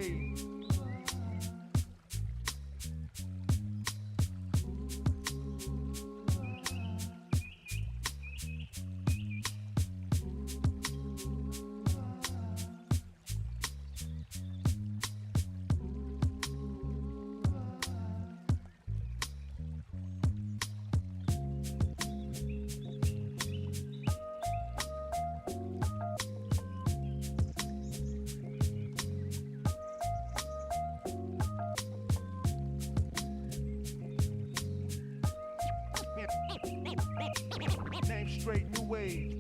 way. Name straight new wave.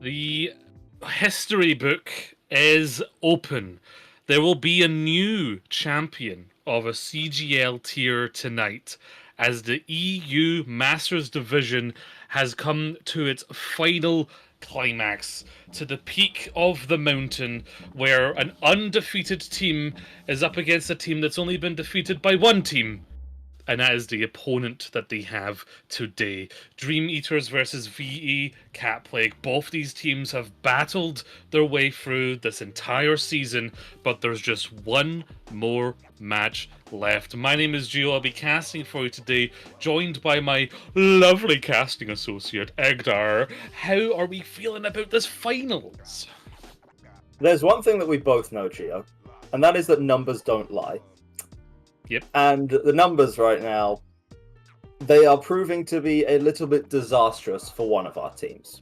The history book is open. There will be a new champion of a CGL tier tonight as the EU Masters Division has come to its final climax, to the peak of the mountain, where an undefeated team is up against a team that's only been defeated by one team. And that is the opponent that they have today. Dream Eaters versus VE Cat Plague. Both these teams have battled their way through this entire season, but there's just one more match left. My name is Gio. I'll be casting for you today, joined by my lovely casting associate, Egdar. How are we feeling about this finals? There's one thing that we both know, Gio, and that is that numbers don't lie. Yep. And the numbers right now, they are proving to be a little bit disastrous for one of our teams.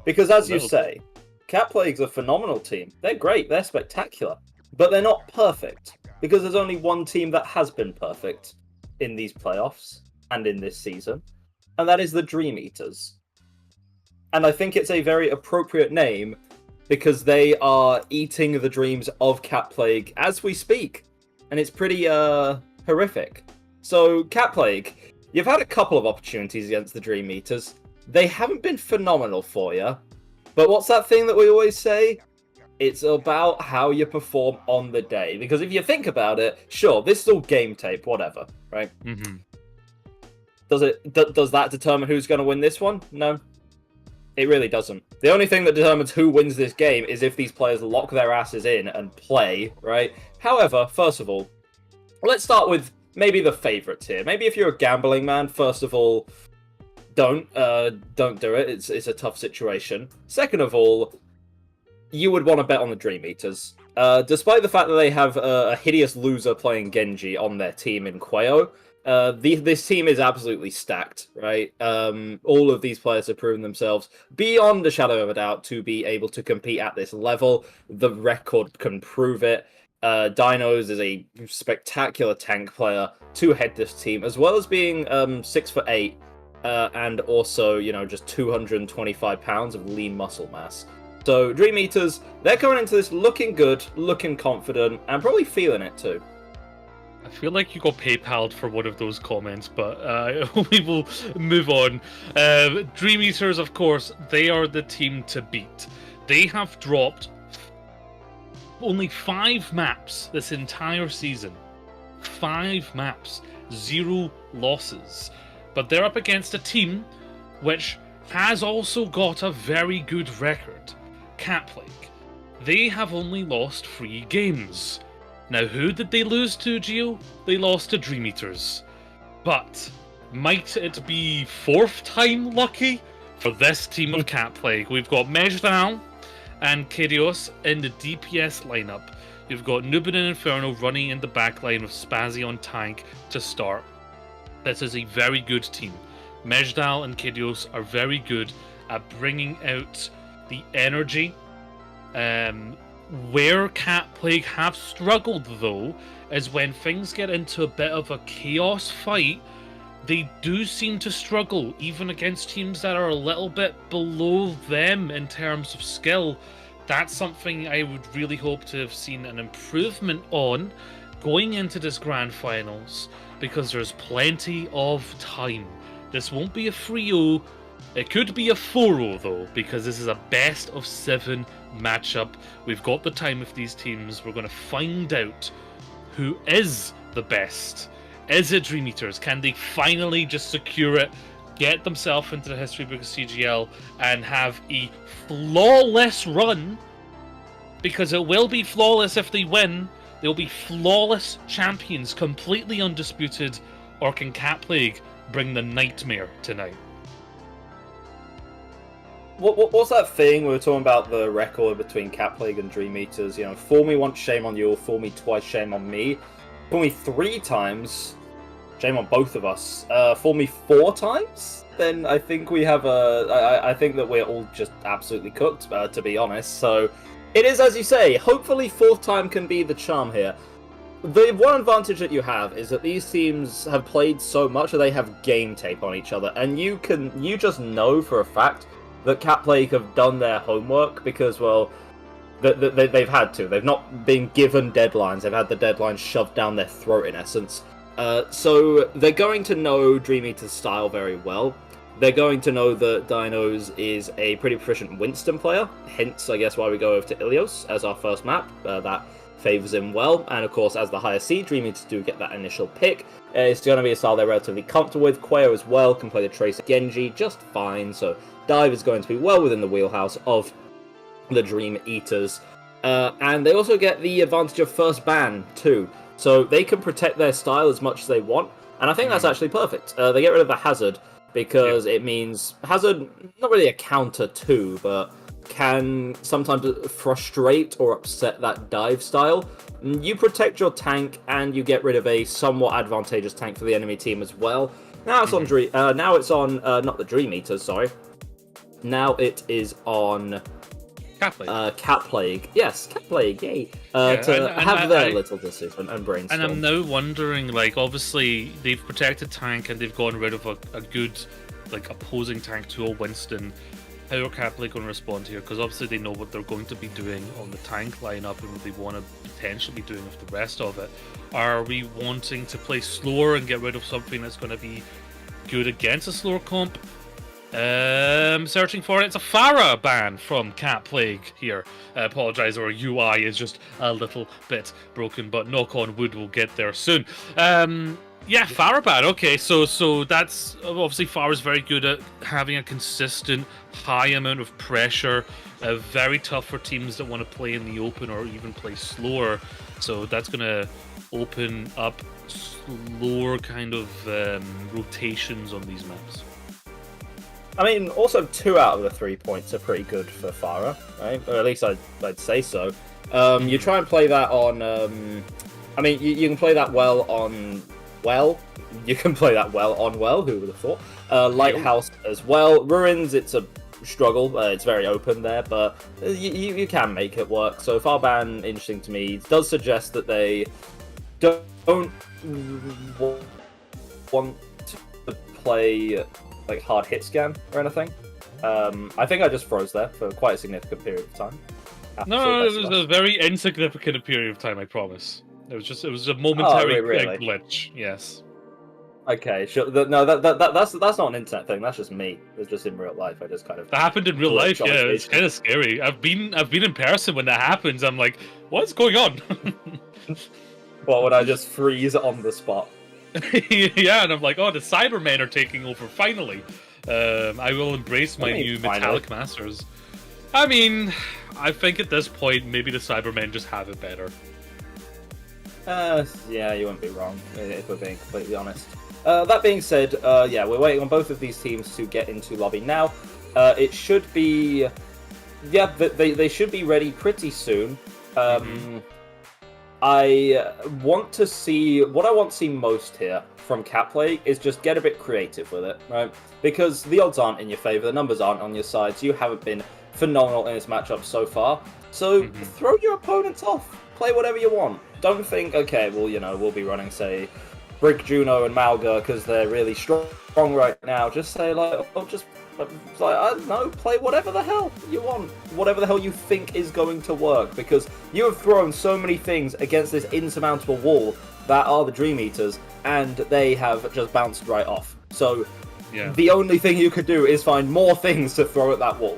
Because as you say, Cat Plague's a phenomenal team. They're great, they're spectacular. But they're not perfect. Because there's only one team that has been perfect in these playoffs and in this season. And that is the Dream Eaters. And I think it's a very appropriate name because they are eating the dreams of Cat Plague as we speak. And it's pretty horrific. So, Cat Plague, you've had a couple of opportunities against the Dream Eaters. They haven't been phenomenal for you. But what's that thing that we always say? It's about how you perform on the day. Because if you think about it, sure, this is all game tape, whatever, right? Mm-hmm. Does that determine who's going to win this one? No. It really doesn't. The only thing that determines who wins this game is if these players lock their asses in and play, right? However, first of all, let's start with maybe the favourites here. Maybe if you're a gambling man, first of all, don't do it. It's a tough situation. Second of all, you would want to bet on the Dream Eaters. Despite the fact that they have a hideous loser playing Genji on their team in Quayo, This team is absolutely stacked, right? All of these players have proven themselves beyond a shadow of a doubt to be able to compete at this level. The record can prove it. Dinos is a spectacular tank player to head this team, as well as being 6'8", and also, just 225 pounds of lean muscle mass. So Dream Eaters, they're coming into this looking good, looking confident, and probably feeling it too. I feel like you got PayPal'd for one of those comments, but we will move on. Dream Eaters, of course, they are the team to beat. They have dropped only 5 maps this entire season. 5 maps, 0 losses. But they're up against a team which has also got a very good record. Cap League. They have only lost 3 games. Now, who did they lose to, Gio? They lost to Dream Eaters. But might it be 4th time lucky for this team of Cat Plague? We've got Mejral and Kyrios in the DPS lineup. You've got Nubin and Inferno running in the backline with Spazzy on tank to start. This is a very good team. Mejral and Kyrios are very good at bringing out the energy. Where Cat Plague have struggled, though, is when things get into a bit of a chaos fight, they do seem to struggle, even against teams that are a little bit below them in terms of skill. That's something I would really hope to have seen an improvement on going into this grand finals, because there's plenty of time. This won't be a 3-0. It could be a 4-0 though, because this is a best of 7 matchup. We've got the time with these teams. We're going to find out who is the best. Is it Dream Eaters? Can they finally just secure it, get themselves into the history book of CGL, and have a flawless run? Because it will be flawless if they win. They'll be flawless champions, completely undisputed. Or can Cat Plague bring the nightmare tonight? What's that thing we were talking about, the record between Cat Plague and Dream Eaters? Fool me once, shame on you. Fool me twice, shame on me. Fool me 3 times, shame on both of us. Fool me 4 times, then I think we have I think that we're all just absolutely cooked, to be honest. So it is, as you say, hopefully 4th time can be the charm here. The one advantage that you have is that these teams have played so much that they have game tape on each other, and you just know for a fact that Cat Plague have done their homework, because, well, they've had to. They've not been given deadlines. They've had the deadlines shoved down their throat, in essence. So they're going to know Dream Eater's style very well. They're going to know that Dinos is a pretty proficient Winston player, hence, I guess, why we go over to Ilios as our first map. That favours him well, and of course, as the higher seed, Dream Eaters do get that initial pick. It's going to be a style they're relatively comfortable with. Quayo as well can play the Tracer Genji just fine, so Dive is going to be well within the wheelhouse of the Dream Eaters. And they also get the advantage of first ban too, so they can protect their style as much as they want, and I think that's actually perfect. They get rid of the Hazard, because it means Hazard, not really a counter to, but can sometimes frustrate or upset that dive style. You protect your tank, and you get rid of a somewhat advantageous tank for the enemy team as well. Now it's on not the Dream Eaters, sorry. Now it is on Cat Plague. Cat Plague. Yes, Cat Plague, yay. To have their little decision and brainstorm. And I'm now wondering, like, obviously, they've protected tank and they've gotten rid of a good, like, opposing tank to a Winston. How are Cat Plague going to respond here? Because obviously they know what they're going to be doing on the tank lineup and what they want to potentially be doing with the rest of it. Are we wanting to play slower and get rid of something that's going to be good against a slower comp? Searching for it. It's a Pharah ban from Cat Plague here. I apologise, our UI is just a little bit broken, but knock on wood, we'll get there soon. Yeah, Pharah ban. Okay, so that's obviously Pharah's very good at having a consistent high amount of pressure. Very tough for teams that want to play in the open or even play slower. So that's going to open up slower kind of rotations on these maps. I mean, also 2 out of the 3 points are pretty good for Pharah, right? Or at least I'd say so. You try and play that on... I mean, you can play that well on well. You can play that well on well, who would have thought? Lighthouse as well. Ruins, it's a struggle. It's very open there, but you can make it work. So Farban, interesting to me. It does suggest that they don't want to play like hard hit scan or anything. I think I just froze there for quite a significant period of time. No, it was a very insignificant period of time, I promise. It was a momentary really? glitch, yes. Okay, sure. No, that's not an internet thing. That's just me. It's just in real life. I just kind of. That happened in real life. Yeah, it's kind of scary. I've been in person when that happens. I'm like, what's going on? Well, when I just freeze on the spot. Yeah, and I'm like, oh, the Cybermen are taking over finally. I will embrace my new Metallic Masters. I mean, I think at this point, maybe the Cybermen just have it better. Yeah, you wouldn't be wrong, if we're being completely honest. That being said, yeah, we're waiting on both of these teams to get into lobby now. It should be... Yeah, they should be ready pretty soon. I want to see... What I want to see most here from Catplague is just get a bit creative with it, right? Because the odds aren't in your favor, the numbers aren't on your side, so you haven't been phenomenal in this matchup so far. So throw your opponents off. Play whatever you want. Don't think, okay, well, you know, we'll be running, say, Brick, Juno, and Malga because they're really strong right now. Just say, like, oh, just, like, I don't know, play whatever the hell you want. Whatever the hell you think is going to work. Because you have thrown so many things against this insurmountable wall that are the Dream Eaters, and they have just bounced right off. So, yeah, the only thing you could do is find more things to throw at that wall.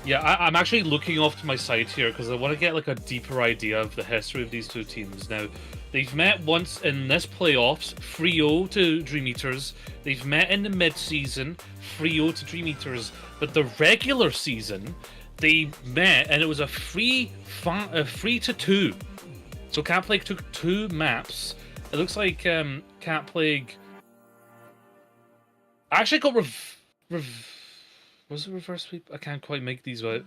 Yeah, I'm actually looking off to my side here because I want to get like a deeper idea of the history of these two teams. Now, they've met once in this playoffs, 3-0 to Dream Eaters. They've met in the mid-season, 3-0 to Dream Eaters. But the regular season, they met and it was a 3-2. So Catplague took 2 maps. It looks like Catplague actually got was it reverse sweep? I can't quite make these out.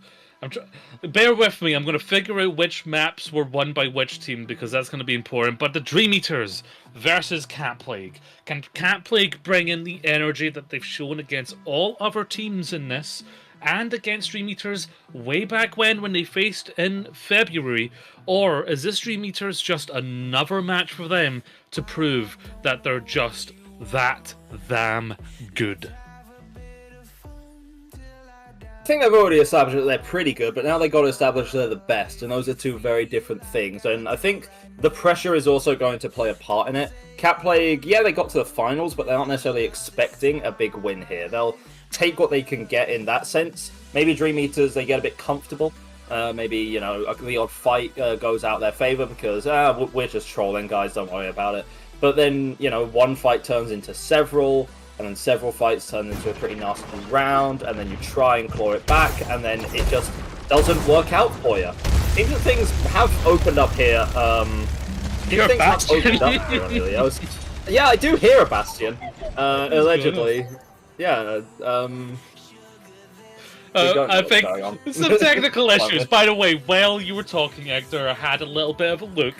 Bear with me. I'm going to figure out which maps were won by which team because that's going to be important. But the Dream Eaters versus Catplague. Can Catplague bring in the energy that they've shown against all other teams in this and against Dream Eaters way back when they faced in February? Or is this Dream Eaters just another match for them to prove that they're just that damn good? I think they've already established that they're pretty good, but now they've got to establish they're the best, and those are two very different things. And I think the pressure is also going to play a part in it. Catplague, yeah, they got to the finals, but they're not necessarily expecting a big win here. They'll take what they can get in that sense. Maybe Dream Eaters, they get a bit comfortable. Maybe, you know, the odd fight goes out their favor because, we're just trolling, guys, don't worry about it. But then, you know, one fight turns into several, and then several fights turn into a pretty nasty round, and then you try and claw it back, and then it just doesn't work out for you. Things have opened up here. You're a Bastion. Yeah, I do hear a Bastion. Allegedly. Yeah, I think some technical issues. By the way, while you were talking, Hector, I had a little bit of a look.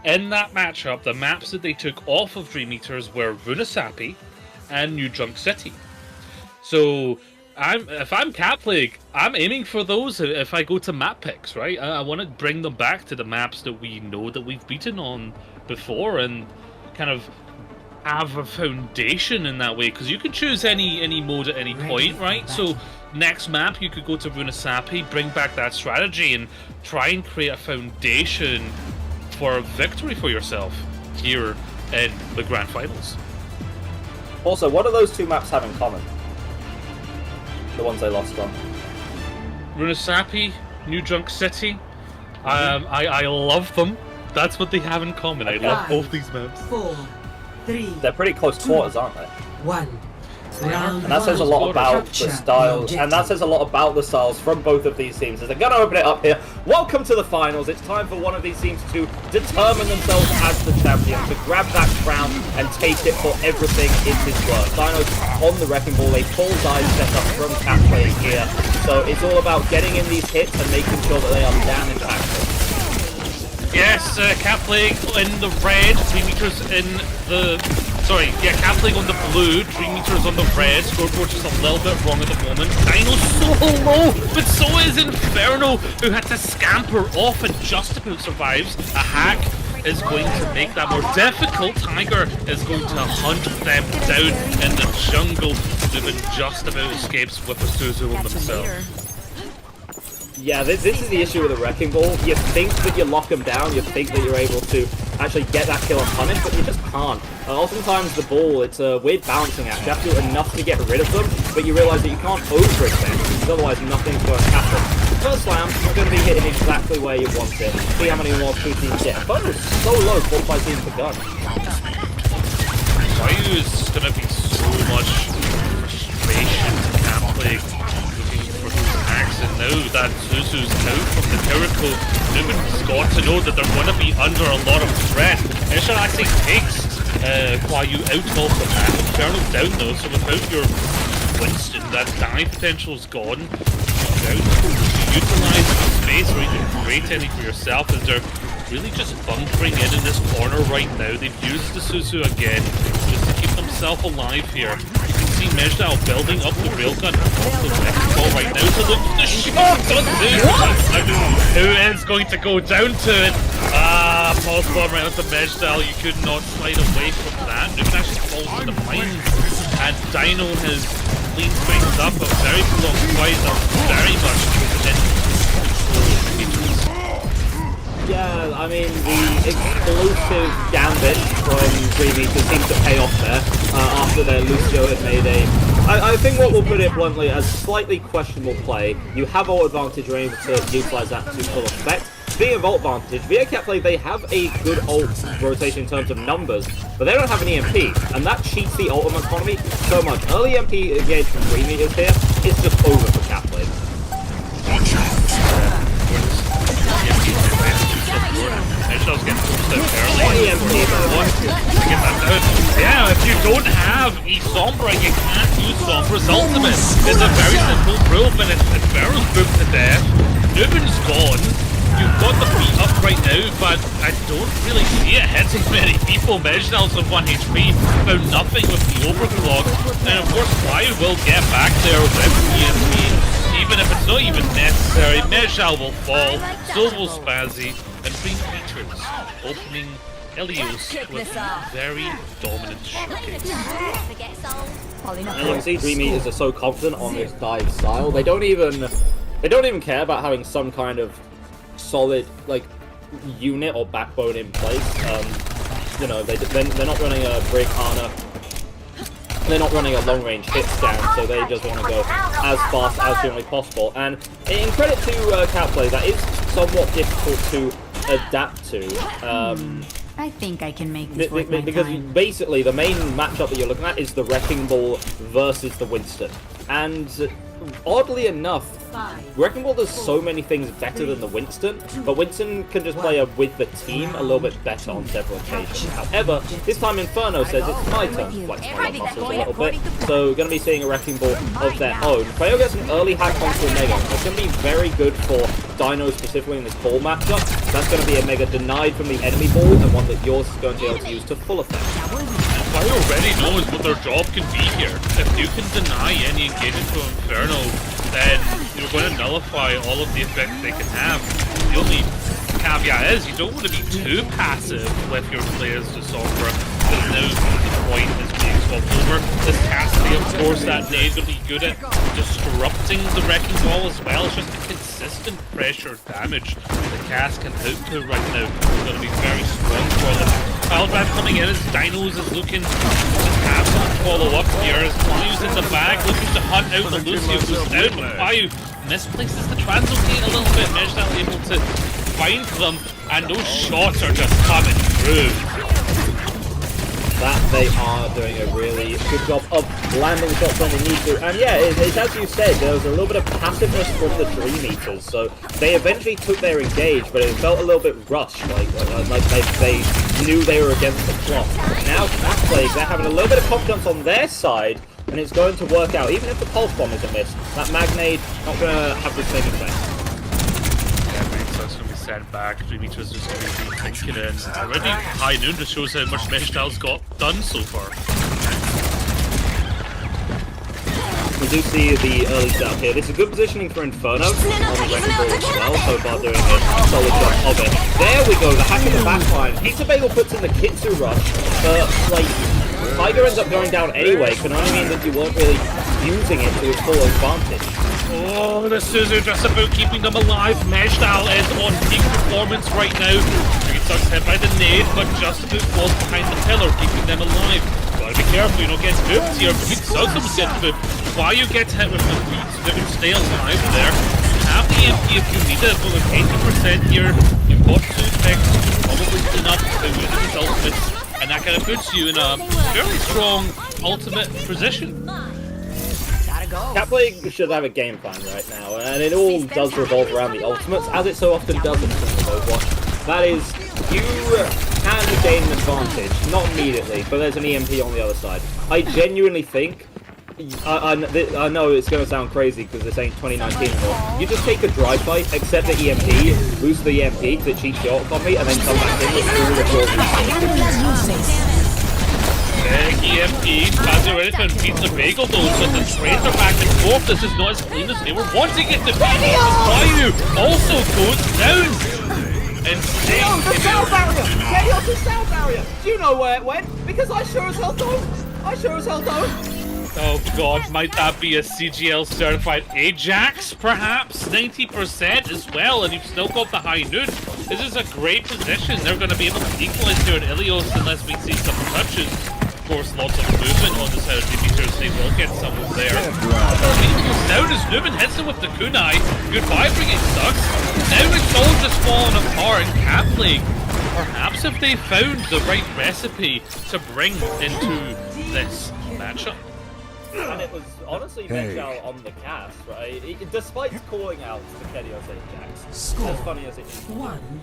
In that matchup, the maps that they took off of Dream Eaters were Runasapi and New Junk City. So, if I'm Catplague, I'm aiming for those if I go to map picks, right? I want to bring them back to the maps that we know that we've beaten on before and kind of have a foundation in that way, because you can choose any mode at any point, right? So next map you could go to Runasapi, bring back that strategy and try and create a foundation for a victory for yourself here in the Grand Finals. Also, what do those two maps have in common? The ones they lost on. Runasapi, New Junk City. I love them. That's what they have in common. I love both these maps. 4, 3. They're pretty close quarters, aren't they? 1. And that says a lot about the styles, and that says a lot about the styles from both of these teams. As they're going to open it up here. Welcome to the finals. It's time for one of these teams to determine themselves as the champion, to grab that crown and take it for everything it is worth. Dinos on the wrecking ball, a bullseye setup from Catplague here. So it's all about getting in these hits and making sure that they are damn impactful. Yes, Catplague in the red, Dream Eaters in the Sorry, yeah, Catholic on the blue, Dream Meter's on the red, scoreboard just a little bit wrong at the moment. Dino's so low, but so is Inferno, who had to scamper off and just about survives. A hack is going to make that more difficult. Tiger is going to hunt them down in the jungle. Nuben just about escapes with a Suzu on themselves. Yeah, this is the issue with the Wrecking Ball. You think that you lock them down, you think that you're able to actually get that kill and punish, but you just can't. Oftentimes the ball, it's a weird balancing act. You have to do enough to get rid of them, but you realise that you can't overextend, because otherwise nothing's going to happen. First slam, you're going to be hitting exactly where you want it. See how many more two teams get. Inferno's so low, 45 teams begun. Ryu is going to be so much frustration to Camp Plague. And now that Suzu's out from the Jericho, Nuben's got to know that they're going to be under a lot of threat. Escher actually takes Kwayu out of the map. Inferno down though, so without your Winston, that dive potential is gone. Down to utilize the space where you can create any for yourself, as they're really just bunkering in this corner right now. They've used the Suzu again just to keep themselves alive here. Mejdal building up the railgun off the wrecking ball right now. So the shot on who is going to go down to it? Pulse bomb right onto Mejdal. You could not slide away from that. Nuben actually falls to the mines, and Dino has cleaned things up. A very prolonged fight. They're very much Yeah, I mean, the explosive gambit from Dream Eater seems to pay off there after their Lucio had made I think what we'll put it bluntly as slightly questionable play. You have ult advantage, you're able to utilize that to full effect. Being of ult advantage, VA Cat Play, they have a good ult rotation in terms of numbers, but they don't have an EMP, and that cheats the ultimate economy so much. Early EMP engaged from Dream Eaters here, it's just over for Cat Play. Mejdal's getting pushed out early. Yeah, if you don't have a Sombra, you can't use Sombra's ultimate. It's a very simple proof, and it's Barrel's booked to death. Nuben's gone. You've got the beat up right now, but I don't really see it hitting many people. Mejdal's on 1 HP, found nothing with the overclock, and of course Kwayu will get back there with EMP. Even if it's not even necessary, Mejdal will fall, so will Spazzy, and Dream Features opening Elios with a very dominant showcase. And you can see Dream Eaters are so confident on this dive style. They don't even care about having some kind of solid unit or backbone in place. You know, they're not running a Brick Hana. They're not running a long-range hit scan, so they just want to go as fast as humanly possible. And in credit to Cat Play, that is somewhat difficult to adapt to. I think I can make this worth my because time. basically the main matchup that you're looking at is the Wrecking Ball versus the Winston. And oddly enough, Wrecking Ball does so many things better than the Winston, but Winston can just play with the team a little bit better on several occasions. However, this time Inferno says it's my turn to flex my love muscles a little bit, so we're going to be seeing a Wrecking Ball of their own. Kwayu gets an early hack onto a Mega. It's going to be very good for Dino specifically in this ball matchup. That's going to be a Mega denied from the enemy ball, and one that yours is going to be able to use to full effect. Kwayu already knows what their job can be here. If you can deny any engagement from Inferno, then you're going to nullify all of the effects they can have. The only caveat is you don't want to be too passive with your players to Sombra, because now the point is being swapped over. This Cassidy, of course, that nade will be good at disrupting the Wrecking Ball as well. It's just a consistent pressure damage the Cass can output right now. It's going to be very strong for them. Pile Drive coming in as Dinos is looking to have some follow-up here as Kwayu's in the bag, looking to hunt out the Lucio who's down, but Kwayu misplaces the translocate a little bit. Mejdal able to find them, and those shots are just coming through. That they are doing a really good job of landing shots when they need to. And yeah, it's as you said, there was a little bit of passiveness from the Dream Eaters, so they eventually took their engage, but it felt a little bit rushed, like they knew they were against the clock. Now Cat Plague, they're having a little bit of confidence on their side, and it's going to work out. Even if the Pulse Bomb is a miss, that Magnade not going to have the same effect. Yeah, so it's going to be sent back. 3 meters just going to be thinking in. Already high noon just shows how much Meshtal's got done so far. We do see the early setup here. This is good positioning for Inferno on the wrecking ball as well. So far doing a solid job of it. There we go, the hack in the backline. Pizza Bagel puts in the Kitsu rush, but like Tiger ends up going down anyway. Can only mean that you weren't really using it to its full advantage. Oh, the Suzu just about keeping them alive. Meshtal is on peak performance right now. Sucks hit by the nade, but just about falls behind the pillar, keeping them alive. Gotta be careful, you don't get booped here. Sucks them get booped. While you get hit with the beat, you can stay alive there. You have the EMP if you need it, but with 80% here, you've got 2 picks, probably enough to win these ultimates, and that kind of puts you in a fairly strong ultimate position. Catplay should have a game plan right now, and it all does revolve around the ultimates, as it so often does in Overwatch. That is, you can gain an advantage, not immediately, but there's an EMP on the other side. I genuinely think, I know it's going to sound crazy because this ain't 2019 anymore, you just take a drive-by, accept the EMP, boost the EMP because it cheats the ult copy, and then come back in with all the resources. Big EMP, Fazio ready to beat the Bagel though, so the trades are back and forth. This is not as clean as they were wanting it to be. Ryu also goes down. Insane. Oh, the sound barrier! Chaos, the sound barrier! Do you know where it went? Because I sure as hell don't! I sure as hell don't! Oh god, might that be a CGL certified Ajax, perhaps? 90% as well, and you've still got the high noon. This is a great position. They're going to be able to equalize here at Ilios unless we see some touches. Of course, lots of movement on the side of Demeters. They will get someone there. Down as Newman hits him with the kunai. Goodbye, bringing Sucks. Now it's all just falling apart in Cat League. Perhaps if they found the right recipe to bring into this matchup. And it was honestly Meshtal on the cast, right? Despite calling out the Kedios Ajax, as funny as it is,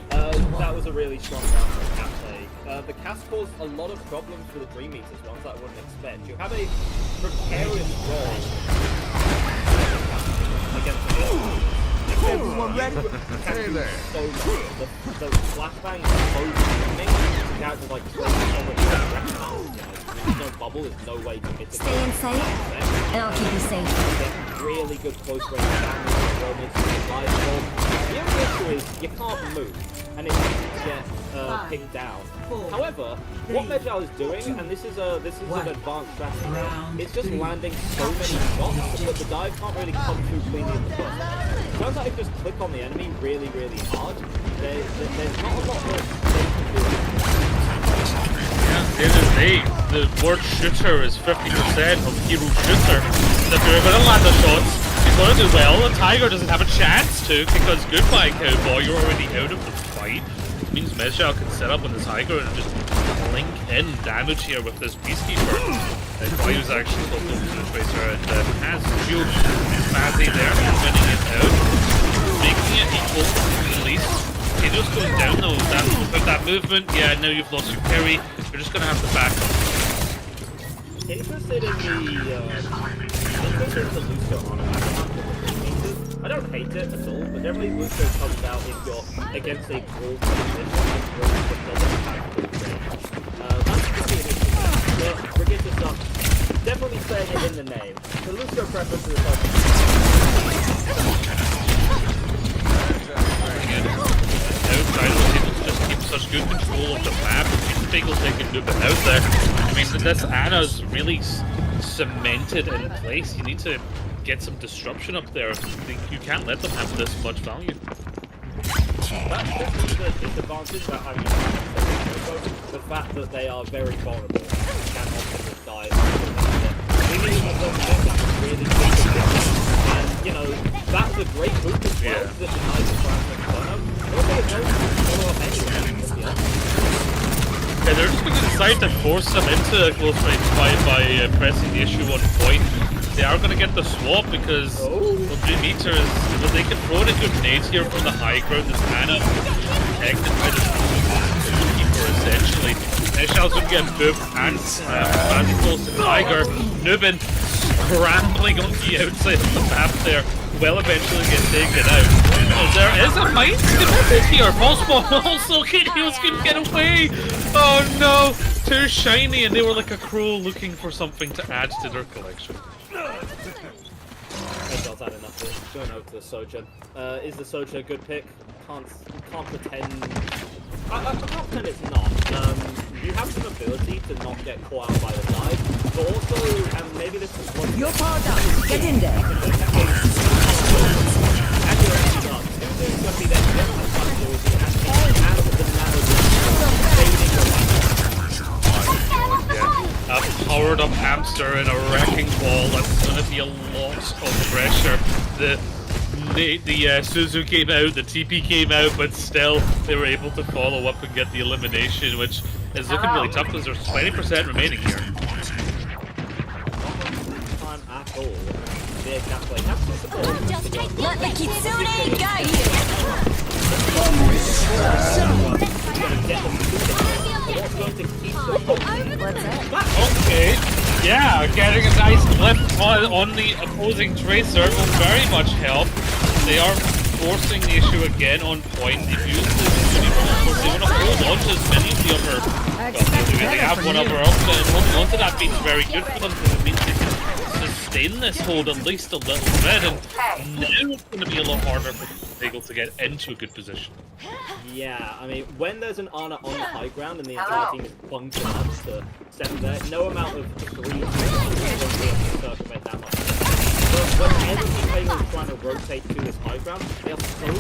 that was a really strong round for Cat League. The cast caused a lot of problems for the Dream Eaters, ones that I wouldn't expect. You have a precarious role against the Everyone ready? Hey there. So the flashbang is so booming, characters like there's no bubble, there's no way to mitigate. Stay in sight. It'll keep you safe. Really good close range damage, the only issue is you can't move, and it's easy to get pinned down. However, what Meshtal is doing, and this is an advanced strategy, it's just landing so many shots that the dive can't really come too cleanly in the first. Sounds like if you just click on the enemy really, really hard, there's not a lot more they can do. Yeah, the word shooter is 50% of hero shooter. So if you're going to land the shots, he's going to do well. The Tiger doesn't have a chance to, because goodbye Cowboy, you're already out of the fight. It means Meshtal can set up on the Tiger and just link in damage here with this Peacekeeper. Ryu's actually still close to the Tracer and has shield Fazzy there, winning it out, making it equal at least. Okay, just going down though, with that movement, yeah, now you've lost your carry, you're just going to have to back up. Interested in the Lucio on it. I don't hate it at all, but generally Lucio comes out if you're against a brawl position that doesn't have full range. That's pretty interesting. But Brigitte stuff, definitely saying it in the name. The Lucio preference is Trying to able to just keep such good control of the map. Bagels taking Newman out there. I mean, this Anna's really cemented in place. You need to get some disruption up there. You can't let them have this much value. That's the disadvantage that I'm using. The fact that they are very vulnerable and can often just die. Really and, you know, that's a great move as well that denies the fragment. Yeah, they're just going to decide to force them into a close range fight by pressing the issue on point. They are going to get the swap because the 3 meters, well, they can throw in a good nades here from the high ground. This Anna protected by the keeper essentially. Meshtal's going to get booped and Fazzy close to Tiger. Nubin scrambling on the outside of the map there. Will eventually get taken out. Oh, there is a might committed here. Possible also Kikios can get away. Oh no, too shiny, and they were like a crow looking for something to add to their collection. Exile's had enough of it. Going over to the Sojourn. Is the Sojourn a good pick? Can't pretend. I can't pretend it's not. You have some ability to not get caught out by the dive, but also, and maybe this is one. You're powered up. Get in there. And you're actually up. Suzu's going to be there to get that fight ability and the nano A powered up hamster in a wrecking ball, that's going to be a lot of pressure. The Suzu came out, the TP came out, but still they were able to follow up and get the elimination, which is looking really tough because there's 20% remaining here. time at all. Their Catplay have to support. Let the Kitsune guide you. What's going to keep them What's that? Okay, yeah, getting a nice clip on the opposing Tracer will very much help. They are forcing the issue again on point. They've used the opportunity, they want to hold on to as many of the other. They have one other option, and holding on to that means very good for them because it means they can sustain this hold at least a little bit, and now it's going to be a lot harder for Eagle to get into a good position. Yeah, I mean, when there's an Ana on the high ground and the entire team is bunking up to step there, no amount of 3 is going to circumvent that much. But when every teammate is trying to rotate to this high ground, they are so close.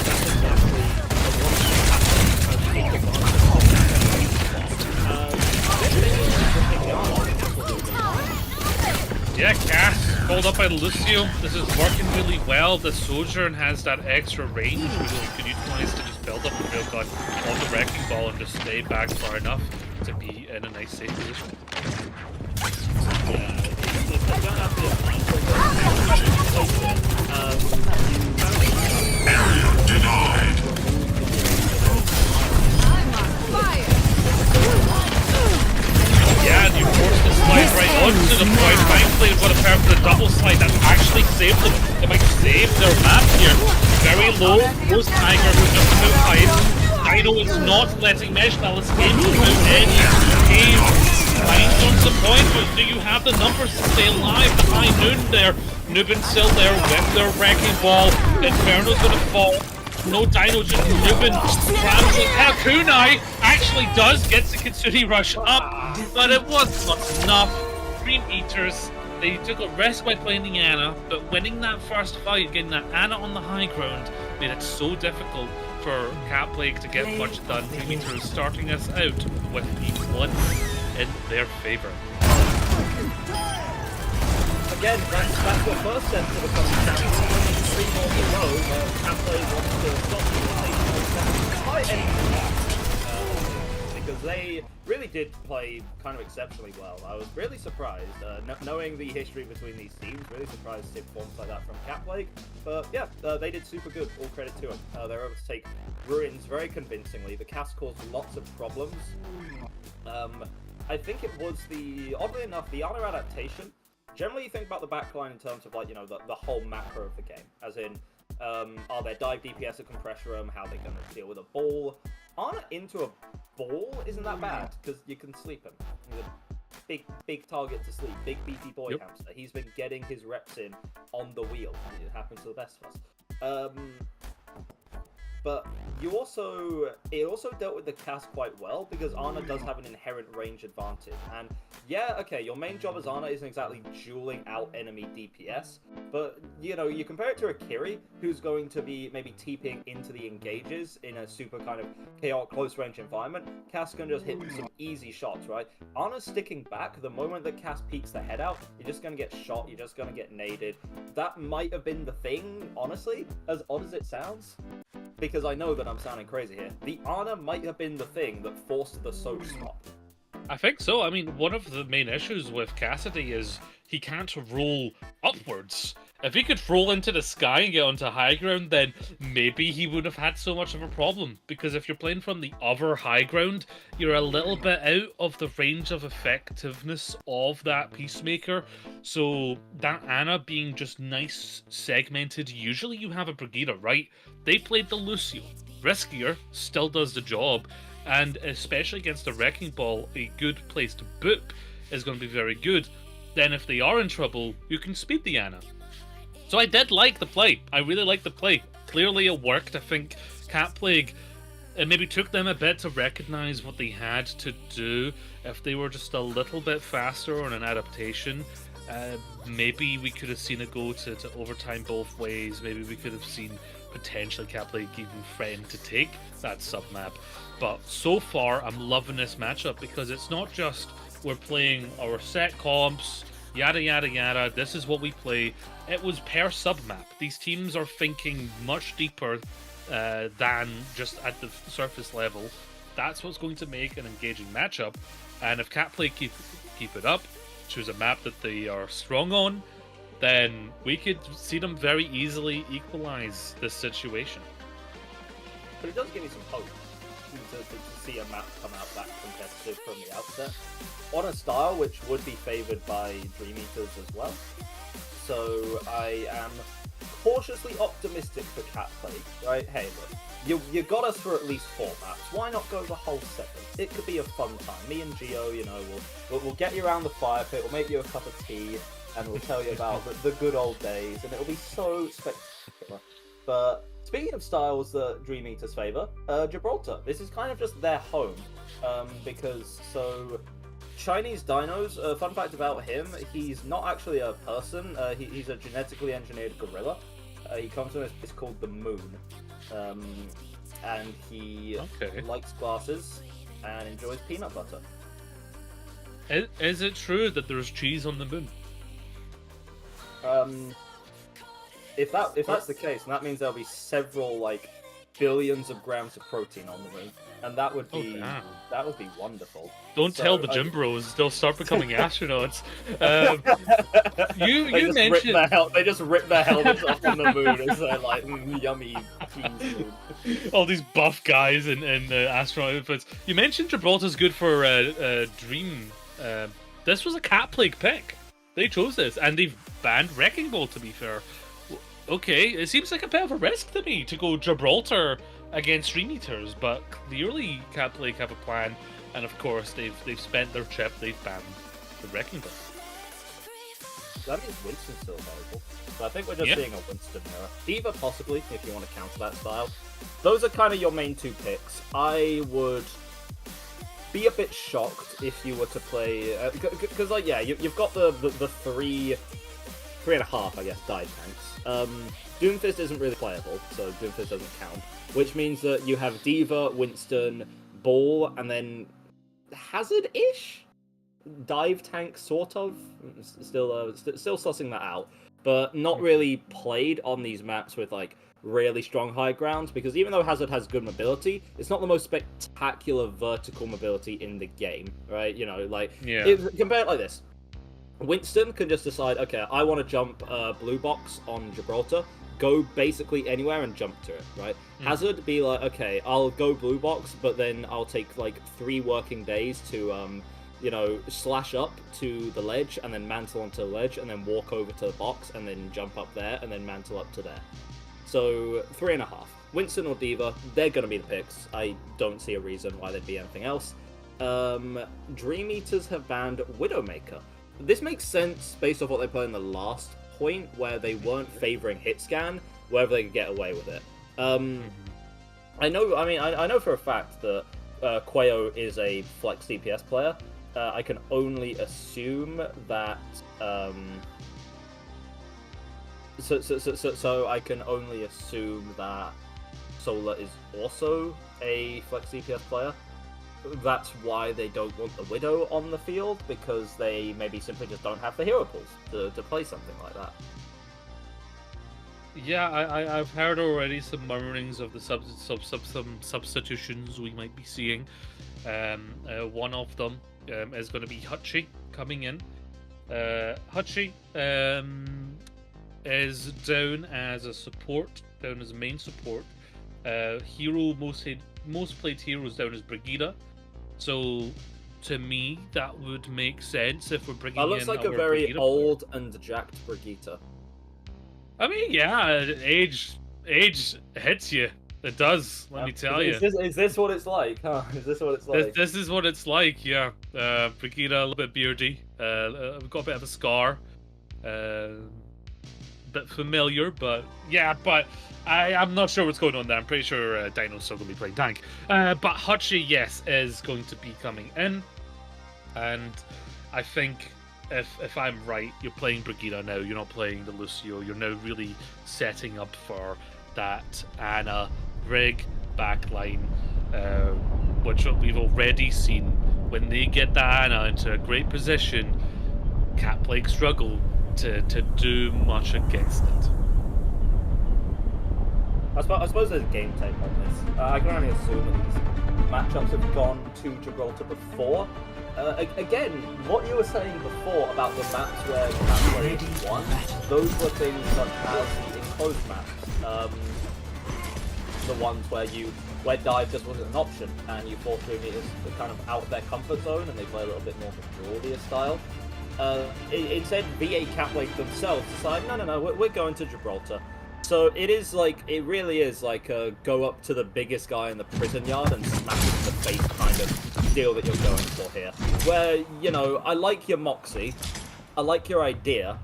That's exactly Yeah, Cass pulled up by Lucio. This is working really well. The Sojourn has that extra range which we can utilize to just build up a real gun on the wrecking ball and just stay back far enough to be in a nice safe position. Yeah, and you forced the slide right onto the point. Thankfully, it would have paired for the double slide that actually saved them. They might save their map here. Very low. Rose Tiger who's just too high. Dino is not letting Meshmal escape without any game. Finds on the point, but do you have the numbers to stay alive? The high noon there. Nubin's still there with their wrecking ball. Inferno's gonna fall. No Dino, just Nubin scrambling. Kunai actually does get the Kitsune rush up, but it was not enough. Dream Eaters, they took a rest by playing the Ana, but winning that first fight, getting that Ana on the high ground, made it so difficult for Catplague to get much done. Dream Eaters starting us out with the 1 in their favor. Again, that's the first step to becoming champion. 3 more to go, Catplay wants to stop the because they really did play kind of exceptionally well. I was really surprised, knowing the history between these teams, really surprised to see performance like that from Catplague. But yeah, they did super good, all credit to them. They were able to take Ruins very convincingly. The cast caused lots of problems. I think it was oddly enough, the Ana adaptation. Generally, you think about the backline in terms of, like, you know, the whole macro of the game. As in, are there dive DPS at Compressor how they're going to deal with a ball. Ana into a ball isn't that bad, because you can sleep him. He's a big target to sleep. Big beefy boy hamster. He's been getting his reps in on the wheel. It happens to the best of us. But it also dealt with the cast quite well, because Ana does have an inherent range advantage. And yeah, okay, your main job as Ana isn't exactly dueling out enemy DPS, but you know, you compare it to a Kiri, who's going to be maybe TPing into the engages in a super kind of chaotic close range environment. Cass can just hit some easy shots, right? Ana's sticking back. The moment that Cass peeks the head out, you're just going to get shot, you're just going to get naded. That might have been the thing, honestly, as odd as it sounds. Because I know that I'm sounding crazy here. The Ana might have been the thing that forced the Soj swap. I think so. I mean, one of the main issues with Cassidy is he can't roll upwards If he could roll into the sky and get onto high ground, then maybe he wouldn't have had so much of a problem. Because if you're playing from the other high ground, you're a little bit out of the range of effectiveness of that Peacemaker. So that Ana being just nice segmented, usually you have a Brigida, right? They played the Lucio. Riskier, still does the job. And especially against the Wrecking Ball, a good place to boop is going to be very good. Then if they are in trouble, you can speed the Ana. So I did like the play. I really liked the play. Clearly it worked. I think Cat Plague, it maybe took them a bit to recognize what they had to do. If they were just a little bit faster on an adaptation, maybe we could have seen it go to overtime both ways. Maybe we could have seen potentially Cat Plague even threaten to take that sub-map. But so far, I'm loving this matchup because it's not just we're playing our set comps, yada yada yada, this is what we play. It was per sub-map. These teams are thinking much deeper than just at the surface level. That's what's going to make an engaging matchup. And if Cat Plague keep it up, choose a map that they are strong on, then we could see them very easily equalize this situation. But it does give me some hope to see a map come out that competitive from the outset, on a style which would be favoured by Dream Eaters as well. So I am cautiously optimistic for Cat Plague, right? Hey, look, you got us for at least 4 maps. Why not go the whole 7? It could be a fun time. Me and Gio, you know, we'll get you around the fire pit, we'll make you a cup of tea, and we'll tell you about the good old days, and it'll be so spectacular. But speaking of styles that Dream Eaters favour, Gibraltar. This is kind of just their home, because Chinese Dinos, fun fact about him, he's not actually a person, he's a genetically engineered gorilla. He comes from it's called the Moon, and he likes glasses and enjoys peanut butter. Is it true that there's cheese on the moon? If that's the case, then that means there'll be several billions of grams of protein on the moon, and that would be wonderful. Don't tell the gym bros; they'll start becoming astronauts. You mentioned they just rip their helmets off on the moon as they're like yummy cheese food. All these buff guys in astronaut outfits. You mentioned Gibraltar's good for Dream. This was a Cat Plague pick. They chose this, and they've banned Wrecking Ball, to be fair. Okay, it seems like a bit of a risk to me to go Gibraltar against Dream Eaters, but clearly Cat Plague have a plan, and of course they've spent their chip, they've banned the Wrecking Ball. That means Winston's still available. So I think we're just seeing a Winston mirror. Diva possibly, if you want to counter that style. Those are kind of your main 2 picks. I would be a bit shocked if you were to play, because you've got the 3.5, I guess, dive tanks. Doomfist isn't really playable, so Doomfist doesn't count, which means that you have Diva, Winston, Ball, and then Hazard-ish dive tank, sort of. Still sussing that out, but not really played on these maps with really strong high grounds, because even though Hazard has good mobility, it's not the most spectacular vertical mobility in the game, right? You know, compare it like this. Winston can just decide, okay, I want to jump blue box on Gibraltar, go basically anywhere and jump to it, right? Hazard be like, okay, I'll go blue box, but then I'll take 3 working days to slash up to the ledge and then mantle onto the ledge and then walk over to the box and then jump up there and then mantle up to there. So 3.5. Winston or Diva, they're going to be the picks. I don't see a reason why there'd be anything else. Dream Eaters have banned Widowmaker. This makes sense based off what they played in the last point, where they weren't favouring hit scan, wherever they could get away with it. I know for a fact that Quayo is a flex DPS player. I can only assume that. So I can only assume that Solar is also a flex DPS player. That's why they don't want the Widow on the field, because they maybe simply just don't have the hero pools to play something like that. Yeah, I've heard already some murmurings of the some substitutions we might be seeing. One of them is going to be Hutchie coming in. Hutchie, is down as a support, down as a main support. Hero most played hero is down as Brigida. So to me, that would make sense if we're bringing That looks in like a our very Brigida old and jacked Brigitte. player. I mean, yeah, age hits you. It does. Let me tell you. Is this what it's like? Huh? Is this what it's like? This is what it's like, yeah. Brigida, a little bit beardy. We've got a bit of a scar. Bit familiar, but yeah, but I'm not sure what's going on there. I'm pretty sure Dino's still going to be playing tank. But Hachi, yes, is going to be coming in. And I think if I'm right, you're playing Brigida now. You're not playing the Lucio. You're now really setting up for that Ana Rig backline, which we've already seen. When they get the Ana into a great position, Cat Plague struggle to do much against it. I suppose there's game tape on this. I can only assume that these matchups have gone to Gibraltar before. Again, what you were saying before about the maps where Cat Plague won, those were things such as the enclosed maps. The ones where dive just wasn't an option, and you force 3 meters kind of out of their comfort zone, and they play a little bit more of a Georgia style. Instead, VA Catwake themselves decide, no, we're going to Gibraltar. So it really is like a go up to the biggest guy in the prison yard and smash him in the face kind of deal that you're going for here. Where, I like your moxie, I like your idea,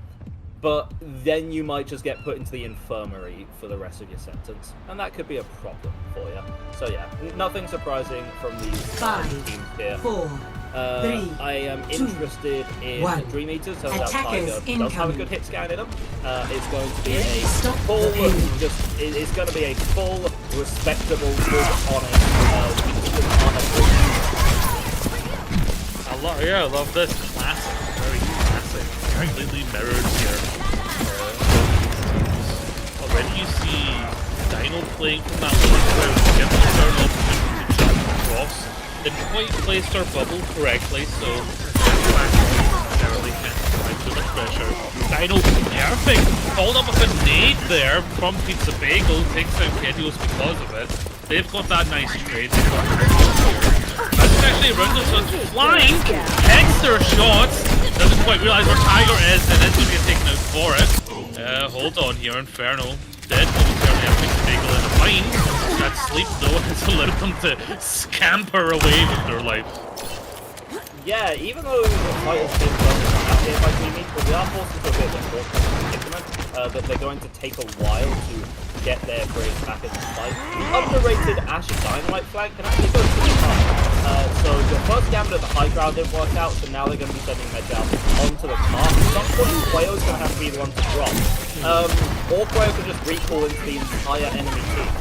but then you might just get put into the infirmary for the rest of your sentence, and that could be a problem for you. So yeah, nothing surprising from these teams here. 4, 3, I am interested in 1. Dream Eaters. Turns out Attackers Tiger does have a incoming. good hit scan in him. It's going to be a Stop the full, pain. it's going to be a full, respectable, good, honest, I love this. Classic, very classic, completely mirrored here. Already you see Dino playing from that little crowd, gives her an opportunity to jump across. Didn't quite place our bubble correctly, so necessarily can't fight with the pressure. Dino, perfect! Followed up with a nade there from Pizza Bagel, takes out Kedios because of it. They've got that nice trade. That's actually around us, so it's flying! Takes their shots! Doesn't quite realise where Tiger is, and is going to get taken out for it. Hold on here, Inferno. Dead momentarily have Pizza Bagel in a mine. That sleep though has allowed them to scamper away with their lives. Yeah, even though the fight has been done out here by Dream Eaters, we are forced into a bit of a short predicament that they're going to take a while to get their brains back in the fight. The underrated Ashy Dynamite flank can actually go pretty hard. So your first gambit at the high ground didn't work out, so now they're going to be sending Medj out onto the cart. At some point, Quayo's going to have to be the one to drop. Or Quayo can just recall into the entire enemy team.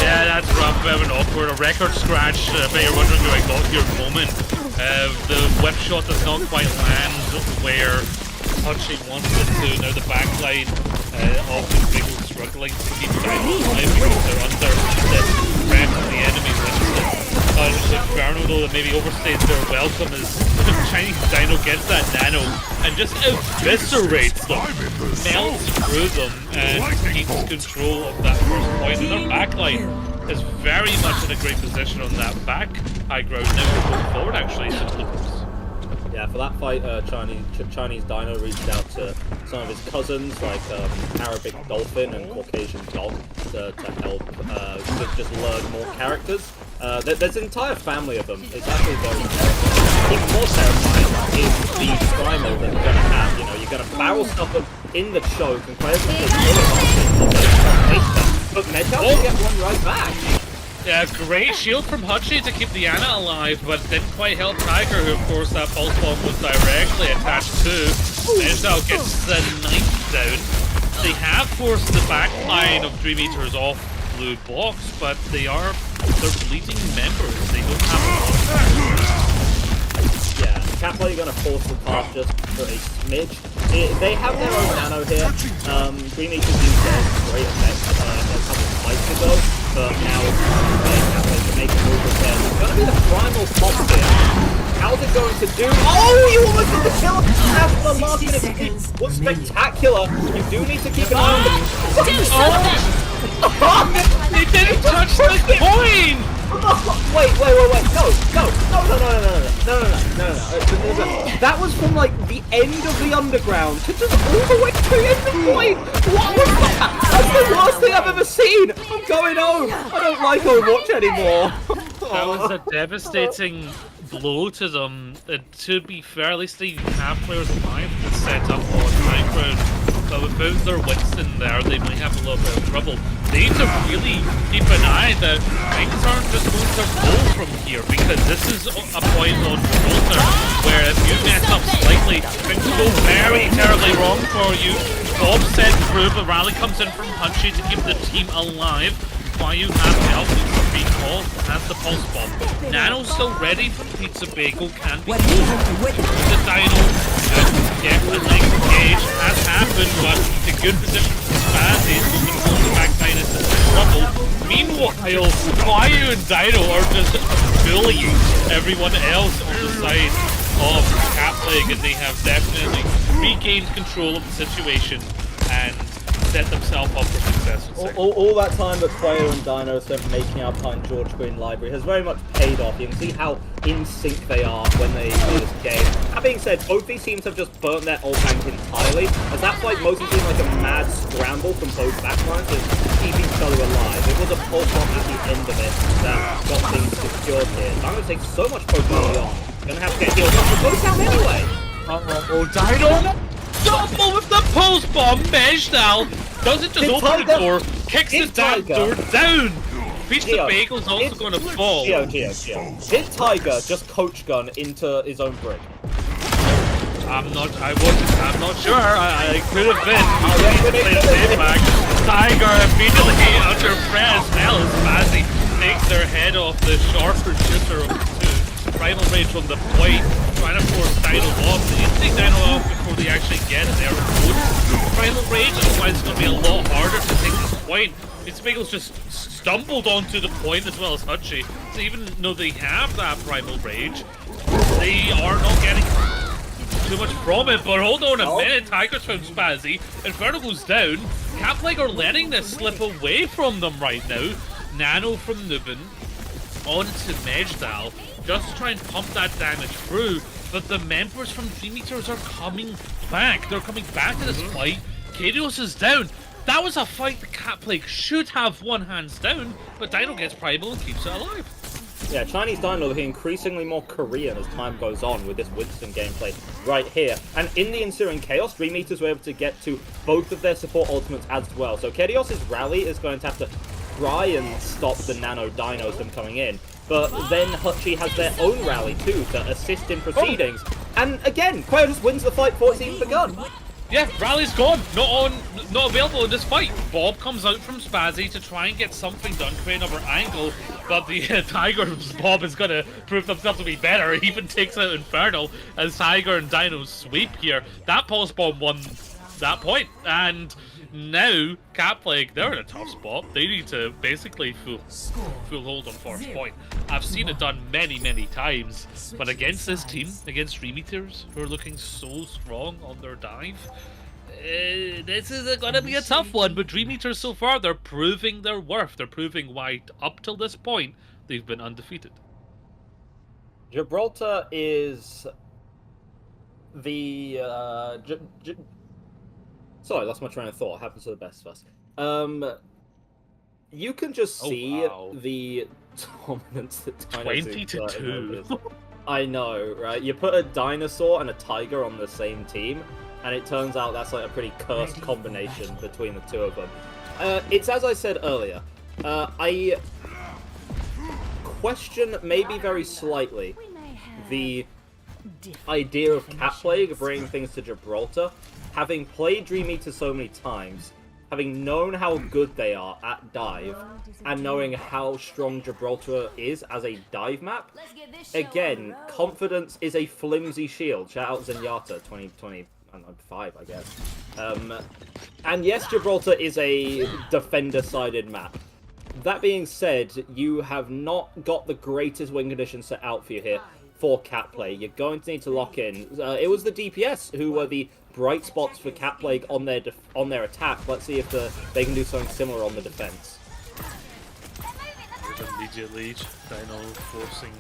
Yeah, that's rough, bit of an awkward, a record scratch. I bet you're wondering who I got here moment. The whip shot does not quite land where Hachi wants it to. Now the backline often people struggling to keep Dino alive because they're under the threat of the enemy Winston. Inferno though that maybe overstays their welcome as Chinese Dino gets that nano and just eviscerates them, melts through them and keeps control of that first point. And their backline is very much in a great position on that back high ground now going forward actually to Lucas. Yeah, for that fight, Chinese Dino reached out to some of his cousins, like Arabic Dolphin and Caucasian Dog, to help just learn more characters. There's an entire family of them. It's actually very interesting. Even more terrifying is the Skymo that you're going to have. You're going to barrel stuff them in the choke, and players can take but Medj will get one right back. Yeah, great shield from Hachi to keep the Ana alive, but didn't quite help Tiger, who of course that pulse bomb was directly attached to. Medj gets the knife down. They have forced the backline of Dream Eaters off blue box, but they're bleeding members. They don't have a Yeah, Cat Plague are going to force the pass just for a smidge. They have their own nano here. Dream Eaters used their great effect a couple of fights ago. but now it's to make a move with them. It's going to be the primal pop here. How's it going to do? Oh, you almost did the kill at the last minute. What's spectacular. You do need to keep an eye on the... They didn't touch the coin! Wait. No. That was from like the end of the underground to just all the way to the end of the point. What was that? That's the worst thing I've ever seen. I'm going home. I don't like Overwatch anymore. That was a devastating blow to them. To be fair, at least they have players alive to set up on high ground. But without their Winston there, they might have a little bit of trouble. They need to really keep an eye that things aren't just going to roll from here, because this is a point on Gibraltar where if you mess up slightly, things go very terribly wrong for you. Bob sent through, but Rally comes in from Punchy to keep the team alive. Why you have help with the recall and the pulse bomb. Nano's still ready for Pizza Bagel, can be the Dino. Yeah, the next engage has happened, but the good position for Spazzy is going to hold the back Dino into trouble. Meanwhile, Mayu and Dino are just bullying everyone else on the side of Cat Plague, and they have definitely regained control of the situation and set themselves up for success. All that time that Quayo and Dino spent making out behind George Green Library has very much paid off. You can see how in sync they are when they play this game. That being said, both these teams have just burnt their ult bank entirely, as that's like mostly seemed like a mad scramble from both backlines to keep each other alive. It was a pulse bomb at the end of it that got things secured here. Dino takes so much poke early on. Gonna have to get healed up, but goes down anyway. Dino! Double with the pulse bomb! Mej'Dal doesn't just open the door, kicks the damn door down! Pizza Bagel's also gonna fall. Gio. Did Tiger just coach gun into his own brick? I'm not sure. I could have been. Tiger immediately under press. Now as Spazzy takes their head off the sharper shooter of the two. Primal Rage from the point, trying to force Dino off. They need to take Dino off before they actually get their Primal Rage, otherwise it's going to be a lot harder to take this point. Pizza Bagel's just stumbled onto the point as well as Hutchie. So even though they have that Primal Rage, they are not getting too much from it. But hold on a minute, Tiger's found Spazzy. Inferno goes down. Capleg are letting this slip away from them right now. Nano from Nuben onto Mej'Dal, just to try and pump that damage through, but the members from Dream Eaters are coming back. They're coming back to this fight. Kadios is down. That was a fight the Cat Plague should have won hands down, but Dino gets Primal and keeps it alive. Yeah, Chinese Dino looking increasingly more Korean as time goes on with this Winston gameplay right here. And in the ensuing chaos, Dream Eaters were able to get to both of their support ultimates as well. So Kadios' rally is going to have to try and stop the Nano Dinos from coming in. But then Hutchie has their own rally too to assist in proceedings. And again, Quayo just wins the fight before it's even begun. Yeah, Rally's gone. Not available in this fight. Bob comes out from Spazzy to try and get something done, create another angle, but the Tiger's Bob is going to prove themselves to be better. He even takes out Inferno as Tiger and Dino sweep here. That pulse bomb won that point, and now Cat Plague, they're in a tough spot. They need to basically full hold on first point. I've seen it done many times, but against this team, against Dream Eaters, who are looking so strong on their dive, this is gonna be a tough one. But Dream Eaters so far, they're proving their worth. They're proving why up till this point they've been undefeated. Gibraltar is the sorry, I lost my train of thought. Happens to the best of us. You can just see the dominance that Dinosaur 20-2. I know, right? You put a dinosaur and a tiger on the same team, and it turns out that's like a pretty cursed combination between the two of them. It's as I said earlier. I question, maybe very slightly, the idea of Cat Plague bringing things to Gibraltar. Having played Dream Eater so many times, having known how good they are at dive, and knowing how strong Gibraltar is as a dive map, again, confidence is a flimsy shield. Shout out Zenyatta 2025, I guess. And yes, Gibraltar is a defender-sided map. that being said, you have not got the greatest win conditions set out for you here for cat play. You're going to need to lock in. It was the DPS who were the bright spots for cat plague on their attack. Let's see if they can do something similar on the defense. Immediately, Dino forcing.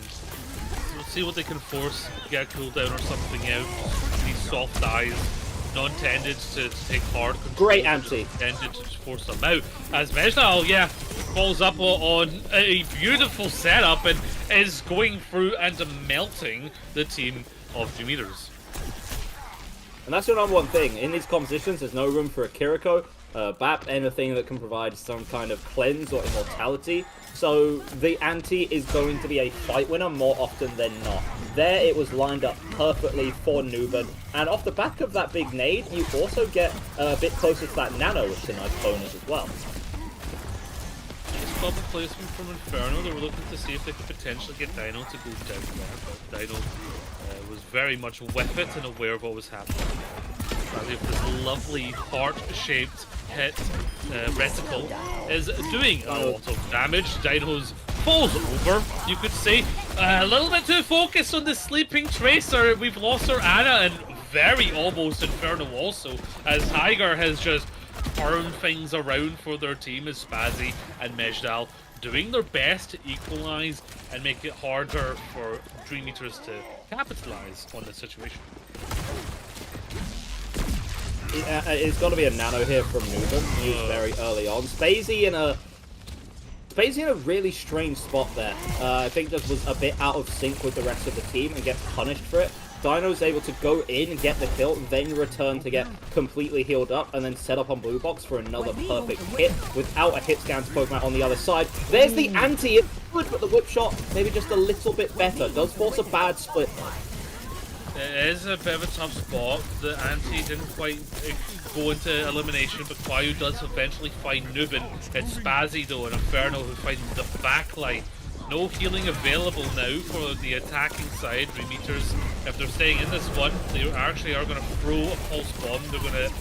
Let's see what they can force. Get a cooldown or something out. These soft eyes, not intended to take hard control. Great anti. Intended to just force them out. As Mejnal, yeah, falls up on a beautiful setup and is going through and melting the team of Dream Eaters. And that's your number one thing. In these compositions, there's no room for a Kiriko, BAP, anything that can provide some kind of cleanse or immortality. So the anti is going to be a fight winner more often than not. There it was lined up perfectly for Nuben. And off the back of that big nade, you also get a bit closer to that nano, which is a nice bonus as well. Nice bubble placement from Inferno. They were looking to see if they could potentially get Dino to go down there, but Dino was very much with it and aware of what was happening. With this lovely heart-shaped hit, reticle is doing a lot of damage. Dino's falls over, you could say. A little bit too focused on the sleeping Tracer. We've lost our Ana and very almost Inferno also, as Tiger has just turned things around for their team as Spazzy and Mejnal doing their best to equalize and make it harder for Dream Eaters to capitalize on the situation. It's got to be a nano here from Nuben, used very early on. Spacey in a really strange spot there. I think just was a bit out of sync with the rest of the team and gets punished for it. Dino's able to go in and get the kill, then return to get completely healed up, and then set up on Blue Box for another perfect hit without a hit scan to Pokemon on the other side. There's the anti. It's good, but the whip shot maybe just a little bit better. Does force a bad split. It is a bit of a tough spot. The anti didn't quite go into elimination, but Kwayu does eventually find Nuben. It's Spazzy though and Inferno who find the backline. No healing available now for the attacking side. Dream Eaters, if they're staying in this one, they actually are going to throw a pulse bomb. They're going to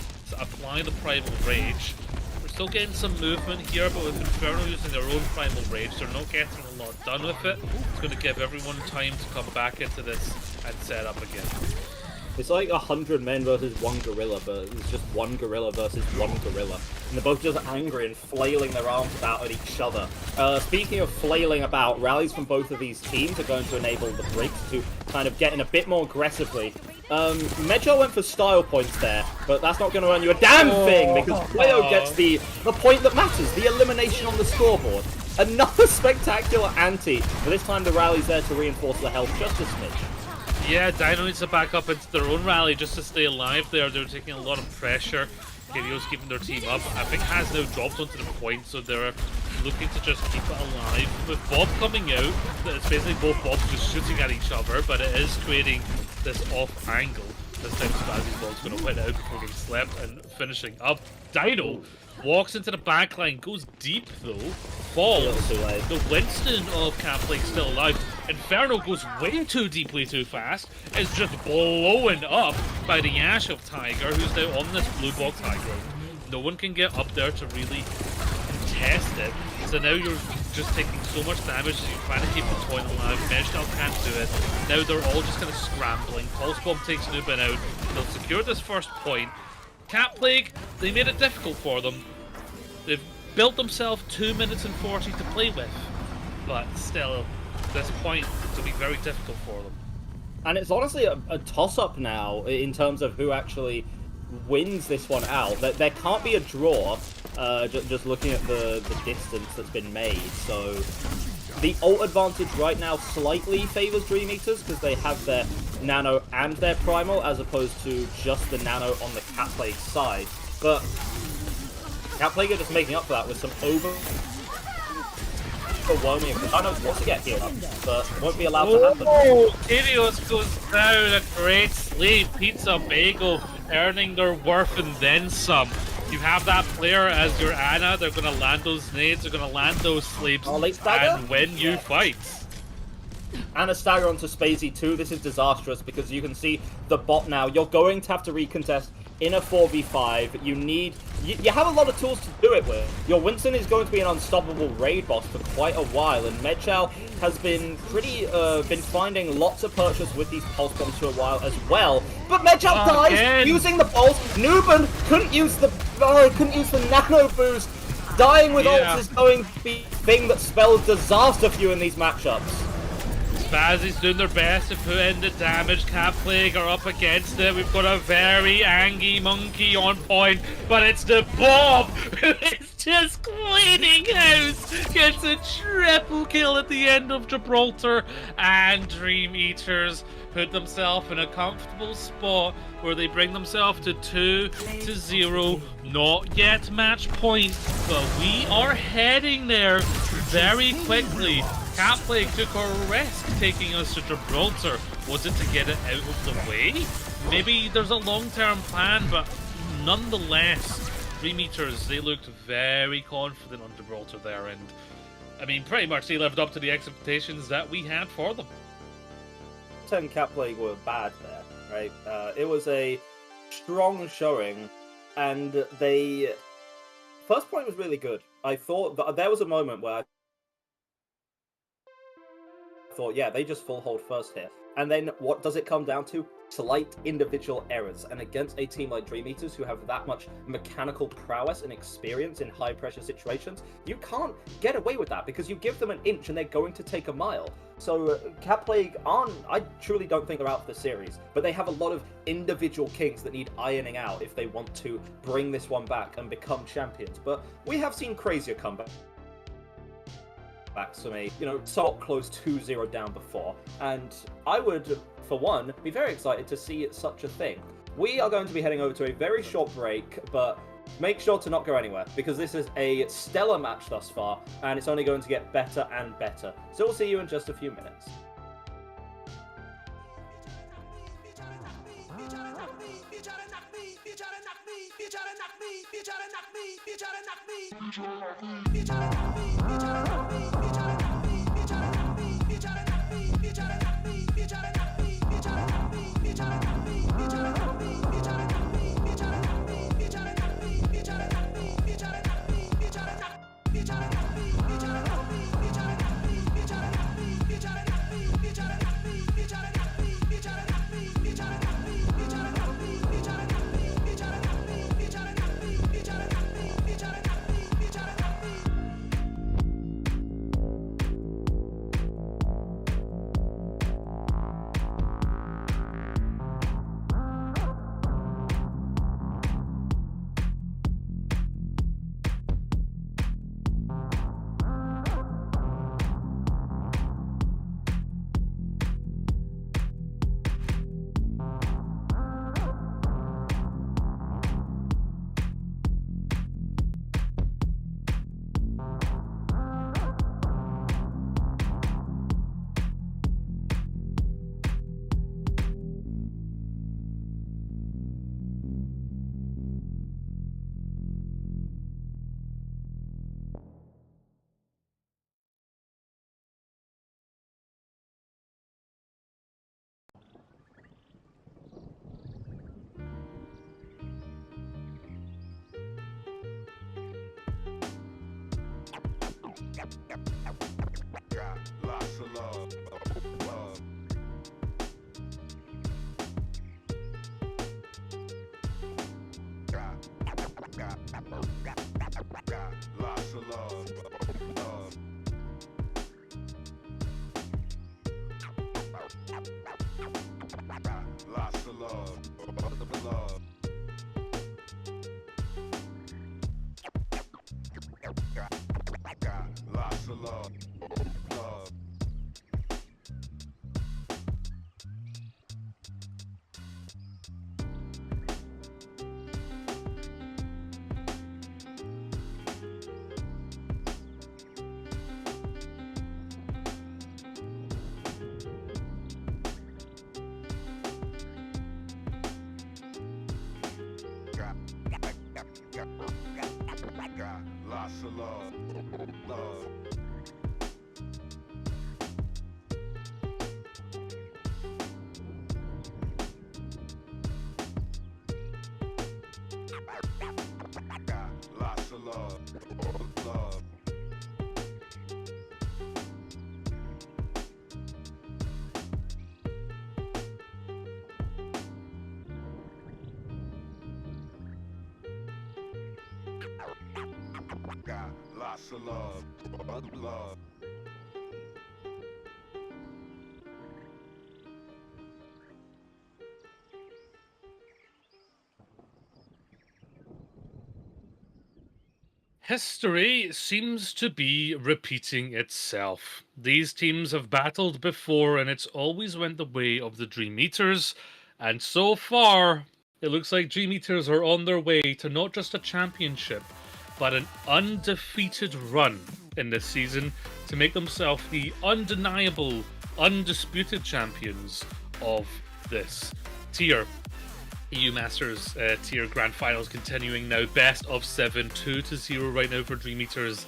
apply the Primal Rage. We're still getting some movement here, but with Inferno using their own Primal Rage, they're not getting a lot done with it. It's going to give everyone time to come back into this and set up again. It's like 100 men versus one gorilla, but it's just one gorilla versus one gorilla. And they're both just angry and flailing their arms about at each other. Speaking of flailing about, rallies from both of these teams are going to enable the Briggs to kind of get in a bit more aggressively. Medjo went for style points there, but that's not going to earn you a damn thing, because Kwayo gets the point that matters, the elimination on the scoreboard. Another spectacular anti, but this time the rally's there to reinforce the health just a smidge. Yeah, Dino needs to back up into their own rally just to stay alive there. They're taking a lot of pressure. KDO's keeping their team up. I think has now dropped onto the point, so they're looking to just keep it alive. With Bob coming out, it's basically both Bobs just shooting at each other, but it is creating this off angle. This time Spazzy's ball's going to win out before getting slept and finishing up. Dino walks into the backline, goes deep though, falls. The Winston of Caplake's still alive. Inferno goes way too deeply too fast. It's just blown up by the Ash of Tiger, who's now on this blue box high ground. No one can get up there to really contest it. So now you're just taking so much damage as you're trying to keep the point alive. Mejnal can't do it. Now they're all just kind of scrambling. Pulse Bomb takes Nuben out. They'll secure this first point. Cat Plague, they made it difficult for them. They've built themselves 2 minutes and 40 to play with. But still, this point will be very difficult for them. And it's honestly a toss-up now in terms of who actually wins this one out. There can't be a draw, just looking at the distance that's been made. So the ult advantage right now slightly favors Dream Eaters because they have their Nano and their Primal as opposed to just the Nano on the Cat Plague side. But Cat Plague are just making up for that with some overwhelming. I know wants to get healed up, but won't be allowed to happen. Oh, Kyrios goes down a great sleep. Pizza Bagel earning their worth and then some. You have that player as your Ana, they're going to land those nades, they're going to land those sleeps, and win you fights. And a stagger onto Spacey too. This is disastrous because you can see the bot now. You're going to have to recontest in a 4v5. You have a lot of tools to do it with. Your Winston is going to be an unstoppable raid boss for quite a while, and Medchow has been finding lots of purchase with these pulse bombs for a while as well. But Medchow dies using the pulse. Nuben couldn't use the nano boost. Dying with ults is going to be the thing that spells disaster for you in these matchups. Spazzy's doing their best to put in the damage. Cat Plague are up against it. We've got a very angry monkey on point, but it's the Bob who is just cleaning house. Gets a triple kill at the end of Gibraltar, and Dream Eaters put themselves in a comfortable spot where they bring themselves to 2-0. Not yet match point, but we are heading there very quickly. Cat Plague took a risk taking us to Gibraltar. Was it to get it out of the way? Maybe there's a long-term plan, but nonetheless, Dream Eaters, they looked very confident on Gibraltar there, and I mean, pretty much they lived up to the expectations that we had for them. 10 Cat Plague were bad there, right? It was a strong showing, and first point was really good. I thought that there was a moment where I thought, yeah, they just full hold first here. And then what does it come down to? Slight individual errors. And against a team like Dream Eaters, who have that much mechanical prowess and experience in high pressure situations, you can't get away with that because you give them an inch and they're going to take a mile. So Cat Plague I truly don't think they're out for the series, but they have a lot of individual kinks that need ironing out if they want to bring this one back and become champions. But we have seen crazier comebacks from a, somewhat close 2-0 down before, and I would, for one, be very excited to see such a thing. We are going to be heading over to a very short break, but make sure to not go anywhere, because this is a stellar match thus far, and it's only going to get better and better. So we'll see you in just a few minutes. Got lots of love. Got lots of love. Lots of love. Got lots of love. Got lots of love. love. Love. Got lots of love. Love. History seems to be repeating itself. These teams have battled before and it's always went the way of the Dream Eaters. And so far, it looks like Dream Eaters are on their way to not just a championship, but an undefeated run in this season to make themselves the undeniable, undisputed champions of this tier. EU Masters tier grand finals continuing now. Best of 7, 2-0 right now for Dream Eaters.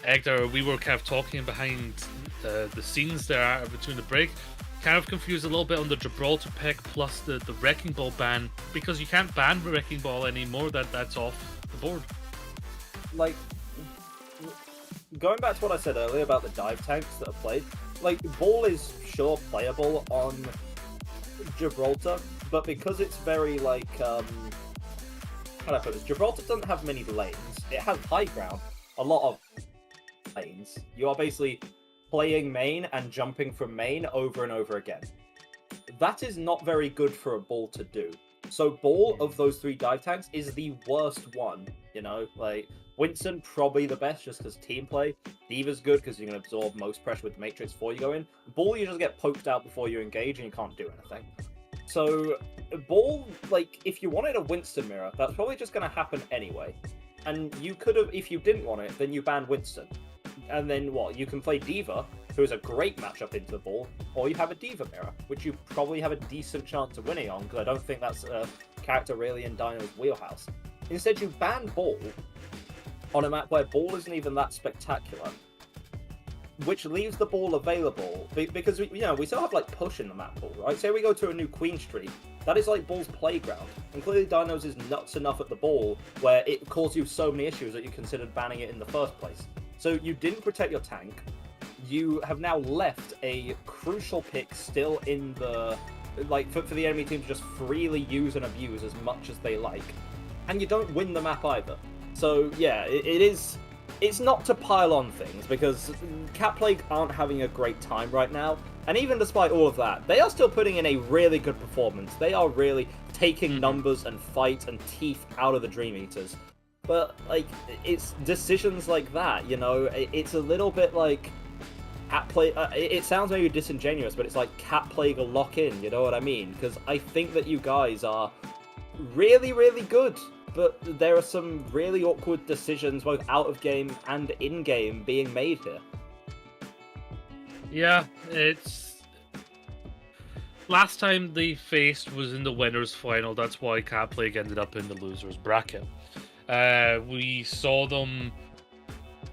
Egdar, we were kind of talking behind the scenes there between the break. Kind of confused a little bit on the Gibraltar pick plus the Wrecking Ball ban, because you can't ban Wrecking Ball anymore. That's off the board. Like, going back to what I said earlier about the dive tanks that are played, like, Ball is sure playable on Gibraltar, but because it's very, like, how do I put this? Gibraltar doesn't have many lanes. It has high ground, a lot of lanes. You are basically playing main and jumping from main over and over again. That is not very good for a Ball to do. So Ball, of those 3 dive tanks, is the worst one, you know? Like, Winston, probably the best, just because team play. Diva's good, because you can absorb most pressure with the Matrix before you go in. Ball, you just get poked out before you engage, and you can't do anything. So, Ball, like, if you wanted a Winston mirror, that's probably just going to happen anyway. And you could have, if you didn't want it, then you ban Winston. And then what? You can play Diva, who is a great matchup into the Ball, or you have a Diva mirror, which you probably have a decent chance of winning on, because I don't think that's a character really in Dino's wheelhouse. Instead, you ban Ball on a map where Ball isn't even that spectacular, which leaves the Ball available, because we still have like push in the map pool, right? Say we go to a new Queen Street, that is like Ball's playground, and clearly Dinos is nuts enough at the Ball where it caused you so many issues that you considered banning it in the first place. So you didn't protect your tank, you have now left a crucial pick still in the, like, for the enemy team to just freely use and abuse as much as they like, and you don't win the map either. So yeah, it's not to pile on things, because Cat Plague aren't having a great time right now, and even despite all of that, they are still putting in a really good performance. They are really taking numbers and fight and teeth out of the Dream Eaters. But, like, it's decisions like that, you know, it's a little bit like Cat Plague, it sounds maybe disingenuous, but it's like Cat Plague will lock in, you know what I mean? Because I think that you guys are really, really good, but there are some really awkward decisions both out of game and in game being made here. Yeah, it's... Last time they faced was in the winners final. That's why Cat Plague ended up in the losers bracket. We saw them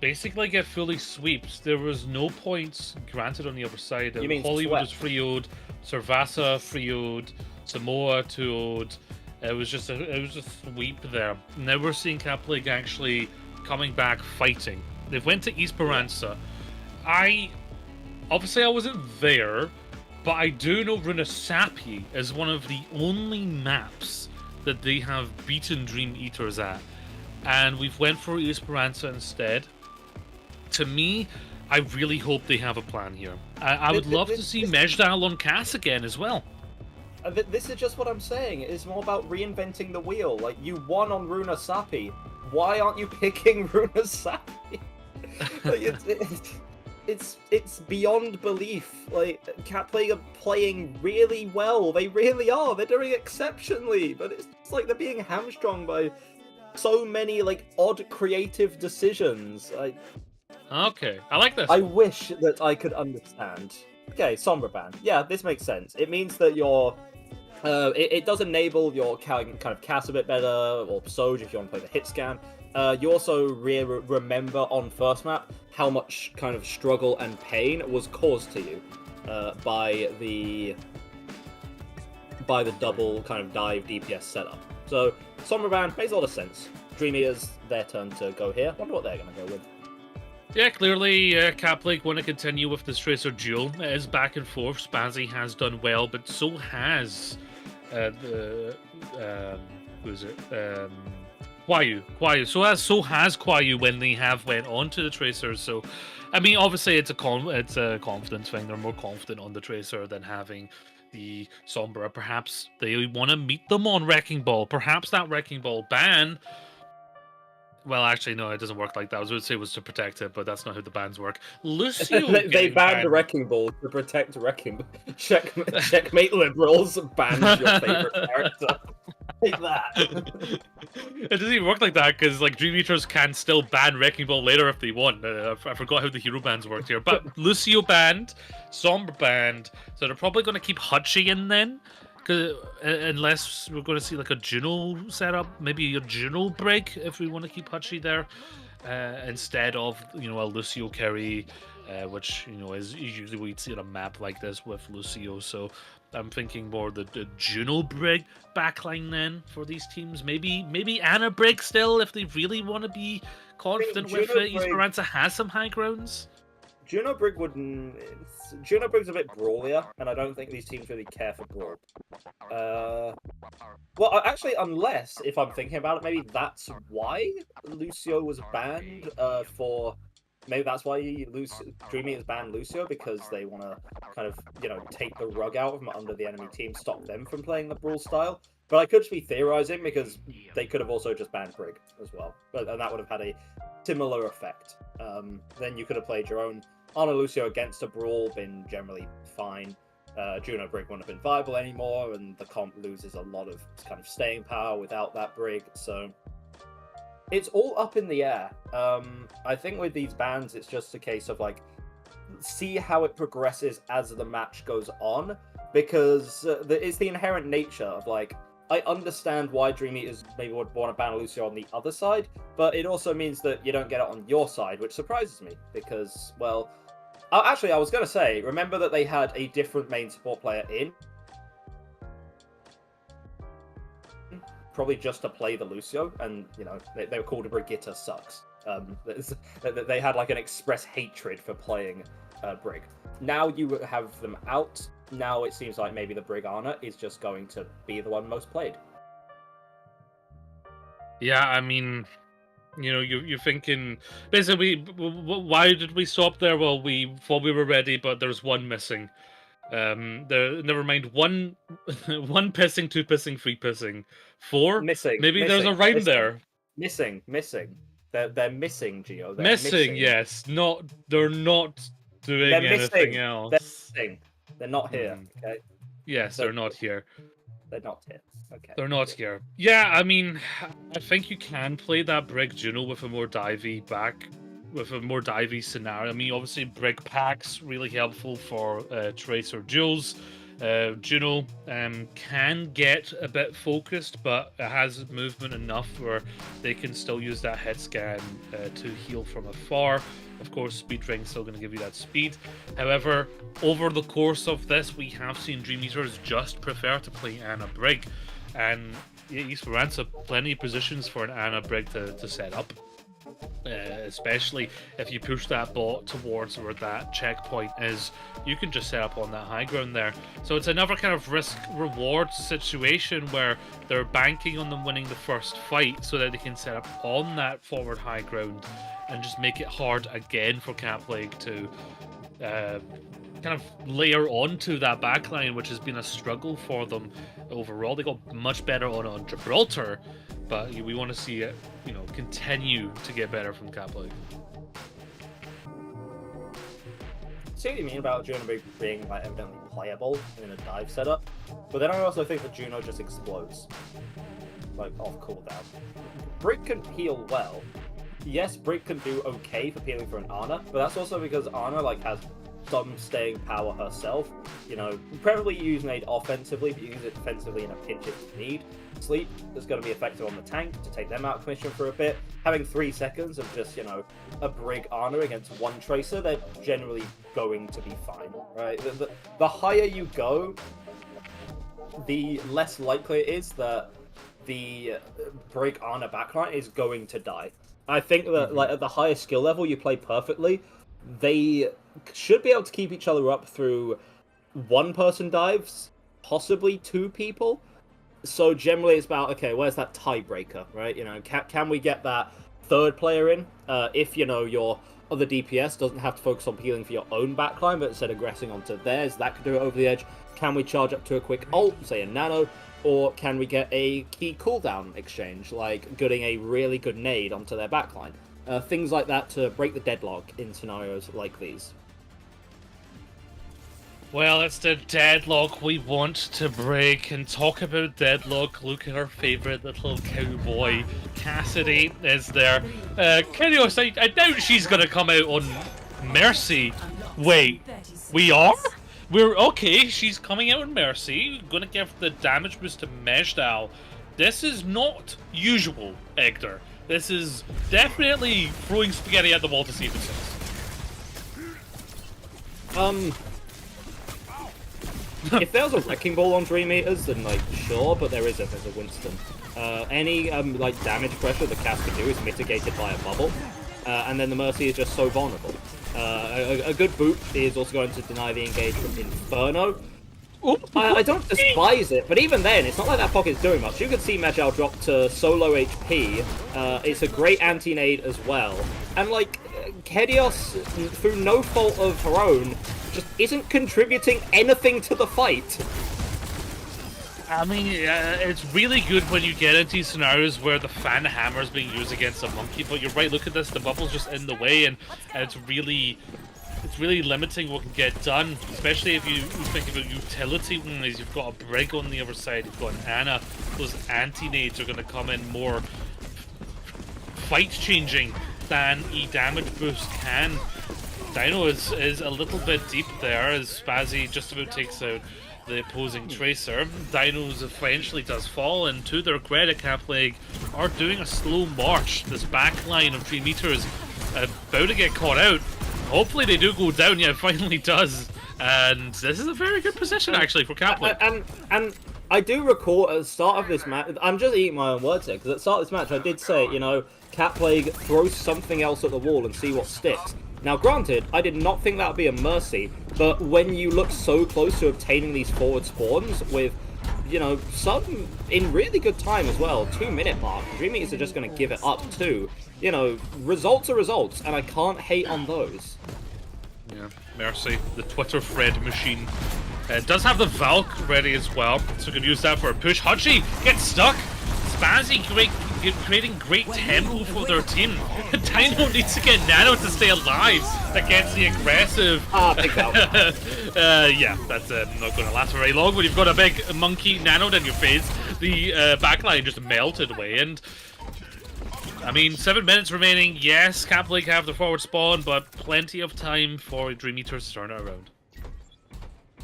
basically get fully sweeped. There was no points granted on the other side. You mean Hollywood was swept? 3-0'd, Servasa 3-0'd, Samoa 2-0'd. It was just a sweep there. Now we're seeing Cat Plague actually coming back fighting. They went to Esperanza. Obviously I wasn't there, but I do know Runasapi is one of the only maps that they have beaten Dream Eaters at. And we've went for Esperanza instead. To me, I really hope they have a plan here. I would love to see Mejdal on Cass again as well. This is just what I'm saying. It's more about reinventing the wheel. Like, you won on Runasapi. Why aren't you picking Runasapi? Like, it's beyond belief. Like, Cat Plague are playing really well. They really are. They're doing exceptionally. But it's like they're being hamstrung by so many, like, odd creative decisions. Okay, I like this. I wish that I could understand. Okay, Sombra ban. Yeah, this makes sense. It means that your it does enable your kind of cast a bit better, or Soj if you want to play the hit scan. You also remember on first map how much kind of struggle and pain was caused to you by the double kind of dive DPS setup. So Sombra ban makes a lot of sense. Dream Eaters, their turn to go here. Wonder what they're going to go with. Yeah, clearly Cap League want to continue with this Tracer duel. It is back and forth. Spazzy has done well, but so has who is it? Kwayu. So has Kwayu when they have went on to the Tracers. So, I mean, obviously it's a confidence thing. They're more confident on the Tracer than having the Sombra. Perhaps they want to meet them on Wrecking Ball. Perhaps that Wrecking Ball ban. Well, actually, no, it doesn't work like that. I was going to say it was to protect it, but that's not how the bans work. Lucio they banned Wrecking Ball to protect Wrecking Ball. Checkmate liberals banned your favorite character. Like that. It doesn't even work like that because like Dream Eaters can still ban Wrecking Ball later if they want. I forgot how the hero bans worked here, but Lucio banned, Sombra banned, so they're probably going to keep Hutchie in then. Unless we're going to see like a Juno setup, maybe a Juno break if we want to keep Hutchie there, instead of a Lucio carry, which is usually what you'd see on a map like this with Lucio. So I'm thinking more the Juno break backline then for these teams. Maybe Ana break still if they really want to be confident with it. Esperanza has some high grounds. Juno Brig wouldn't. Juno Brig's a bit brawlier, and I don't think these teams really care for brawl. Well, actually, unless if I'm thinking about it, maybe that's why Lucio was banned. Maybe that's why Dream Eaters banned Lucio, because they want to kind of take the rug out from under the enemy team, stop them from playing the brawl style. But I could just be theorizing because they could have also just banned Brig as well, and that would have had a similar effect. Then you could have played your own Ana Lucio against a brawl, been generally fine. Juno Brig wouldn't have been viable anymore, and the comp loses a lot of kind of staying power without that Brig. So it's all up in the air. I think with these bans, it's just a case of like see how it progresses as the match goes on, because it's the inherent nature of like. I understand why Dream Eaters maybe would want to ban Lucio on the other side, but it also means that you don't get it on your side, which surprises me because, well, actually, I was going to say, remember that they had a different main support player in? Probably just to play the Lucio, and, they were called Brigitta sucks. They had like an express hatred for playing Brig. Now you have them out. Now it seems like maybe the Brig Ana is just going to be the one most played. Yeah, I mean, you're thinking basically, why did we stop there? Well, we thought we were ready, but there's one missing. Never mind. One pissing, two pissing, three pissing, four missing. Maybe there's a rhyme there. Missing. They're missing, Gio. They're missing. Yes. They're not doing anything else. They're missing. They're not here. Okay. Yes, they're not here. They're not here. Okay. They're not here. Yeah, I mean, I think you can play that Brig Juno with a more divey scenario. I mean, obviously, Brig packs really helpful for Tracer duels. Juno can get a bit focused, but it has movement enough where they can still use that head scan to heal from afar. Of course, Speed Ring's still going to give you that speed. However, over the course of this, we have seen Dream Eaters just prefer to play Ana Brig. And Esperanza, plenty of positions for an Ana Brig to set up. Especially if you push that bot towards where that checkpoint is, you can just set up on that high ground there. So it's another kind of risk-reward situation where they're banking on them winning the first fight so that they can set up on that forward high ground and just make it hard again for Cap League to kind of layer onto that backline, which has been a struggle for them overall. They got much better on Gibraltar, but we want to see it, continue to get better from Cap League. See what you mean about Juno being like evidently playable in a dive setup, but then I also think that Juno just explodes, like off cooldown. Brig can heal well. Yes, Brig can do okay for peeling for an Ana, but that's also because Ana has some staying power herself. Preferably using it offensively, but use it defensively in a pinch if need. Sleep is going to be effective on the tank to take them out of commission for a bit. Having 3 seconds of just, a Brig Ana against one Tracer, they're generally going to be fine, right? The higher you go, the less likely it is that the break Ana backline is going to die. I think that like at the highest skill level, you play perfectly. They should be able to keep each other up through one-person dives, possibly two people. So generally, it's about okay, where's that tiebreaker, right? You know, can we get that third player in? If you know your other DPS doesn't have to focus on healing for your own backline, but instead aggressing onto theirs, that could do it over the edge. Can we charge up to a quick ult, say a nano? Or can we get a key cooldown exchange, like getting a really good nade onto their backline? Things like that to break the deadlock in scenarios like these. Well, it's the deadlock we want to break. And talk about deadlock, look at our favourite little cowboy. Cassidy is there. Kyrios, I doubt she's going to come out on Mercy. Wait, we are? We're okay, she's coming out in Mercy, gonna give the damage boost to Meshdal. This is not usual, Egder. This is definitely throwing spaghetti at the wall to see if it sticks. If there was a Wrecking Ball on Dream Eaters, then like sure, but there isn't. There's a Winston. Any like damage pressure the cast can do is mitigated by a bubble, and then the Mercy is just so vulnerable. A good boot is also going to deny the engage from Inferno. I don't despise it, but even then, it's not like that pocket's doing much. You can see Majal drop to solo HP. It's a great anti-nade as well. And, like, Kedios, through no fault of her own, just isn't contributing anything to the fight. I mean, it's really good when you get into scenarios where the fan hammer is being used against a monkey, but you're right, look at this, the bubble's just in the way, and it's really limiting what can get done, especially if you think about utility-wise. You've got a Brig on the other side, you've got an Ana. Those anti-nades are going to come in more fight-changing than E-damage boost can. Dino is a little bit deep there as Spazzy just about takes out the opposing Tracer. Dinos eventually does fall, and to their credit, Capleg are doing a slow march. This back line of 3 meters about to get caught out. Hopefully they do go down. Yeah, it finally does. And this is a very good position actually for Capleg. And I do recall at the start of this match, I'm just eating my own words here, because at the start of this match I did say, you know, Catplague throws something else at the wall and see what sticks. Now granted, I did not think that would be a Mercy, but when you look so close to obtaining these forward spawns with, you know, some in really good time as well, 2-minute mark, Dream Eaters are just going to give it up too. You know, results are results, and I can't hate on those. Yeah, Mercy, the Twitter thread machine. Does have the Valk ready as well, so we can use that for a push. Hutchie gets stuck. Spazzy creating great tempo for their team. Dino needs to get Nano to stay alive against the aggressive. Big Valk. Yeah, that's not going to last very long. When you've got a big monkey nanoed in your face, the backline just melted away. And I mean, 7 minutes remaining. Yes, Capleg have the forward spawn, but plenty of time for Dream Eaters to turn it around.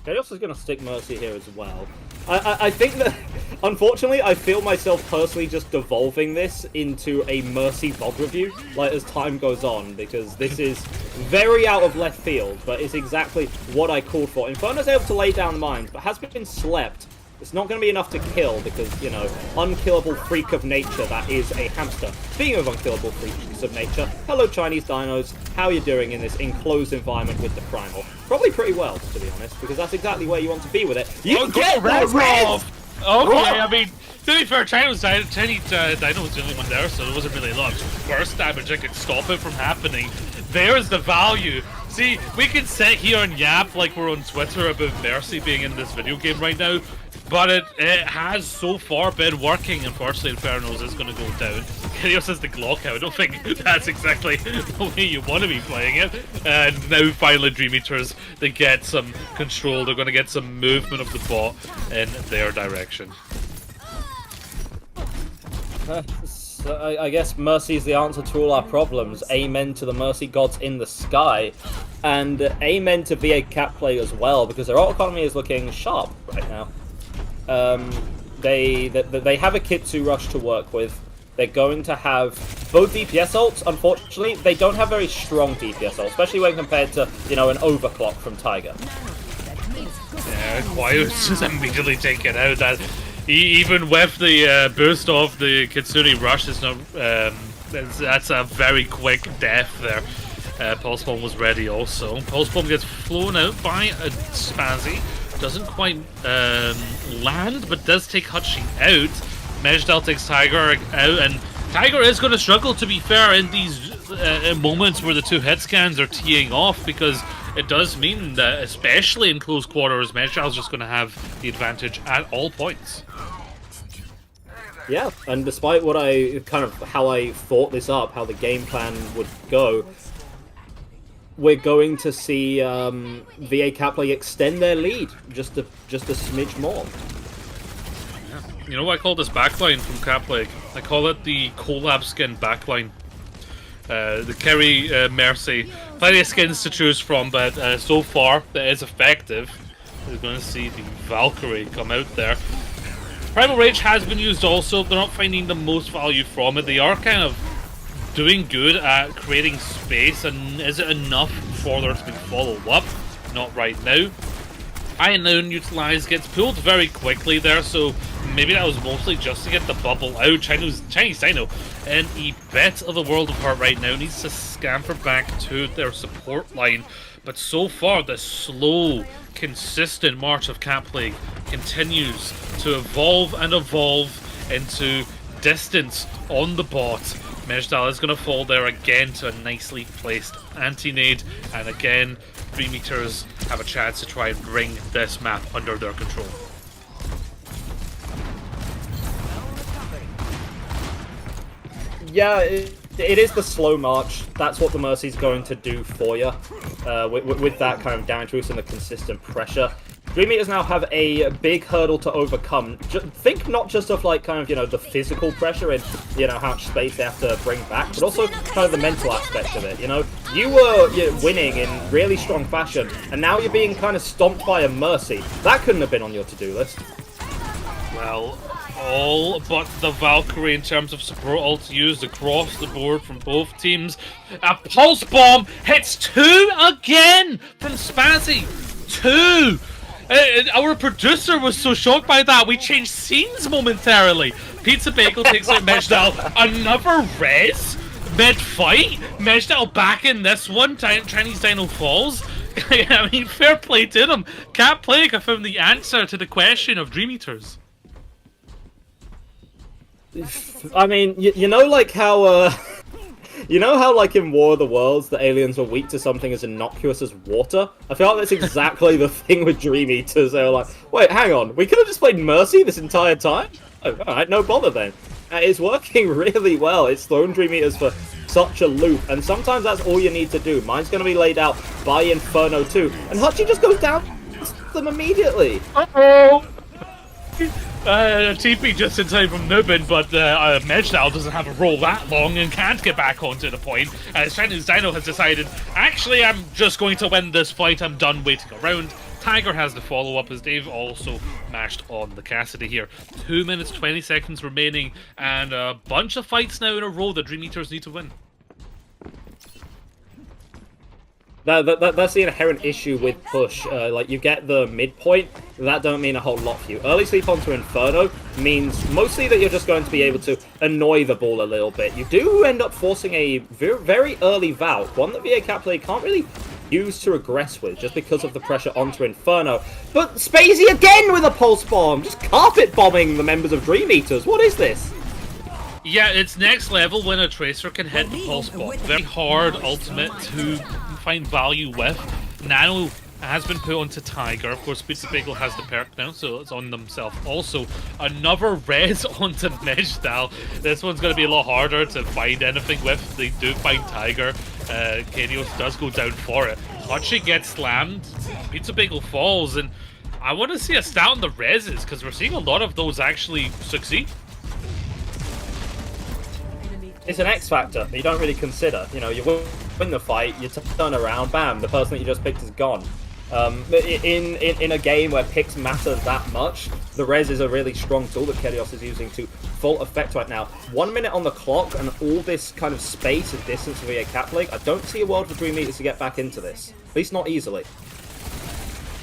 Chaos is going to stick Mercy here as well. I think that, unfortunately, I feel myself personally just devolving this into a Mercy VOD review, like, as time goes on, because this is very out of left field, but it's exactly what I called for. Inferno's able to lay down the mines, but has been slept. It's not going to be enough to kill, because, you know, unkillable freak of nature that is a hamster. Speaking of unkillable freaks of nature, hello Chinese dinos, how are you doing in this enclosed environment with the Primal? Probably pretty well, to be honest, because that's exactly where you want to be with it. You get that red! Okay, I mean, to be fair, Chinese Dino was the only one there, so there wasn't really a lot of burst damage that could stop it from happening. There's the value. See, we can sit here and yap like we're on Twitter about Mercy being in this video game right now, but it has so far been working. Unfortunately, Inferno's is going to go down. Chaos has the Glock out. I don't think that's exactly the way you want to be playing it. And now, finally, Dream Eaters, they get some control. They're going to get some movement of the bot in their direction. So I guess Mercy is the answer to all our problems. Amen to the Mercy gods in the sky. And amen to VA Catplay as well, because their ult economy is looking sharp right now. They have a Kitsu rush to work with. They're going to have both DPS ults. Unfortunately, they don't have very strong DPS ults, especially when compared to, you know, an overclock from Tiger. Yeah, Quio's just immediately taken out. Even with the boost of the Kitsune Rush, is not that's a very quick death there. Pulse Bomb was ready also. Pulse Bomb gets flown out by a Spazzy. Doesn't quite land, but does take Hachi out. Mejdal takes Tiger out, and Tiger is going to struggle, to be fair, in these moments where the two head scans are teeing off, because it does mean that, especially in close quarters, Mejdal's just going to have the advantage at all points. Yeah, and despite what how I thought this up, how the game plan would go, we're going to see VA Capley extend their lead just a smidge more. You know what I call this backline from Capley? I call it the collab skin backline. The Kerry Mercy. Plenty of skins to choose from, but so far that is effective. We're going to see the Valkyrie come out there. Primal Rage has been used also. They're not finding the most value from it. They are kind of doing good at creating space, and is it enough for there to be follow-up? Not right now. Unknown Utilized gets pulled very quickly there, so maybe that was mostly just to get the bubble out. Chinese Dino in a bit of the world of hurt right now, needs to scamper back to their support line. But so far, the slow, consistent march of Capley continues to evolve and evolve into distance on the bot. Mejdal is going to fall there again to a nicely placed anti-nade, and again, 3 meters have a chance to try and bring this map under their control. Yeah, it is the slow march. That's what the Mercy's going to do for you, with that kind of damage boost and the consistent pressure. Dream Eaters now have a big hurdle to overcome. Think not just of like kind of, you know, the physical pressure and, you know, how much space they have to bring back, but also kind of the mental aspect of it. You know, you were winning in really strong fashion, and now you're being kind of stomped by a Mercy. That couldn't have been on your to-do list. Well, all but the Valkyrie in terms of support ults used across the board from both teams. A Pulse Bomb hits 2 again from Spazzy. 2! Our producer was so shocked by that, we changed scenes momentarily. Pizza Bagel takes out Mejdal. Another res mid-fight. Mejdal back in this one. Chinese Dino falls. I mean, fair play to them. Capley have found the answer to the question of Dream Eaters. I mean, you know, like how, you know how, like, in War of the Worlds, the aliens were weak to something as innocuous as water? I feel like that's exactly the thing with Dream Eaters. They were like, wait, hang on, we could have just played Mercy this entire time? Oh, alright, no bother then. It's working really well. It's thrown Dream Eaters for such a loop, and sometimes that's all you need to do. Mine's going to be laid out by Inferno too, and Hachi just goes down to them immediately. Uh-oh! TP just in time from Nubin, but Mejdal doesn't have a roll that long and can't get back onto the point. As Chinese Dino has decided, actually, I'm just going to win this fight, I'm done waiting around. Tiger has the follow-up as they've also mashed on the Cassidy here. 2 minutes, 20 seconds remaining, and a bunch of fights now in a row that Dream Eaters need to win. That's the inherent issue with push. Like, you get the midpoint, that don't mean a whole lot for you. Early sleep onto Inferno means mostly that you're just going to be able to annoy the ball a little bit. You do end up forcing a very early Valk, one that VA Capley can't really use to regress with, just because of the pressure onto Inferno. But Spacey again with a Pulse Bomb, just carpet bombing the members of Dream Eaters. What is this? Yeah, it's next level when a Tracer can hit the Pulse Bomb. Very hard ultimate to find value with. Nano has been put onto Tiger. Of course, Pizza Bagel has the perk now, so it's on themselves. Also, another res onto Mejdal. This one's going to be a lot harder to find anything with. They do find Tiger. Kadios does go down for it. Hachi gets slammed. Pizza Bagel falls, and I want to see a stat on the reses, because we're seeing a lot of those actually succeed. It's an X factor that you don't really consider. You know, you win the fight, you turn around, bam, the person that you just picked is gone. In a game where picks matter that much, the res is a really strong tool that Kadios is using to full effect right now. 1 minute on the clock and all this kind of space and distance via Capley. I don't see a world for Dream Eaters to get back into this. At least not easily.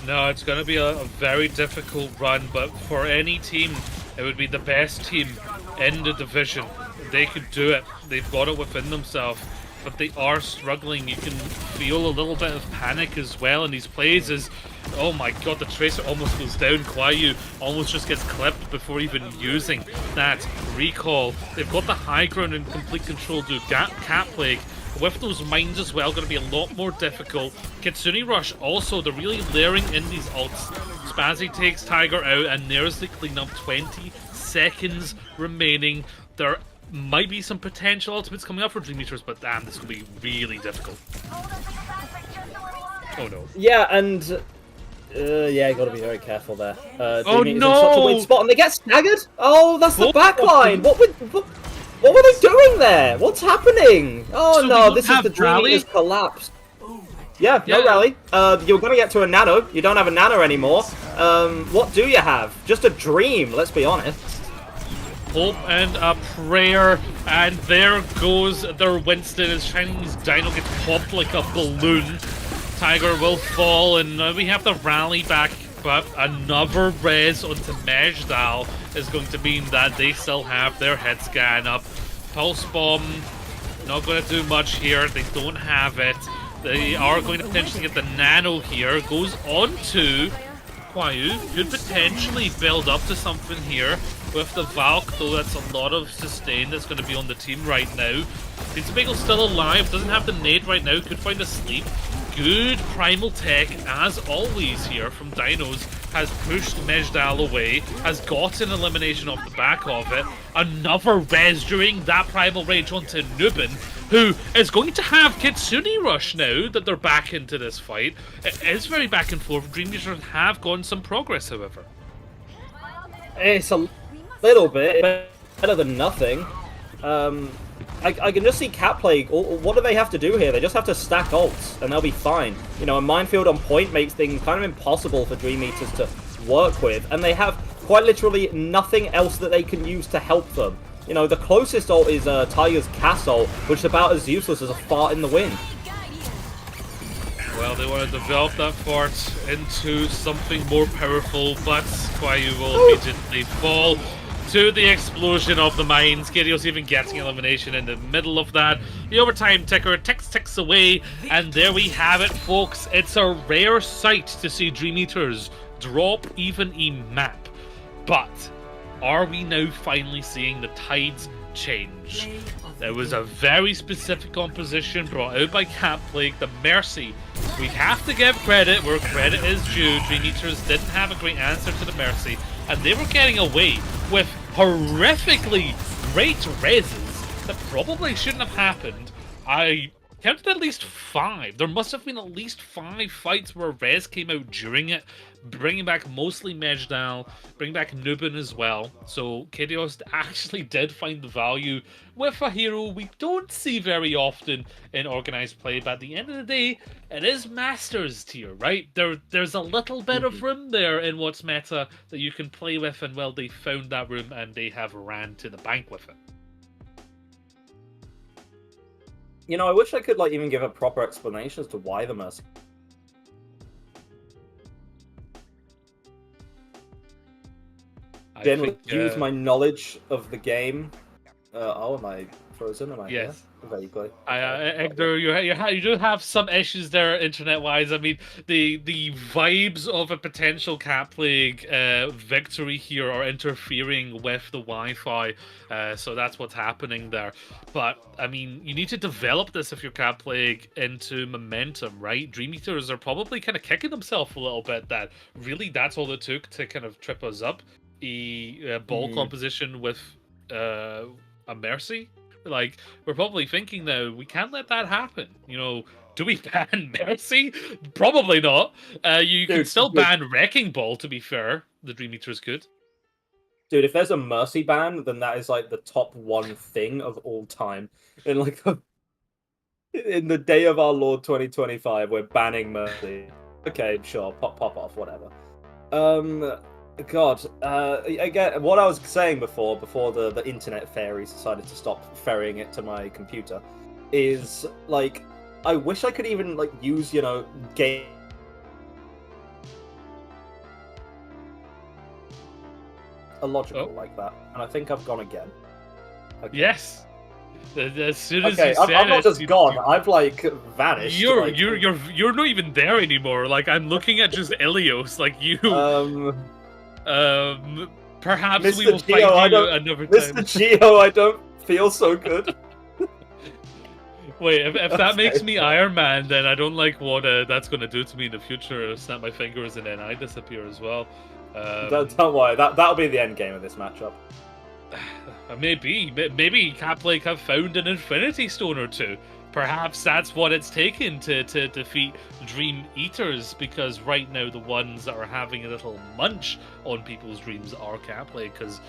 No, it's going to be a very difficult run, but for any team It would be the best team in the division. They could do it. They've got it within themselves. But they are struggling. You can feel a little bit of panic as well in these plays as, oh my god, the Tracer almost goes down. Kwayu almost just gets clipped before even using that recall. They've got the high ground in complete control to Cat Plague. With those mines as well, going to be a lot more difficult. Kitsune Rush also, they're really layering in these ults. Spazzy takes Tiger out, and there's the cleanup. 20 seconds remaining. There might be some potential ultimates coming up for Dream Eaters, but damn, this will be really difficult. Oh no. Yeah, and yeah, you got to be very careful there. Oh Dream Eaters no! in such a weird spot, and they get staggered. Oh, that's the backline. What were they doing there? What's happening? Oh So no, we this don't is the have Dream rally? Eaters collapse. Yeah, Yeah. no rally. You're gonna get to a nano. You don't have a nano anymore. What do you have? Just a dream. Let's be honest. Hope and a prayer, and there goes their Winston as Chinese Dino gets popped like a balloon. Tiger will fall, and we have to rally back, but another res onto Mejdal is going to mean that they still have their head scan up. Pulse Bomb, not going to do much here, they don't have it. They are going to potentially get the nano here, goes on to Kwayu, could potentially build up to something here. With the Valk, though, that's a lot of sustain that's going to be on the team right now. Pizzabagel's still alive, doesn't have the nade right now, could find a sleep. Good primal tech, as always here from Dinos, has pushed Mejdal away, has got an elimination off the back of it. Another res during that primal rage onto Nubin, who is going to have Kitsune Rush now that they're back into this fight. It is very back and forth. Dream Eaters have gone some progress, however. It's a little bit better than nothing. I can just see Cat Plague. What do they have to do here? They just have to stack ults, and they'll be fine. You know, a minefield on point makes things kind of impossible for Dream Eaters to work with, and they have quite literally nothing else that they can use to help them. You know, the closest ult is Tiger's Castle, which is about as useless as a fart in the wind. Well, they want to develop that fort into something more powerful, but Kwayu will immediately fall to the explosion of the mines. Kyrgios even getting elimination in the middle of that. The overtime ticker ticks away, and there we have it, folks. It's a rare sight to see Dream Eaters drop even a map. But are we now finally seeing the tides change? There was a very specific composition brought out by Cat Plague, the Mercy. We have to give credit where credit is due. Dream Eaters didn't have a great answer to the Mercy, and they were getting away with horrifically great reses that probably shouldn't have happened. I counted at least 5. There must have been at least 5 fights where res came out during it, bringing back mostly Mejdal, bringing back Nubin as well. So Kyrgios actually did find the value with a hero we don't see very often in organized play, but at the end of the day, it is Masters tier, right? There's a little bit of room there in what's meta that you can play with, and well, they found that room and they have ran to the bank with it. You know, I wish I could like even give a proper explanation as to why the Mercy. Generally use my knowledge of the game. Oh, am I frozen? Am I? Yes. Here? Vaguely. Hector, you do have some issues there internet-wise. I mean, the vibes of a potential Cat Plague victory here are interfering with the Wi-Fi, so that's what's happening there. But, I mean, you need to develop this if you're Cat Plague into momentum, right? Dream Eaters are probably kind of kicking themselves a little bit that really that's all it took to kind of trip us up. A ball composition with a Mercy. Like, we're probably thinking now, we can't let that happen. You know, do we ban Mercy? Probably not. You can still ban Wrecking Ball, to be fair. The Dream Eaters could. Dude, if there's a Mercy ban, then that is like the top one thing of all time. In like in the day of our Lord 2025, we're banning Mercy. Okay, sure, pop off, whatever. God, again, what I was saying before the internet fairies decided to stop ferrying it to my computer, is, like, I wish I could even, like, use, you know, game... illogical like that, and I think I've gone again. Okay. Yes. As soon as Okay, you I'm said not it, just gone. I've like vanished. You're not even there anymore. Like I'm looking at just Ilios. Like you. Perhaps Mr. we will Geo, find I you don't- another time. Mr. Geo, I don't feel so good. Wait, if that makes me Okay. Iron Man, then I don't like what that's going to do to me in the future. I'll snap my fingers and then I disappear as well. Don't worry, that'll be the end game of this matchup. Maybe Caplake have found an Infinity Stone or two. Perhaps that's what it's taken to defeat Dream Eaters, because right now the ones that are having a little munch on people's dreams are Caplake, because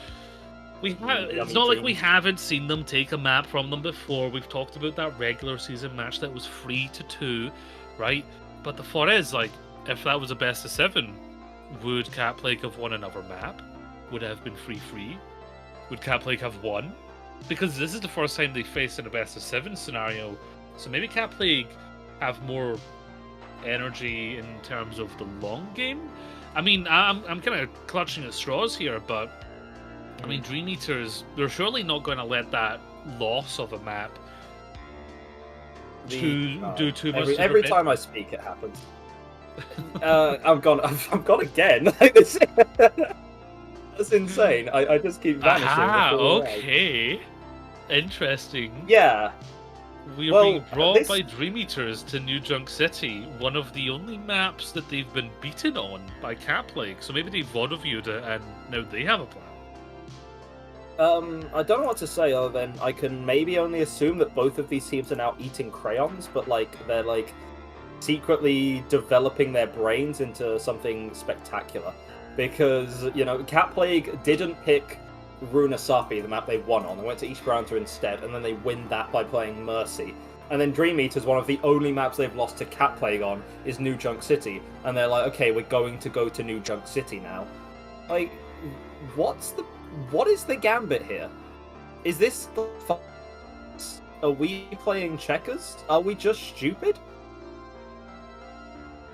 it's not like we haven't seen them take a map from them before. We've talked about that regular season match that was 3-2, right? But the thought is, like, if that was a best of 7, would Caplake have won another map? Would it have been 3-3? Would Caplake have won? Because this is the first time they faced in a best of 7 scenario, so maybe Caplake have more energy in terms of the long game. I mean, I'm kind of clutching at straws here, but I mean, Dream Eaters, they're surely not going to let that loss of a map do too much. Every time I speak, it happens. I'm gone. I'm gone again. Like this. That's insane. I just keep vanishing. Ah, before I- okay. Interesting. Yeah. We're Well, being brought this- by Dream Eaters to New Junk City, one of the only maps that they've been beaten on by Caplake. So maybe they've reviewed it and now they have a plan. I don't know what to say other than I can maybe only assume that both of these teams are now eating crayons, but like they're like secretly developing their brains into something spectacular. Because, you know, Cat Plague didn't pick Runasapi, the map they won on. They went to East Granta instead, and then they win that by playing Mercy. And then Dream Eaters, one of the only maps they've lost to Cat Plague on, is New Junk City. And they're like, okay, we're going to go to New Junk City now. Like, what is the gambit here? Is this the Are we playing checkers? Are we just stupid?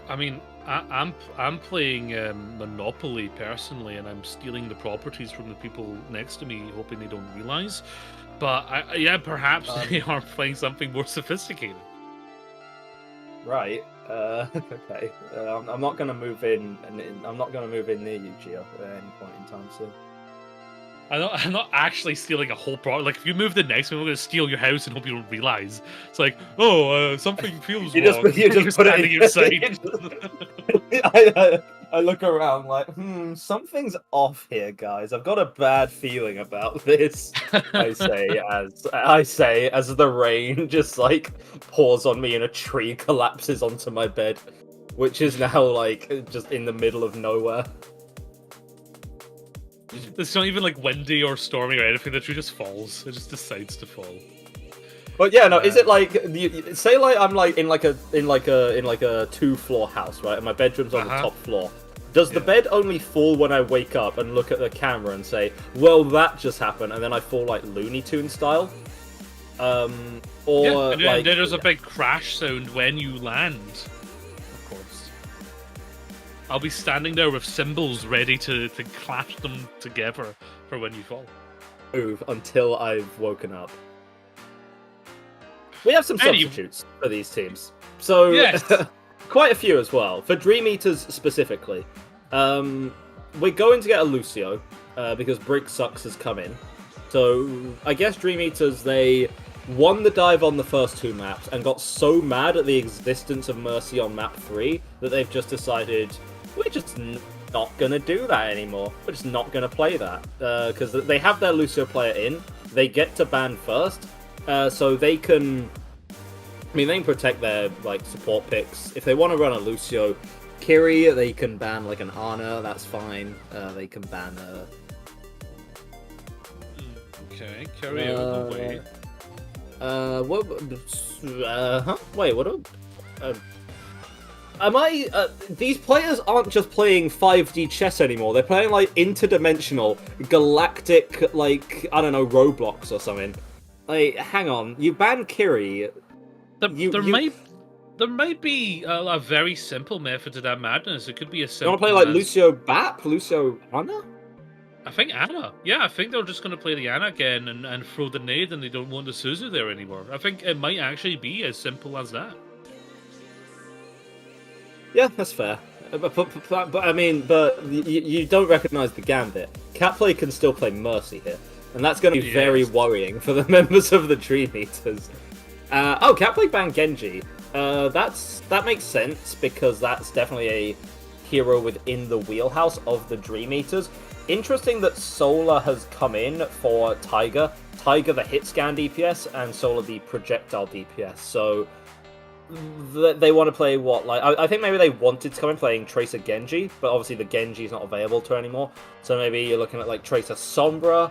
I mean, I'm playing Monopoly personally, and I'm stealing the properties from the people next to me, hoping they don't realize. But yeah, perhaps they are playing something more sophisticated. Right. Okay. I'm not going to move in, and I'm not going to move in near you, Gio, at any point in time soon. I'm not actually stealing a whole property. Like, if you move the next one, we're going to steal your house and hope you don't realize. It's like, something feels You wrong. you just put standing it inside. I look around like, something's off here, guys. I've got a bad feeling about this. I say as the rain just like pours on me and a tree collapses onto my bed, which is now like just in the middle of nowhere. It's not even like windy or stormy or anything. The tree just falls. It just decides to fall. But yeah, no. Is it like say like I'm like in like a 2-floor house, right? And my bedroom's on the top floor. Does the bed only fall when I wake up and look at the camera and say, "Well, that just happened," and then I fall like Looney Tunes style? Or and like then there's a big crash sound when you land. Of course. I'll be standing there with cymbals ready to clash them together for when you fall. move until I've woken up. We have some substitutes for these teams. So, yes. quite a few as well. For Dream Eaters specifically, we're going to get a Lucio, because Brick Sucks has come in. So, I guess Dream Eaters, they won the dive on the first 2 maps and got so mad at the existence of Mercy on map 3 that they've just decided, we're just not going to do that anymore. We're just not going to play that. Because they have their Lucio player in, they get to ban first, so they can... I mean, they can protect their like support picks. If they want to run a Lucio Kiri, they can ban like an Ana, that's fine. They can ban Okay, carry out of the way. Wait, what am I... these players aren't just playing 5D chess anymore. They're playing, like, interdimensional, galactic, like, I don't know, Roblox or something. Like, hang on. You ban Kiri... There might be a very simple method to that madness. It could be a simple... You want to play, like, Lucio Bap? Lucio Ana? I think Anna. Yeah, I think they're just going to play the Anna again and throw the nade, and they don't want the Suzu there anymore. I think it might actually be as simple as that. Yeah, that's fair. But I mean, you don't recognise the Gambit. Catplay can still play Mercy here, and that's going to be very worrying for the members of the Dream Eaters. Catplay banned Genji. That makes sense because that's definitely a hero within the wheelhouse of the Dream Eaters. Interesting that Solar has come in for Tiger. Tiger the hit scan DPS and Solar the projectile DPS. So they want to play what? Like I think maybe they wanted to come in playing Tracer Genji, but obviously the Genji is not available to her anymore. So maybe you're looking at like Tracer Sombra.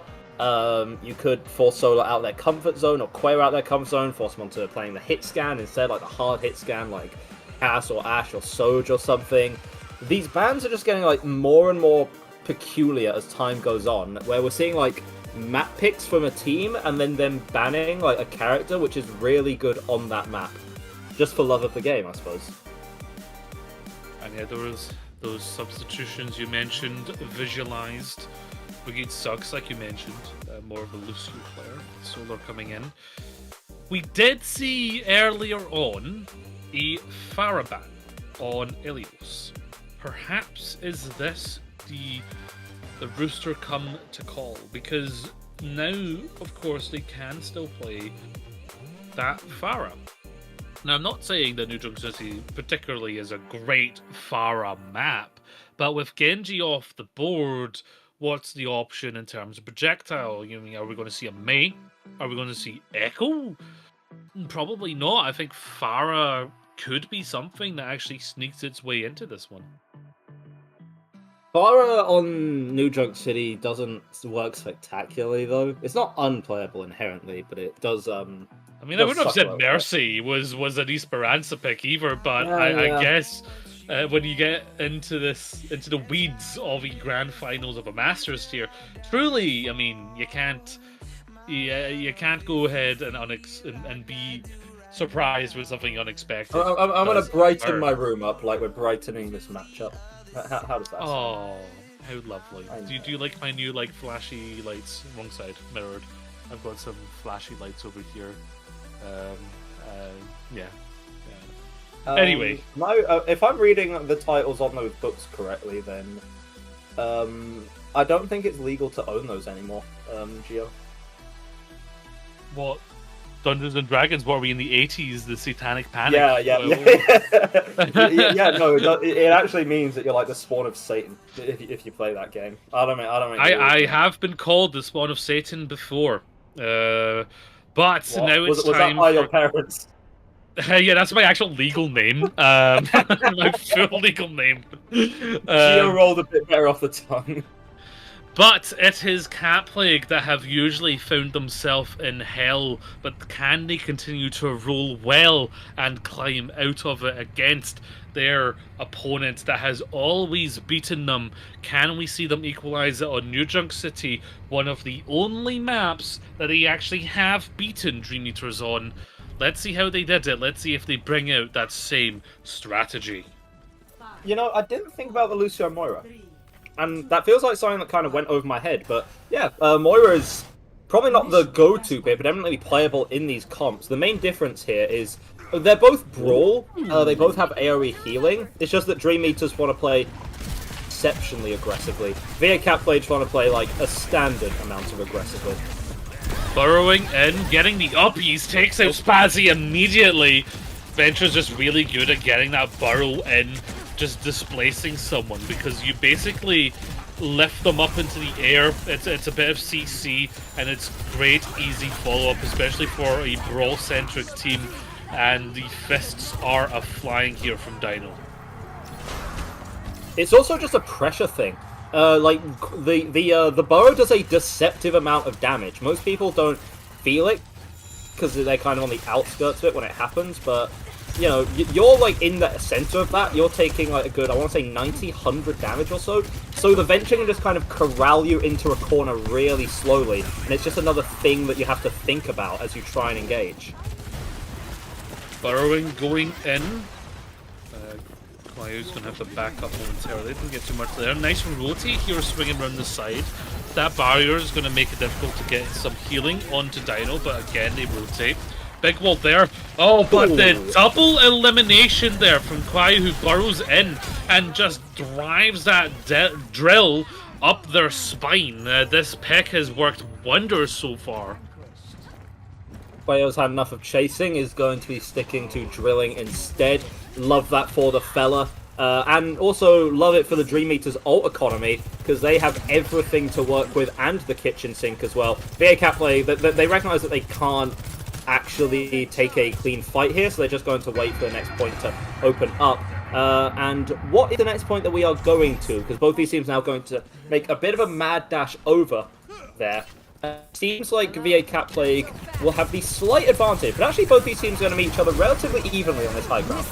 You could force Solar out their comfort zone or Quail out their comfort zone, force them onto playing the hit scan instead, like the hard hit scan, like Cass or Ashe or Soj or something. These bans are just getting like more and more peculiar as time goes on, where we're seeing like map picks from a team and then them banning like a character which is really good on that map, just for love of the game, I suppose. And yeah, there was those substitutions you mentioned, visualized. Brigade sucks, like you mentioned, more of a Lucio player. Solar coming in. We did see earlier on a Pharah ban on Ilios. Perhaps is this the rooster come to call? Because now, of course, they can still play that Pharah. Now, I'm not saying that New Junk City particularly is a great Pharah map, but with Genji off the board, what's the option in terms of projectile? You mean, are we going to see a Mei? Are we going to see Echo? Probably not. I think Pharah could be something that actually sneaks its way into this one. Pharah on New Junk City doesn't work spectacularly, though. It's not unplayable inherently, but it does. I mean, I wouldn't have said Mercy was an Esperanza pick either, but I guess when you get into the weeds of the grand finals of a Masters tier, truly, I mean, you can't go ahead and be surprised with something unexpected. I'm going to brighten my room up like we're brightening this matchup. How does that sound? Oh, how lovely. Do you like my new like flashy lights? Wrong side, mirrored. I've got some flashy lights over here. Yeah. Anyway. If I'm reading the titles on those books correctly, then I don't think it's legal to own those anymore, Gio. What? Dungeons and Dragons? What were we in the 80s? The Satanic Panic? Yeah. No, it actually means that you're like the spawn of Satan if you play that game. I have been called the spawn of Satan before, but now it's was time that by for your parents? Yeah, that's my actual legal name. My full legal name. Gio rolled a bit better off the tongue. But it is Cat Plague that have usually found themselves in hell, but can they continue to roll well and climb out of it against their opponent that has always beaten them? Can we see them equalize it on New Junk City, one of the only maps that they actually have beaten Dream Eaters on? Let's see how they did it. Let's see if they bring out that same strategy. You know, I didn't think about the Lucio Moira. And that feels like something that kind of went over my head, but yeah, Moira is probably not the go-to bit, but eminently playable in these comps. The main difference here is they're both Brawl, they both have AoE healing, it's just that Dream Eaters want to play exceptionally aggressively. VA Catblades want to play like a standard amount of aggressively. Burrowing in, getting the uppies, takes out Spazzy immediately. Venture's just really good at getting that burrow in, just displacing someone, because you basically lift them up into the air. It's a bit of CC, and it's great, easy follow-up, especially for a brawl-centric team, and the fists are a-flying here from Dino. It's also just a pressure thing. Like, the burrow does a deceptive amount of damage. Most people don't feel it, because they're kind of on the outskirts of it when it happens, but you know, you're like in the center of that, you're taking like a good, I want to say 90, 100 damage or so. So the Venture can just kind of corral you into a corner really slowly, and it's just another thing that you have to think about as you try and engage. Burrowing going in. Kwayo's going to have to back up momentarily. Didn't get too much there. Nice rotate here, swinging around the side. That barrier is going to make it difficult to get some healing onto Dino, but again, they rotate. Big wall there. Oh, but the double elimination there from Kwai, who burrows in and just drives that drill up their spine. This pick has worked wonders so far. Quayo's had enough of chasing, is going to be sticking to drilling instead. Love that for the fella. And also love it for the Dream Eater's ult economy, because they have everything to work with and the kitchen sink as well. VA Catplay, they recognize that they can't actually take a clean fight here, so they're just going to wait for the next point to open up. And what is the next point that we are going to? Because both these teams are now going to make a bit of a mad dash over there. Seems like VA Cat Plague will have the slight advantage, but actually both these teams are going to meet each other relatively evenly on this high ground.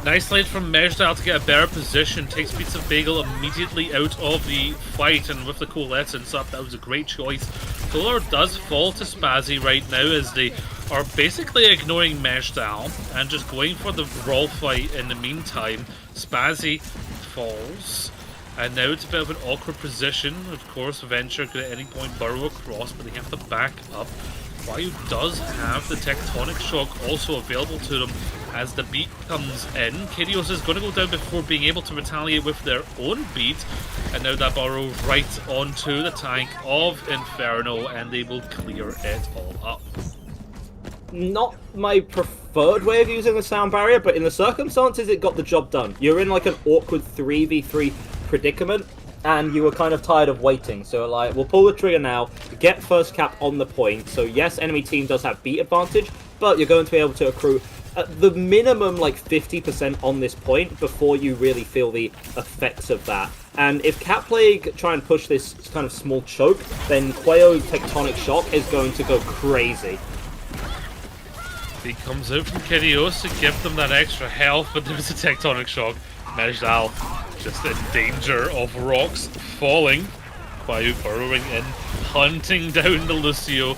Nice lead from Mejdaal to get a better position. Takes Pizza Bagel immediately out of the fight, and with the Coalescence up, that was a great choice. Solar does fall to Spazzy right now as they are basically ignoring Mejdaal and just going for the brawl fight in the meantime. Spazzy falls. And now it's a bit of an awkward position. Of course, Venture could at any point burrow across, but they have to back up. Ryu does have the Tectonic Shock also available to them as the beat comes in. Kyrios is going to go down before being able to retaliate with their own beat. And now that burrow right onto the tank of Inferno, and they will clear it all up. Not my preferred way of using the sound barrier, but in the circumstances, it got the job done. You're in like an awkward 3v3 predicament, and you were kind of tired of waiting, so like, we'll pull the trigger now, get first cap on the point. So yes, enemy team does have beat advantage, but you're going to be able to accrue at the minimum like 50% on this point before you really feel the effects of that. And if Cat Plague try and push this kind of small choke, then Quayo's Tectonic Shock is going to go crazy. He comes out from Kyrios to give them that extra health, but there was a Tectonic Shock. Mejdaal just in danger of rocks falling. Kwayu burrowing in, hunting down the Lucio.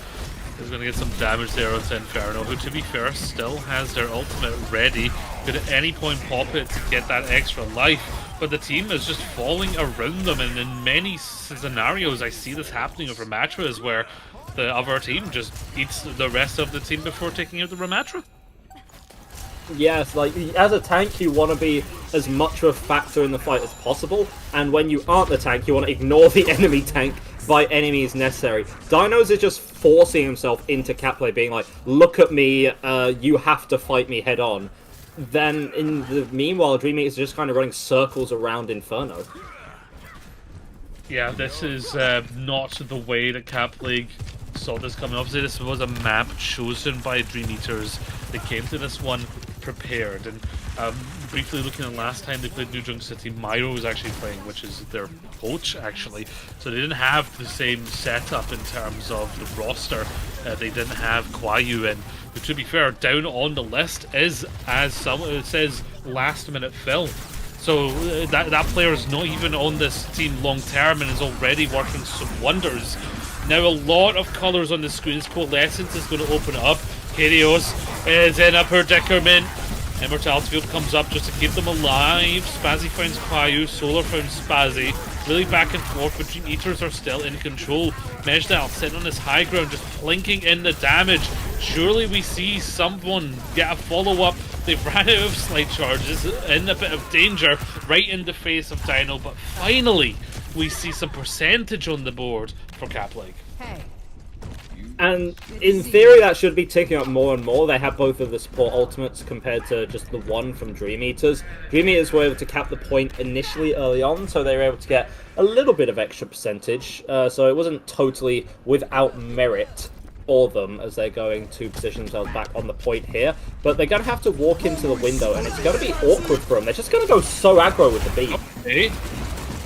He's going to get some damage there onto Inferno, who to be fair still has their ultimate ready. Could at any point pop it to get that extra life, but the team is just falling around them, and in many scenarios I see this happening with Ramatras, where the other team just eats the rest of the team before taking out the Ramatra. Yes, like, as a tank, you want to be as much of a factor in the fight as possible, and when you aren't the tank, you want to ignore the enemy tank by any means necessary. Dinos is just forcing himself into Catplay, being like, look at me, you have to fight me head on. Then, in the meanwhile, Dream Eater is just kind of running circles around Inferno. Yeah, this is not the way that Cap League saw this coming. Obviously, this was a map chosen by Dream Eaters. They came to this one prepared, and briefly looking at last time they played New Junk City, Myro was actually playing, which is their coach actually, so they didn't have the same setup in terms of the roster. They didn't have Kwayu in, but to be fair, down on the list is, as someone it says, last minute fill. So that player is not even on this team long term and is already working some wonders. Now a lot of colours on the screen. Coalescence is going to open it up. Kyrios is in a predicament. Immortality Field comes up just to keep them alive. Spazzy finds Kwayu, Solar finds Spazzy. Really back and forth, but Dream Eaters are still in control. Mejdaal sitting on this high ground, just plinking in the damage. Surely we see someone get a follow-up. They've ran out of slide charges, in a bit of danger, right in the face of Dino, but finally we see some percentage on the board for Cap League. Hey. And in theory, that should be ticking up more and more. They have both of the support ultimates compared to just the one from Dream Eaters. Dream Eaters were able to cap the point initially early on, so they were able to get a little bit of extra percentage. So it wasn't totally without merit for them as they're going to position themselves back on the point here. But they're going to have to walk into the window, and it's going to be awkward for them. They're just going to go so aggro with the beat. Okay.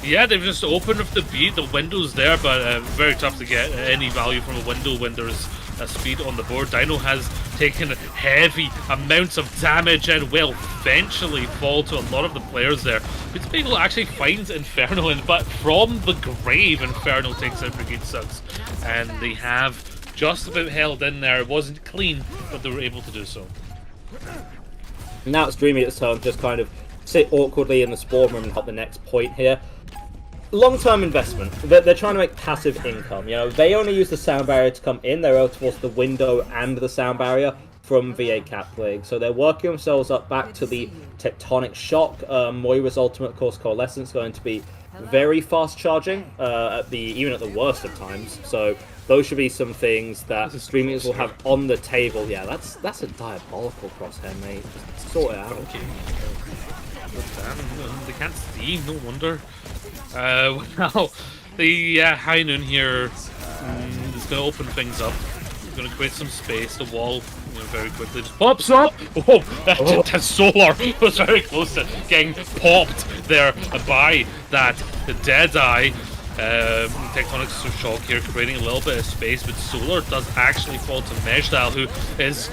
Yeah, they've just opened with the beat. The window's there, but very tough to get any value from a window when there's a speed on the board. Dino has taken heavy amounts of damage and will eventually fall to a lot of the players there. Pizza Bagel actually finds Inferno, but from the grave, Inferno takes out Brigade 6. And they have just about held in there. It wasn't clean, but they were able to do so. Now it's Dream Eater's turn, just kind of sit awkwardly in the spawn room and help the next point here. long-term investment. They're trying to make passive income. You know, they only use the sound barrier to come in. They're able to force the window and the sound barrier from VA Cat Plague. So they're working themselves up back to the Tectonic Shock. Moira's ultimate, of course, Coalescence, going to be very fast charging even at the worst of times. So those should be some things that Dream Eaters will have on the table. Yeah, that's a diabolical crosshair, mate. Just sort it out. Okay. They can't see, no wonder. Well, the High Noon here is going to open things up. He's going to create some space. The wall, very quickly just pops up. Oh, that Solar was very close to getting popped there by that Deadeye. Tectonic Shock here creating a little bit of space, but Solar does actually fall to Mejdal, who is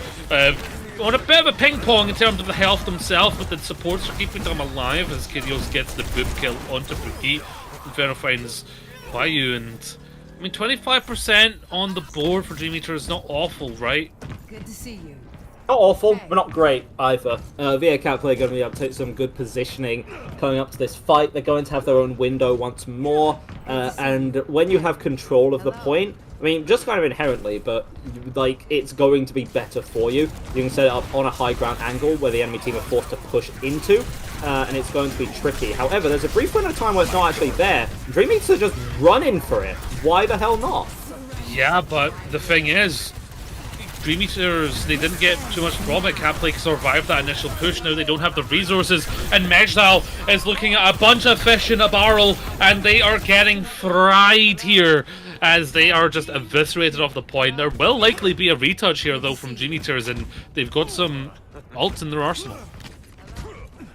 on a bit of a ping pong in terms of the health themselves, but the supports are keeping them alive as Kyrios gets the boop kill onto Buki. Inferno finds Kwayu, and I mean 25% on the board for Dream Eater is not awful, right? Good to see you. Not awful, but not great either. VA Cat Plague are going to be able to take some good positioning coming up to this fight. They're going to have their own window once more, and when you have control of the point, I mean, just kind of inherently, but like it's going to be better for you. You can set it up on a high ground angle where the enemy team are forced to push into, and it's going to be tricky. However, there's a brief window of time where it's not actually there. Dream Eaters are just running for it. Why the hell not? Yeah, but the thing is, Dream Eaters, they didn't get too much from it. Cat Plague survived that initial push. Now they don't have the resources, and Mejdal is looking at a bunch of fish in a barrel, and they are getting fried here as they are just eviscerated off the point. There will likely be a retouch here, though, from Dream Eaters, and they've got some ults in their arsenal.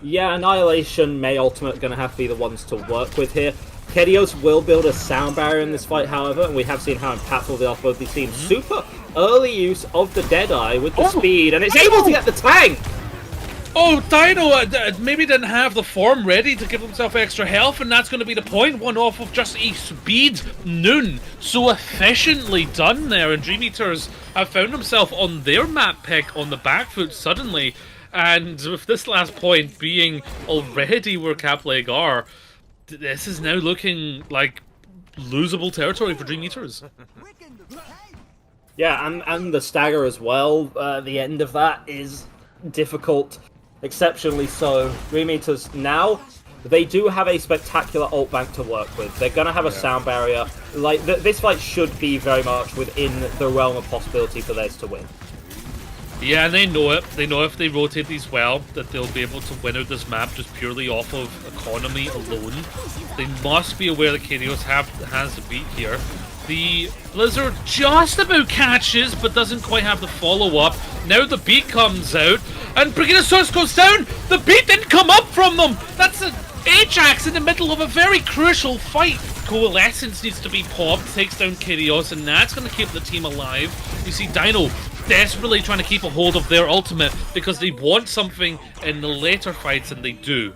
Yeah, Annihilation, May Ultimate going to have to be the ones to work with here. Kyrios will build a sound barrier in this fight, however, and we have seen how impactful they are for both these teams. Super early use of the Deadeye with the speed, and it's able to get the tank! Oh, Dino maybe didn't have the form ready to give himself extra health, and that's going to be the point. One off of just a speed Noon. So efficiently done there, and Dream Eaters have found himself on their map pick on the back foot suddenly, and with this last point being already where Cat Plague are, this is now looking like losable territory for Dream Eaters. Yeah, and the stagger as well. The end of that is difficult, exceptionally so. Dream Eaters now, they do have a spectacular ult bank to work with. They're going to have a sound barrier. Like this fight should be very much within the realm of possibility for theirs to win. Yeah, and they know it. They know if they rotate these well, that they'll be able to win out this map just purely off of economy alone. They must be aware that Kyrios has the beat here. The Blizzard just about catches, but doesn't quite have the follow-up. Now the beat comes out, and Brigidosaurus goes down! The beat didn't come up from them! That's an Ajax in the middle of a very crucial fight. Coalescence needs to be popped, takes down Kyrios, and that's going to keep the team alive. You see Dino desperately trying to keep a hold of their ultimate because they want something in the later fights, and they do.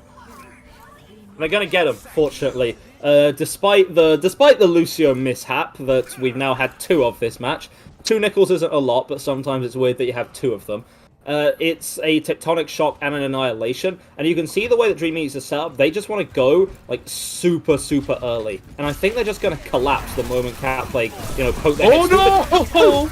They're going to get him, fortunately. Despite the Lucio mishap that we've now had 2 of this match. 2 nickels isn't a lot, but sometimes it's weird that you have 2 of them. It's a Tectonic Shock and an Annihilation, and you can see the way that Dream Eaters are set up. They just want to go like super early, and I think they're just going to collapse the moment Cat Plague, poke their heads no!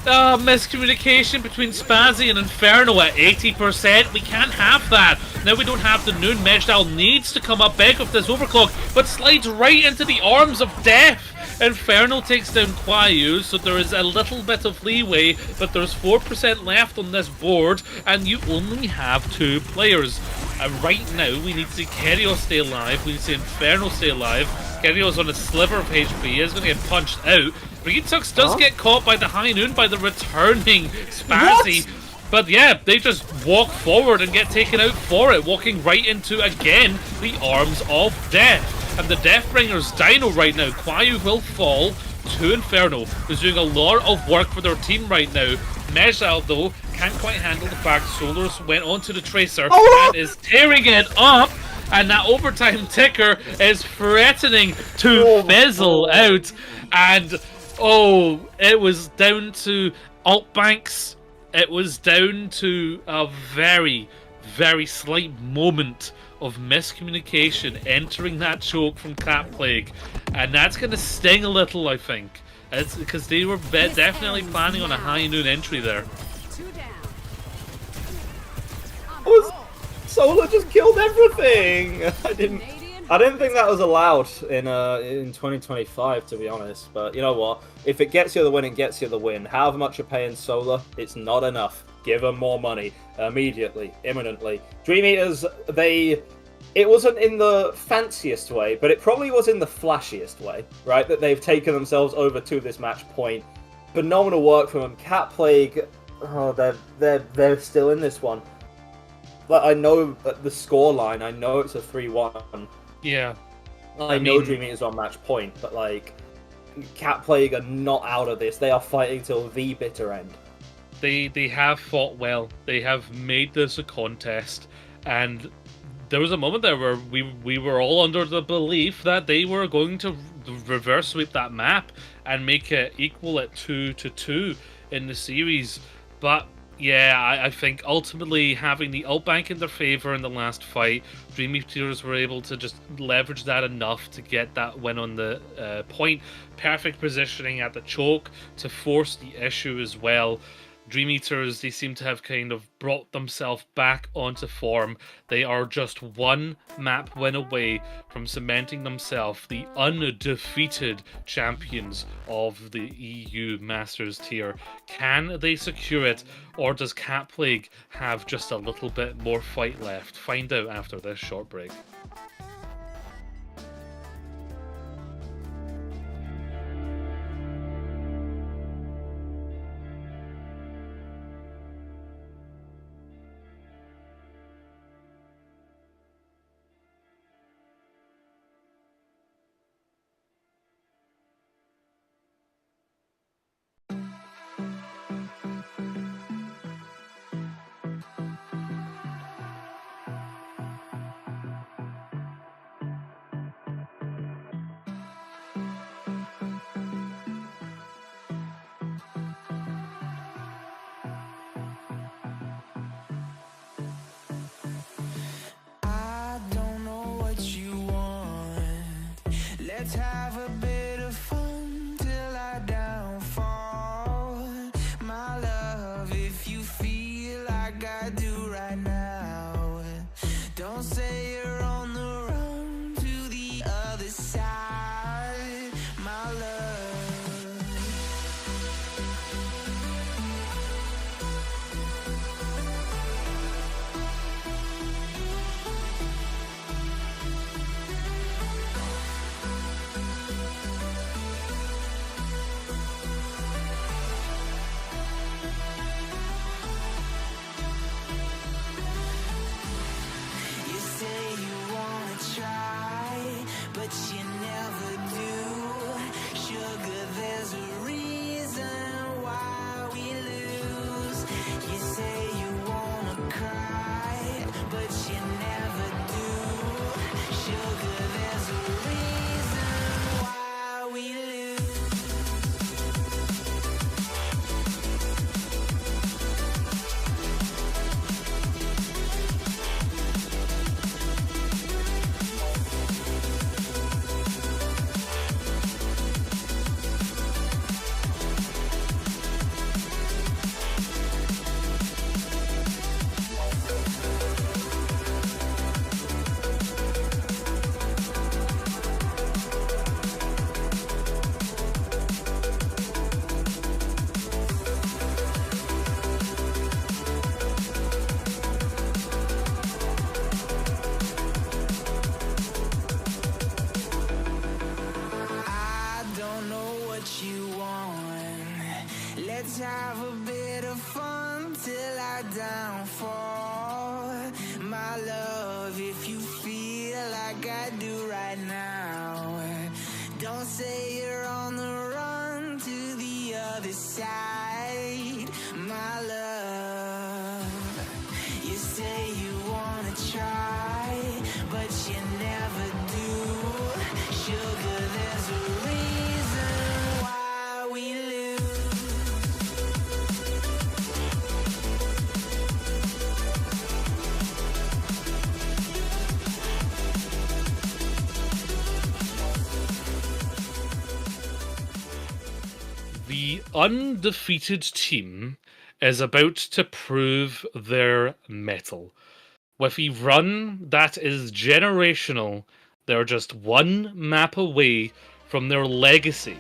Miscommunication between Spazzy and Inferno at 80%. We can't have that. Now we don't have the Noon. Mejdal needs to come up big with this overclock, but slides right into the arms of death. Inferno takes down Kwayu, so there is a little bit of leeway, but there's 4% left on this board, and you only have 2 players. And right now, we need to see Kyrios stay alive, we need to see Inferno stay alive. Kyrios on a sliver of HP is going to get punched out. Retux does get caught by the High Noon, by the returning Spazzy. What? But yeah, they just walk forward and get taken out for it, walking right into, again, the arms of death. And the Deathbringer's Dino right now. Kwayu will fall to Inferno, who's doing a lot of work for their team right now. Mejdal, though, can't quite handle the fact Solars went onto the Tracer and is tearing it up. And that overtime ticker is threatening to fizzle out. And, it was down to alt banks. It was down to a very, very slight moment of miscommunication entering that choke from Cat Plague, and that's going to sting a little, I think. It's because they were definitely planning on a high noon entry there. Solar just killed everything. I didn't think that was allowed in 2025, to be honest. But you know what? If it gets you the win, it gets you the win. However much you're paying Solar, it's not enough. Give them more money immediately, imminently. Dream Eaters, it wasn't in the fanciest way, but it probably was in the flashiest way, right? That they've taken themselves over to this match point. Phenomenal work from them. Cat Plague, oh, they're still in this one. But I know the scoreline. I know it's a 3-1. Yeah. I know Dream Eaters on match point, but like, Cat Plague are not out of this. They are fighting till the bitter end. They have fought well. They have made this a contest, and there was a moment there where we were all under the belief that they were going to reverse sweep that map and make it equal at 2-2 in the series. But yeah, I think ultimately having the ult bank in their favor in the last fight, Dream Eaters were able to just leverage that enough to get that win on the point. Perfect positioning at the choke to force the issue as well. Dream Eaters, they seem to have kind of brought themselves back onto form. They are just one map win away from cementing themselves the undefeated champions of the EU Masters tier. Can they secure it, or does Cat Plague have just a little bit more fight left? Find out after this short break. Let's have a bit of fun till I downfall. My love, if you feel like I do right now, don't say you're on the run to the other side, my love. But you never do. Sugar, there's a reason why we lose. You say you wanna cry, but you never do. Sugar, there's a reason why we lose. Let's have a bit of fun till I downfall. My love, if you feel like I do right now, don't say you're on the run to the other side, my love. You say you wanna try, but you never do. Sugar, there's a reason why we lose. undefeated team is about to prove their mettle. With a run that is generational, they're just one map away from their legacy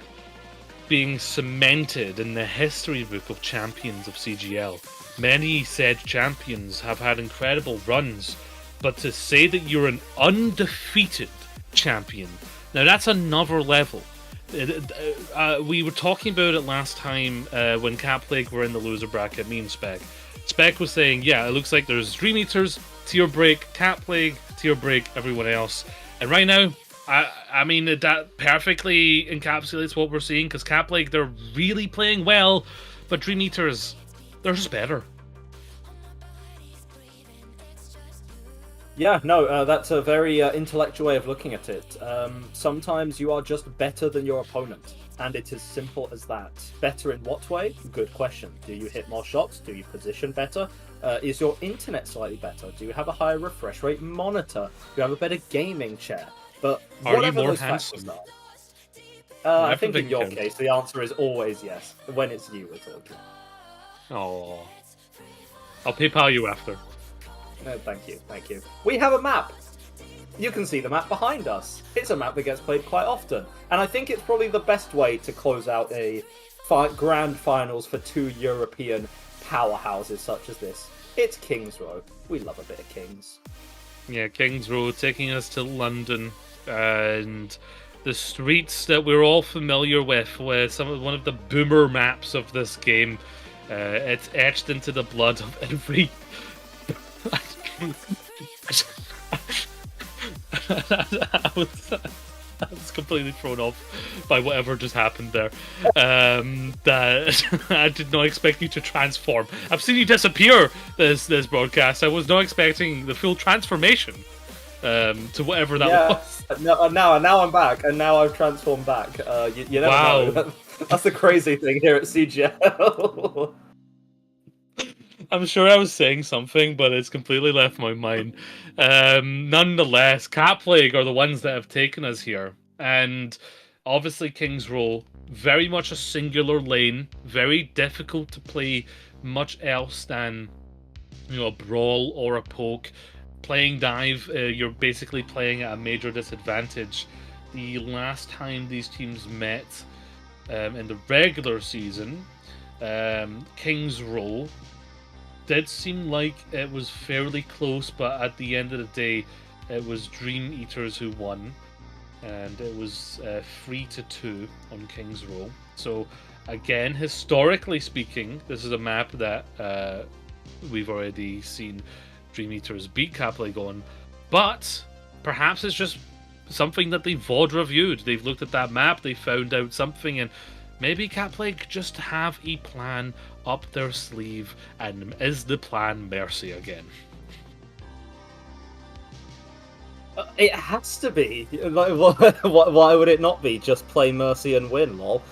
being cemented in the history book of champions of CGL. Many said champions have had incredible runs, but to say that you're an undefeated champion, now that's another level. We were talking about it last time when Cap League were in the loser bracket, me and Spec. Spec was saying, yeah, it looks like there's Dream Eaters, Tier Break, Cap League, Tier Break, everyone else. And right now, I mean, that perfectly encapsulates what we're seeing, because Cap League, they're really playing well, but Dream Eaters, they're just better. Yeah, no, that's a very intellectual way of looking at it. Sometimes you are just better than your opponent, and it is simple as that. Better in what way? Good question. Do you hit more shots? Do you position better? Is your internet slightly better? Do you have a higher refresh rate monitor? Do you have a better gaming chair? But Are you whatever more those handsome? factors are, I think in Everything your counts. case, the answer is always yes. When it's you, we're talking. Oh, I'll PayPal you after. Thank you, thank you. We have a map! You can see the map behind us. It's a map that gets played quite often. And I think it's probably the best way to close out a grand finals for two European powerhouses such as this. It's Kings Row. We love a bit of Kings. Yeah, Kings Road taking us to London, and the streets that we're all familiar with one of the boomer maps of this game. It's etched into the blood of every. I was completely thrown off by whatever just happened there. That I did not expect you to transform. I've seen you disappear this broadcast. I was not expecting the full transformation to whatever that was. Now I'm back, and now I've transformed back. You never Wow. know. That's the crazy thing here at CGL. I'm sure I was saying something, but it's completely left my mind. Nonetheless, Cap League are the ones that have taken us here. And obviously King's Row, very much a singular lane, very difficult to play much else than, a brawl or a poke. Playing dive, you're basically playing at a major disadvantage. The last time these teams met in the regular season, King's Row did seem like it was fairly close, but at the end of the day, it was Dream Eaters who won, and it was 3-2 on King's Row. So, again, historically speaking, this is a map that we've already seen Dream Eaters beat Cap League on, but perhaps it's just something that they've VOD reviewed. They've looked at that map, they found out something, and maybe Cap League just have a plan up their sleeve, and is the plan Mercy again? It has to be. Like, why would it not be? Just play Mercy and win, lol.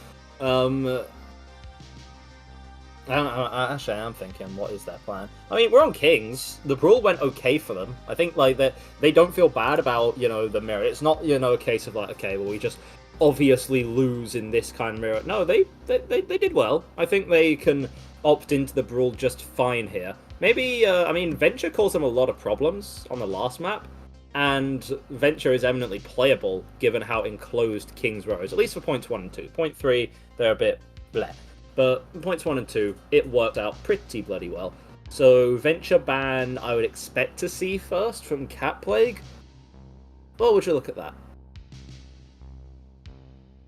Actually, I am thinking, what is their plan? I mean, we're on Kings. The brawl went okay for them. I think like that they don't feel bad about the mirror. It's not a case of like, okay, well, we just obviously lose in this kind of mirror. No, they did well. I think they can opt into the brawl just fine here. Maybe I mean, Venture caused them a lot of problems on the last map, and Venture is eminently playable given how enclosed Kings Row is, at least for points 1 and 2. Point 3, they're a bit bleh. But points 1 and 2, it worked out pretty bloody well. So Venture ban, I would expect to see first from Cat Plague. What would you look at that?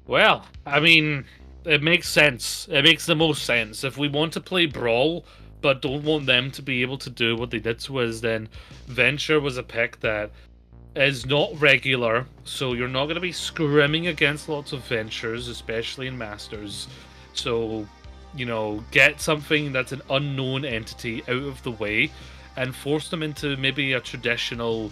Well, I mean, it makes sense. It makes the most sense. If we want to play Brawl, but don't want them to be able to do what they did to us, then Venture was a pick that is not regular, so you're not going to be scrimming against lots of Ventures, especially in Masters. So, get something that's an unknown entity out of the way and force them into maybe a traditional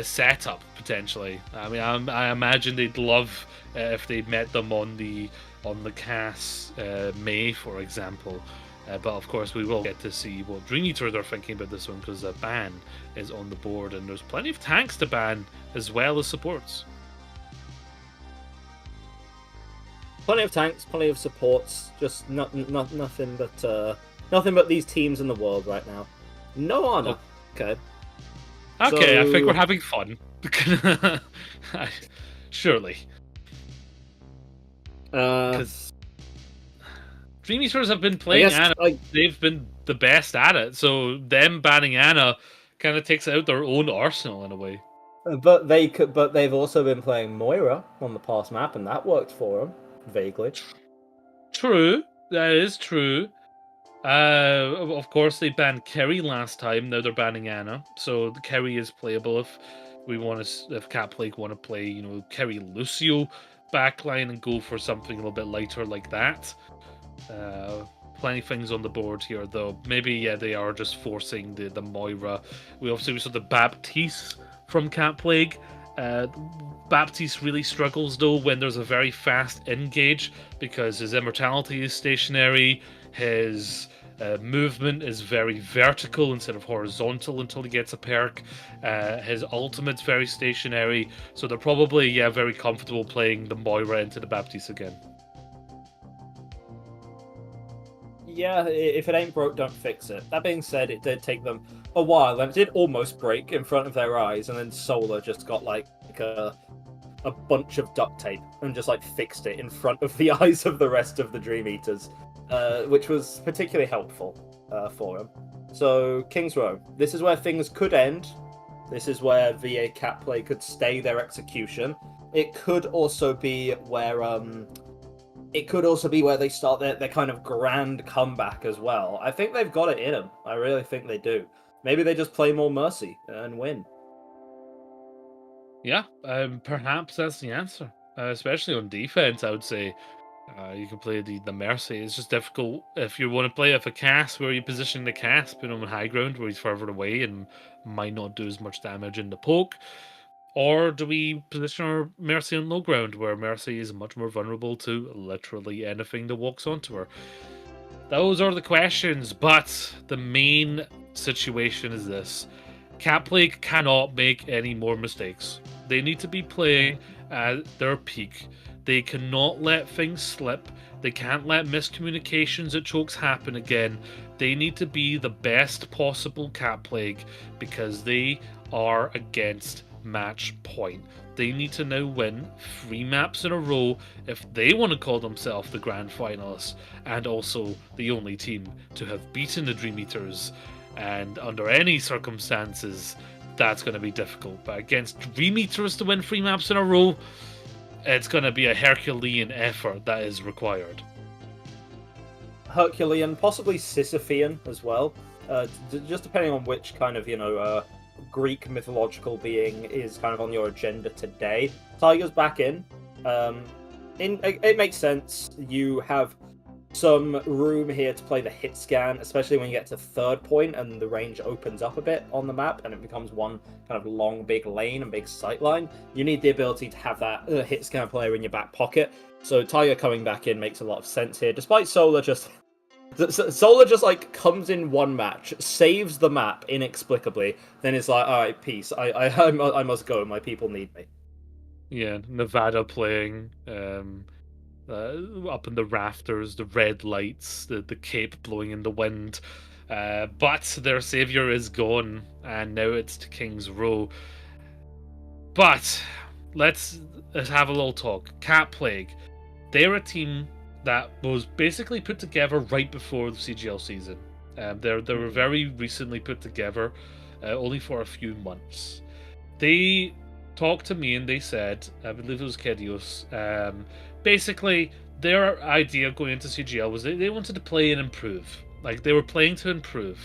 setup, potentially. I mean, I imagine they'd love if they met them on the Cass May, for example. But of course, we will get to see what Dream Eaters are thinking about this one, because a ban is on the board, and there's plenty of tanks to ban as well as supports. Plenty of tanks, plenty of supports. Just nothing but these teams in the world right now. No honor. Okay. Okay, I think So- we're having fun. Surely. Because Dream Eaters have been playing guess, Anna. like- They've been the best at it. So them banning Anna kind of takes out their own arsenal in a way. But they've also been playing Moira on the past map, and that worked for them vaguely. True. That is true. Of course, they banned Kerry last time. Now they're banning Anna. So the Kerry is playable if we want to. If Cat Plague want to play, Kerry Lucio backline and go for something a little bit lighter like that. Plenty of things on the board here, though. Maybe they are just forcing the Moira. We saw the Baptiste from Cat Plague. Baptiste really struggles though when there's a very fast engage because his immortality is stationary. His movement is very vertical instead of horizontal until he gets a perk. His ultimate's very stationary, so they're probably very comfortable playing the Moira into the Baptiste again. Yeah, if it ain't broke, don't fix it. That being said, it did take them a while, and it did almost break in front of their eyes, and then Solar just got like a bunch of duct tape and just like fixed it in front of the eyes of the rest of the Dream Eaters, which was particularly helpful for him. So King's Row, this is where things could end. This is where VA Cat Play could stay their execution. It could also be where they start their kind of grand comeback as well. I think they've got it in them. I really think they do. Maybe they just play more Mercy and win. Yeah, perhaps that's the answer. Especially on defense, I would say you can play the Mercy. It's just difficult if you want to play with a Casp where you position the Casp on high ground where he's further away and might not do as much damage in the poke. Or do we position our Mercy on low ground where Mercy is much more vulnerable to literally anything that walks onto her? Those are the questions, but the main situation is this. Cat Plague cannot make any more mistakes. They need to be playing at their peak. They cannot let things slip. They can't let miscommunications at chokes happen again. They need to be the best possible Cat Plague because they are against match point. They need to now win 3 maps in a row if they want to call themselves the grand finalists and also the only team to have beaten the Dream Eaters. And under any circumstances, that's going to be difficult. But against Dream Eaters to win 3 maps in a row, it's going to be a Herculean effort that is required. Herculean, possibly Sisyphean as well. Just depending on which kind of, Greek mythological being is kind of on your agenda today. Tiger's back in. It makes sense. You have some room here to play the hit scan, especially when you get to 3rd point and the range opens up a bit on the map and it becomes one kind of long, big lane and big sightline. You need the ability to have that hit scan player in your back pocket. So Tiger coming back in makes a lot of sense here, despite Solar just like comes in one match, saves the map inexplicably, then it's like, all right, peace. I must go. My people need me. Yeah, Nevada playing up in the rafters, the red lights, the cape blowing in the wind. But their savior is gone, and now it's to King's Row. But let's have a little talk. Cat Plague, they're a team that was basically put together right before the CGL season. They were very recently put together, only for a few months. They talked to me and they said, I believe it was Kedios, basically their idea going into CGL was they wanted to play and improve. Like, they were playing to improve.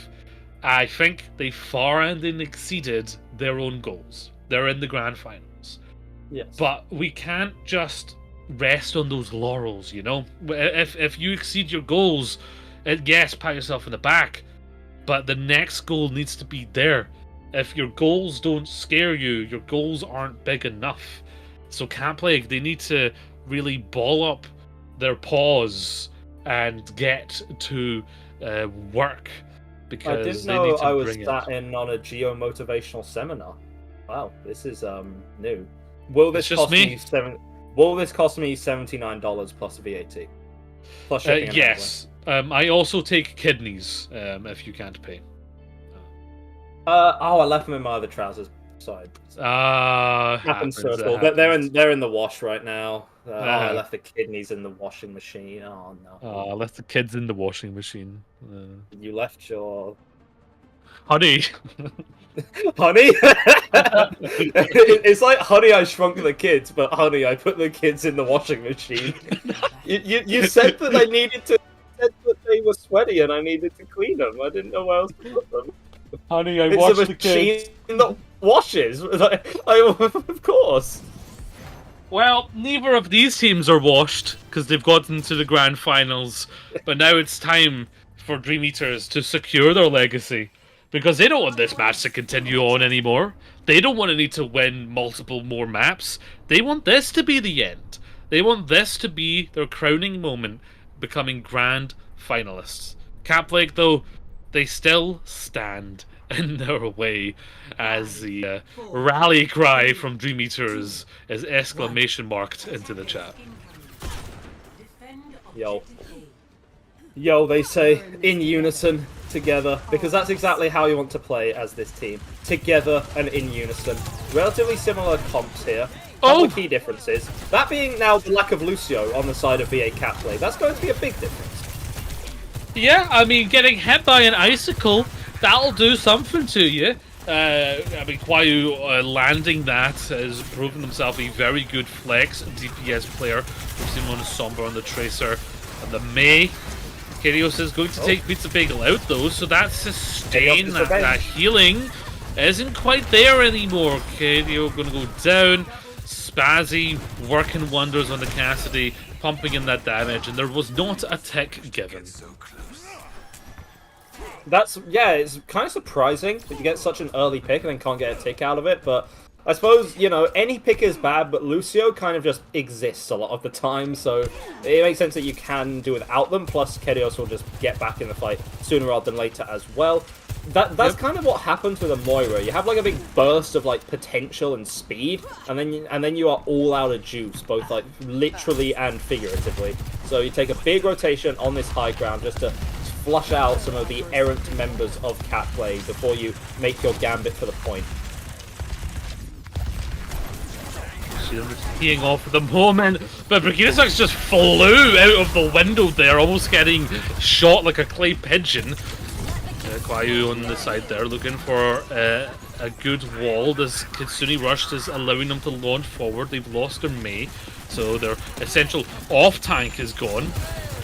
I think they far and exceeded their own goals. They're in the grand finals. Yes. But we can't just rest on those laurels, If you exceed your goals, yes, pat yourself in the back, but the next goal needs to be there. If your goals don't scare you, your goals aren't big enough. So Cat Plague, they need to really ball up their paws and get to work, because I didn't they know need to I was bring sat it. in on a geo-motivational seminar. Wow, this is new. Will this It's just cost me. me 7? Will this cost me $79 plus VAT? Plus shipping and Yes. I also take kidneys if you can't pay. I left them in my other trousers. Sorry. Happens. Circle. They're in the wash right now. I left the kidneys in the washing machine. Oh no. I left the kids in the washing machine. You left your Honey. honey. It's like Honey, I Shrunk the Kids, but Honey, I put the kids in the washing machine. You said that I needed to. Said that they were sweaty and I needed to clean them. I didn't know where else to put them. Honey, I It's washed a the kids. machine that washes. Of course. Well, neither of these teams are washed because they've gotten to the grand finals. But now it's time for Dream Eaters to secure their legacy because they don't want this match to continue on anymore. They don't want to need to win multiple more maps. They want this to be the end. They want this to be their crowning moment, becoming grand finalists. Caplake, though, they still stand in their way as the rally cry from Dream Eaters is exclamation marked into the chat. Yo, they say in unison, together, because that's exactly how you want to play as this team. Together and in unison. Relatively similar comps here. Couple of key differences. That being now the lack of Lucio on the side of VA Caplay. That's going to be a big difference. Yeah, I mean, getting hit by an icicle, that'll do something to you. I mean, Kwayu landing that has proven himself a very good flex DPS player. We've seen him on the Sombra, on the Tracer, and the Mei. Kyrios is going to take Pizza Bagel out, though, so that sustain, that healing, isn't quite there anymore. Kyrio going to go down. Spazzy working wonders on the Cassidy, pumping in that damage, and there was not a tick given. It's kind of surprising that you get such an early pick and then can't get a tick out of it, but I suppose, any pick is bad, but Lucio kind of just exists a lot of the time, so it makes sense that you can do without them, plus Kyrios will just get back in the fight sooner rather than later as well. That's kind of what happens with a Moira. You have like a big burst of like potential and speed, and then you are all out of juice, both like literally and figuratively. So you take a big rotation on this high ground just to flush out some of the errant members of Catplay before you make your gambit for the point. Teeing off at the moment, but Brigidasax just flew out of the window there, almost getting shot like a clay pigeon. Kwayu on the side there, looking for a good wall. This Kitsune Rush is allowing them to launch forward. They've lost their Mei, so their essential off tank is gone.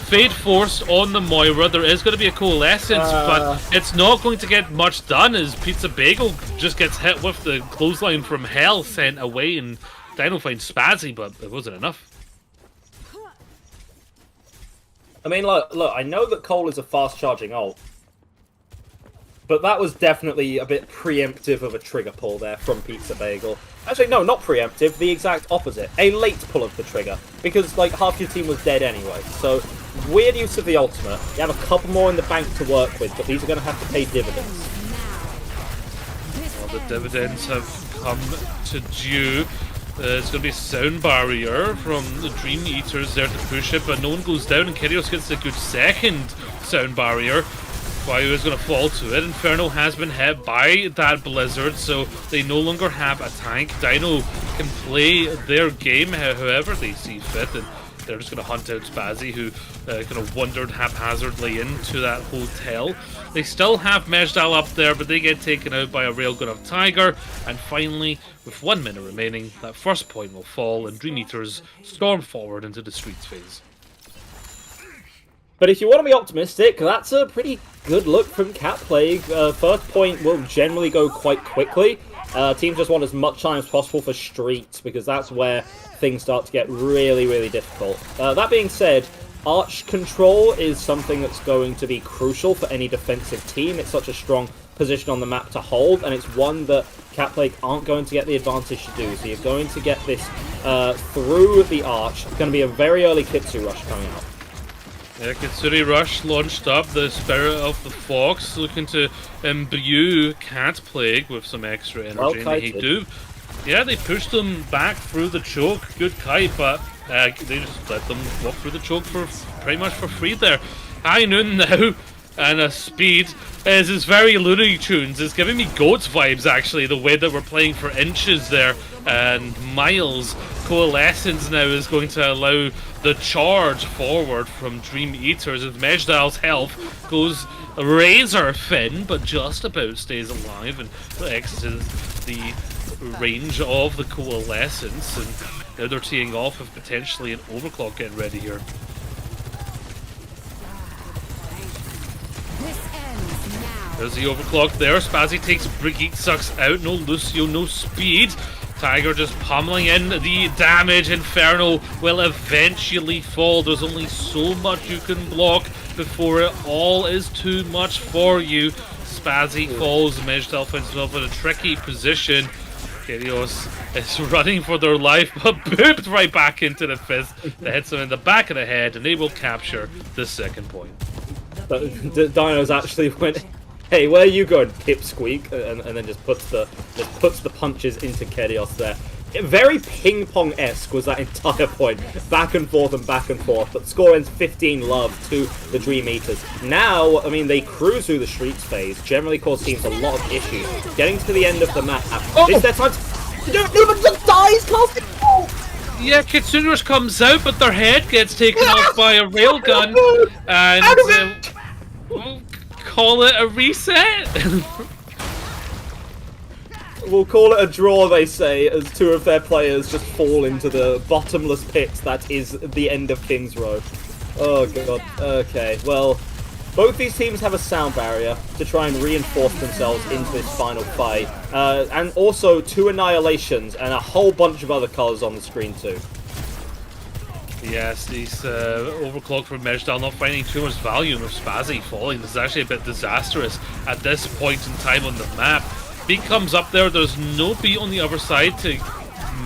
Fade Force on the Moira. There is going to be a coalescence, but it's not going to get much done as Pizza Bagel just gets hit with the clothesline from hell, sent away, and Dino finds Spazzy, but it wasn't enough. I mean, look, I know that Cole is a fast-charging ult, but that was definitely a bit preemptive of a trigger pull there from Pizza Bagel. Actually, no, not preemptive, the exact opposite. A late pull of the trigger, because, like, half your team was dead anyway. So, weird use of the ultimate. You have a couple more in the bank to work with, but these are going to have to pay dividends. Well, the dividends have come to due. It's going to be a sound barrier from the Dream Eaters there to push it, but no one goes down, and Kyrios gets a good second sound barrier. Kwayu is going to fall to it. Inferno has been hit by that Blizzard, so they no longer have a tank. Dino can play their game however they see fit, and they're just going to hunt out Spazzy, who kind of wandered haphazardly into that hotel. They still have Mejdal up there, but they get taken out by a railgun of Tiger. And finally, with 1 minute remaining, that first point will fall, and Dream Eaters storm forward into the streets phase. But if you want to be optimistic, that's a pretty good look from Cat Plague. First point will generally go quite quickly. Teams just want as much time as possible for streets, because that's where things start to get really, really difficult. That being said, arch control is something that's going to be crucial for any defensive team. It's such a strong position on the map to hold, and it's one that Cat Plague aren't going to get the advantage to do. So you're going to get this through the arch. It's going to be a very early Kitsu Rush coming out. Yeah, Kitsune Rush launched up, the Spirit of the Fox looking to imbue Cat Plague with some extra energy. And they do Yeah, they pushed them back through the choke. Good kite, but they just let them walk through the choke for pretty much for free there. High noon now, and a speed is very Looney Tunes. It's giving me Goats vibes, actually, the way that we're playing for inches there. And Miles Coalescence now is going to allow the charge forward from Dream Eaters as Mejdal's health goes razor thin, but just about stays alive and exits the range of the Coalescence. And now they're teeing off with potentially an overclock getting ready here. There's the overclock there. Spazzy takes Brigitte, sucks out. No Lucio, no speed. Tiger just pummeling in the damage. Inferno will eventually fall. There's only so much you can block before it all is too much for you. Spazzy falls. Mejdal finds himself in a tricky position. Kyrios is running for their life, but booped right back into the fist. That hits him in the back of the head, and they will capture the second point. But Dino's actually went, hey, where are you going, Pipsqueak? And then just puts the punches into Kyrios there. Very ping-pong-esque was that entire point. Back and forth and back and forth. But score ends 15 love to the Dream Eaters. Now, I mean, they cruise through the streets phase. Generally cause teams a lot of issues. Getting to the end of the map. This their time. Even just dies, casting. Yeah, Kitsuno's comes out, but their head gets taken off by a railgun. And we'll call it a reset. We'll call it a draw, they say, as two of their players just fall into the bottomless pit that is the end of King's Row. Oh god. Okay, well, both these teams have a sound barrier to try and reinforce themselves into this final fight. And also 2 annihilations and a whole bunch of other colours on the screen too. Yes, these overclock from Mejdal not finding too much value with Spazzy falling. This is actually a bit disastrous at this point in time on the map. Beat comes up there, there's no beat on the other side to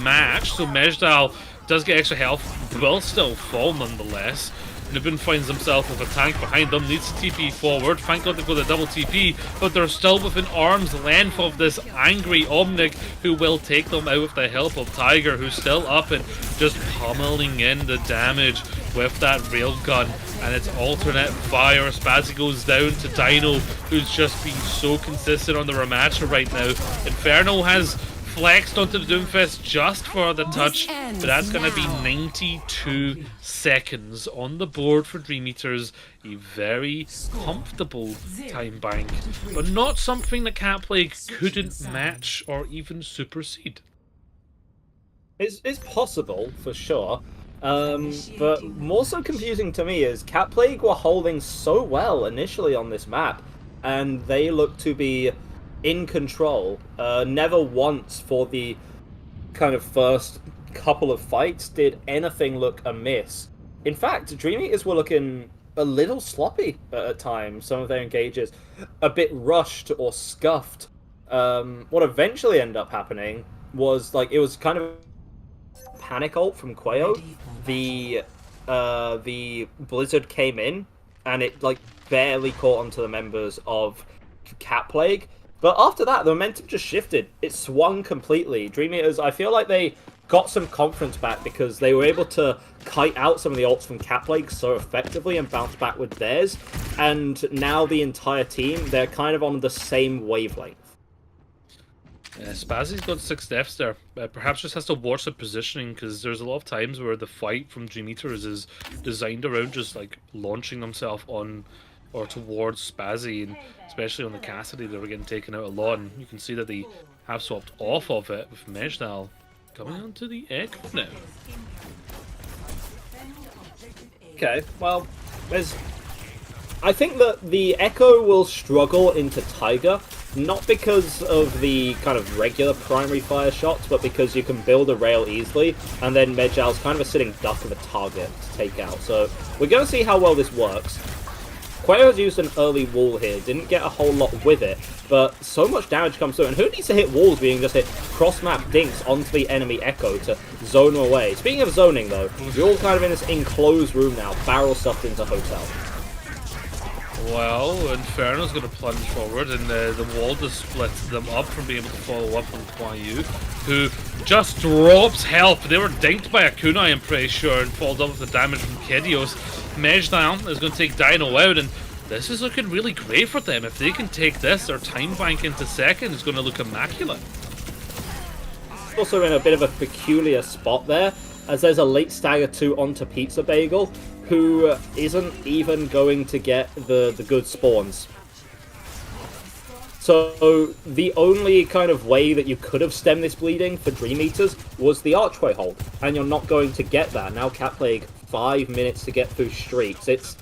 match, so Mejdal does get extra health, will still fall nonetheless. Nubin finds himself with a tank behind them, needs to TP forward. Thank God they've got a double TP, but they're still within arm's length of this angry Omnic who will take them out with the help of Tiger, who's still up and just pummeling in the damage with that railgun. And it's alternate fire. Spazzy goes down to Dino, who's just been so consistent on the rematcher right now. Inferno has flexed onto the Doomfist just for the touch, but that's going to be 92 seconds on the board for Dream Eaters. A very comfortable time bank, but not something that Cat Plague couldn't match or even supersede. It's possible, for sure. But more so confusing to me is Cat Plague were holding so well initially on this map, and they look to be in control. Never once for the kind of first couple of fights did anything look amiss. In fact, Dream Eaters were looking a little sloppy at times. Some of their engages a bit rushed or scuffed. What eventually ended up happening was like it was kind of panic ult from Quayo. The blizzard came in and it like barely caught onto the members of Cat Plague. But after that, the momentum just shifted. It swung completely. Dream Eaters, I feel like they got some confidence back because they were able to kite out some of the ults from Cat Plague so effectively and bounce back with theirs. And now the entire team, they're kind of on the same wavelength. Spazzy's got 6 deaths there. Perhaps just has to watch the positioning because there's a lot of times where the fight from Dream Eaters is designed around just like launching themselves on or towards Spazzy, and especially on the Cassidy they were getting taken out a lot, and you can see that they have swapped off of it with Mejdal coming onto the Echo now. Okay, well, I think that the Echo will struggle into Tiger, not because of the kind of regular primary fire shots, but because you can build a rail easily, and then Mejdal's kind of a sitting duck of a target to take out. So we're going to see how well this works. Quayo's used an early wall here, didn't get a whole lot with it, but so much damage comes through, and who needs to hit walls being just hit cross-map dinks onto the enemy Echo to zone away? Speaking of zoning though, we're all kind of in this enclosed room now, barrel stuffed into hotel. Well, Inferno's going to plunge forward, and the wall just splits them up from being able to follow up on Kuan Yu, who just drops help. They were dinked by a kunai, I'm pretty sure, and falls off with the damage from Kedios. Mejdown is going to take Dino out, and this is looking really great for them. If they can take this, their time bank into second is going to look immaculate. Also in a bit of a peculiar spot there, as there's a late stagger 2 onto Pizza Bagel, who isn't even going to get the good spawns. So the only kind of way that you could have stemmed this bleeding for Dream Eaters was the Archway hold, and you're not going to get that. Now Cat Plague, 5 minutes to get through streaks. It's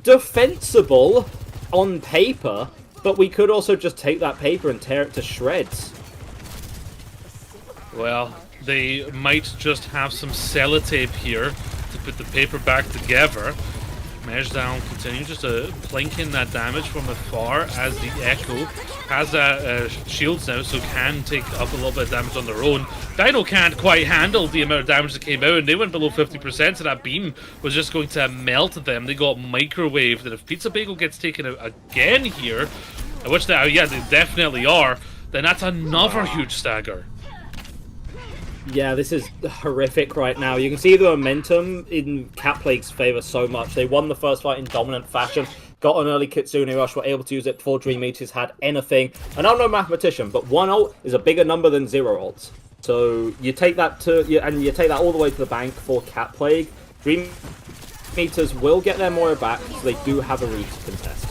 defensible on paper, but we could also just take that paper and tear it to shreds. Well, they might just have some sellotape here to put the paper back together. Mejdown continues just to plink in that damage from afar as the Echo has shields now, so can take up a little bit of damage on their own. Dino can't quite handle the amount of damage that came out, and they went below 50%, so that beam was just going to melt them. They got microwaved, and if Pizza Bagel gets taken out again here, which they definitely are, then that's another huge stagger. Yeah, this is horrific right now. You can see the momentum in Cat Plague's favor so much. They won the first fight in dominant fashion, got an early Kitsune Rush, were able to use it before Dream Eaters had anything. And I'm no mathematician, but 1 ult is a bigger number than 0 ults. So you take that and you take that all the way to the bank for Cat Plague. Dream Eaters will get their Moira back, so they do have a read to contest.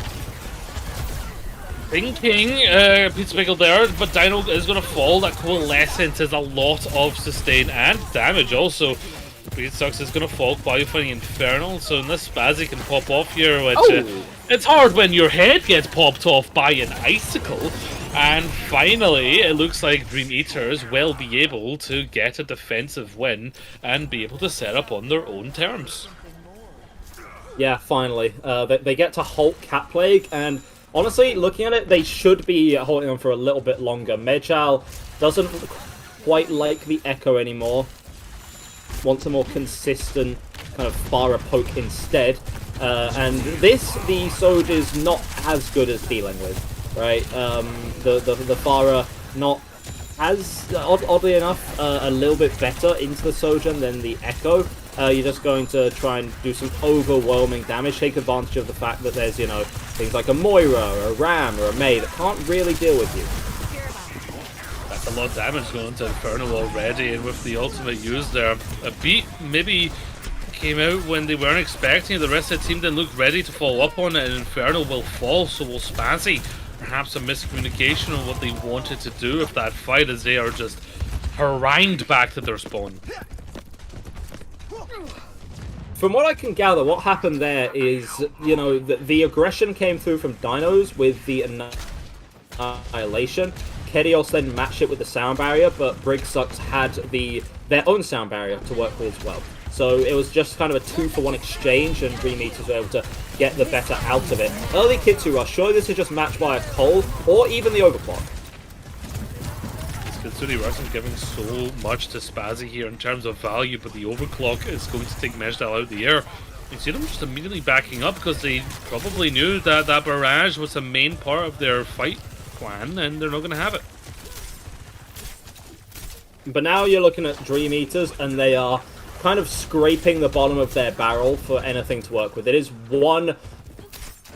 Thinking Pizza Pickle there, but Dino is going to fall. That Coalescence is a lot of sustain and damage also. Sucks is going to fall, qualifying Infernal, so this Spazzy can pop off here, which it's hard when your head gets popped off by an icicle. And finally, it looks like Dream Eaters will be able to get a defensive win and be able to set up on their own terms. Yeah, finally. They get to halt Cat Plague, and honestly, looking at it, they should be holding on for a little bit longer. Mejal doesn't quite like the Echo anymore. Wants a more consistent kind of Pharah poke instead. And this, the Soj is not as good as dealing with, right? The Pharah not as, oddly enough, a little bit better into the Sojourn than the Echo. You're just going to try and do some overwhelming damage, take advantage of the fact that there's, you know, things like a Moira, or a Ram, or a Mei that can't really deal with you. That's a lot of damage going to Inferno already, and with the ultimate used there, a beat maybe came out when they weren't expecting it. The rest of the team didn't look ready to follow up on it, and Inferno will fall, so will Spazzy. Perhaps a miscommunication on what they wanted to do with that fight, as they are just harangued back to their spawn. From what I can gather, what happened there is, you know, the aggression came through from Dinos with the Annihilation. Kedios then matched it with the sound barrier, but Brigsucks had their own sound barrier to work with as well. So it was just kind of a 2-for-1 exchange, and Dream Eaters were able to get the better out of it. Early Kitsu Rush, surely this is just matched by a cold, or even the overclock. Kitsune Rush is giving so much to Spazzy here in terms of value, but the overclock is going to take Mejdow out of the air. You see them just immediately backing up because they probably knew that that barrage was a main part of their fight plan, and they're not going to have it. But now you're looking at Dream Eaters, and they are kind of scraping the bottom of their barrel for anything to work with. It is one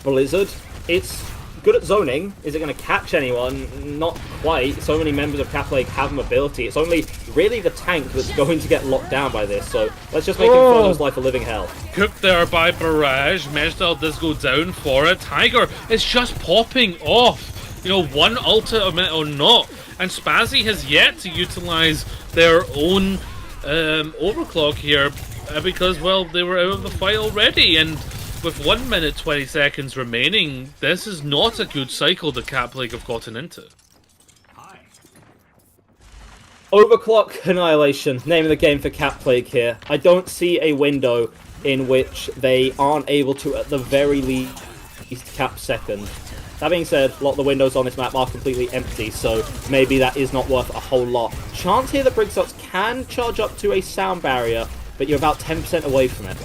Blizzard. It's good at zoning. Is it going to catch anyone? Not quite. So many members of Cat Plague have mobility. It's only really the tank that's going to get locked down by this. So let's just make Inferno's life a living hell. Cooked there by Barrage. Mejdow does go down for it. Tiger is just popping off. You know, one ultimate or not. And Spazzy has yet to utilize their own overclock here because, well, they were out of the fight already. And with 1 minute 20 seconds remaining, this is not a good cycle that Cat Plague have gotten into. Overclock Annihilation, name of the game for Cat Plague here. I don't see a window in which they aren't able to, at the very least, cap second. That being said, a lot of the windows on this map are completely empty, so maybe that is not worth a whole lot. Chance here that Brigsucks can charge up to a sound barrier, but you're about 10% away from it.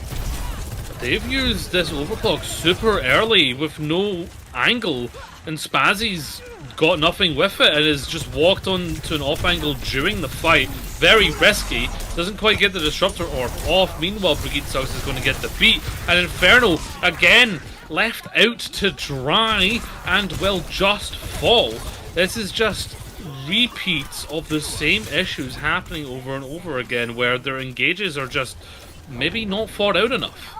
they've used this overclock super early with no angle, and Spazzy's got nothing with it and has just walked on to an off angle during the fight. Very risky, doesn't quite get the disruptor orb off. Meanwhile, Brigitte Sauce is going to get the beat, and Inferno again left out to dry and will just fall. This is just repeats of the same issues happening over and over again, where their engages are just maybe not thought out enough.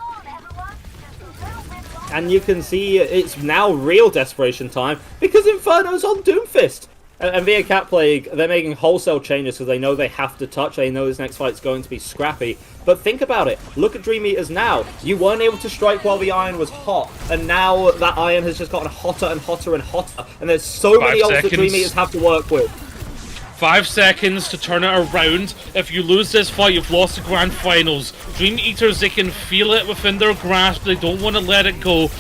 And you can see it's now real desperation time because Inferno's on Doomfist. And via Cat Plague, they're making wholesale changes because they know they have to touch. They know this next fight's going to be scrappy. But think about it. Look at Dream Eaters now. You weren't able to strike while the iron was hot. And now that iron has just gotten hotter and hotter and hotter. And there's so many ults that Dream Eaters have to work with. 5 seconds to turn it around. If you lose this fight, you've lost the grand finals. Dream Eaters, they can feel it within their grasp. They don't want to let it go.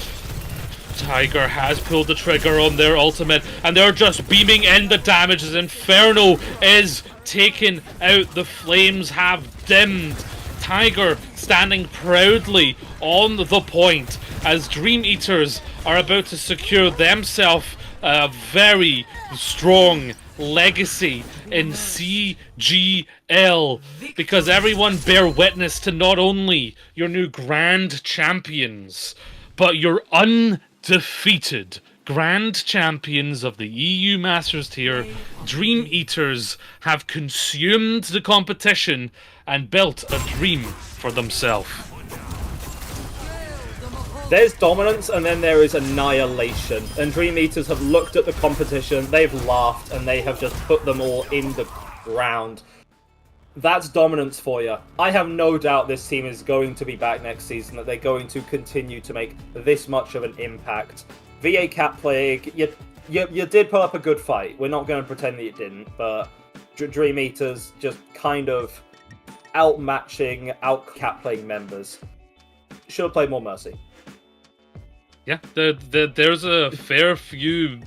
Tiger has pulled the trigger on their ultimate, and they're just beaming in the damage as Inferno is taken out. The flames have dimmed. Tiger standing proudly on the point as Dream Eaters are about to secure themselves a very strong legacy in CGL, because everyone bear witness to not only your new grand champions, but your undefeated grand champions of the EU Masters tier. Dream Eaters have consumed the competition and built a dream for themselves. There's dominance, and then there is annihilation. And Dream Eaters have looked at the competition, they've laughed, and they have just put them all in the ground. That's dominance for you. I have no doubt this team is going to be back next season, that they're going to continue to make this much of an impact. VA Cat Plague, you did put up a good fight. We're not going to pretend that you didn't, but Dream Eaters just kind of outmatching, Cat Plague members. Should have played more Mercy. Yeah, there's a fair few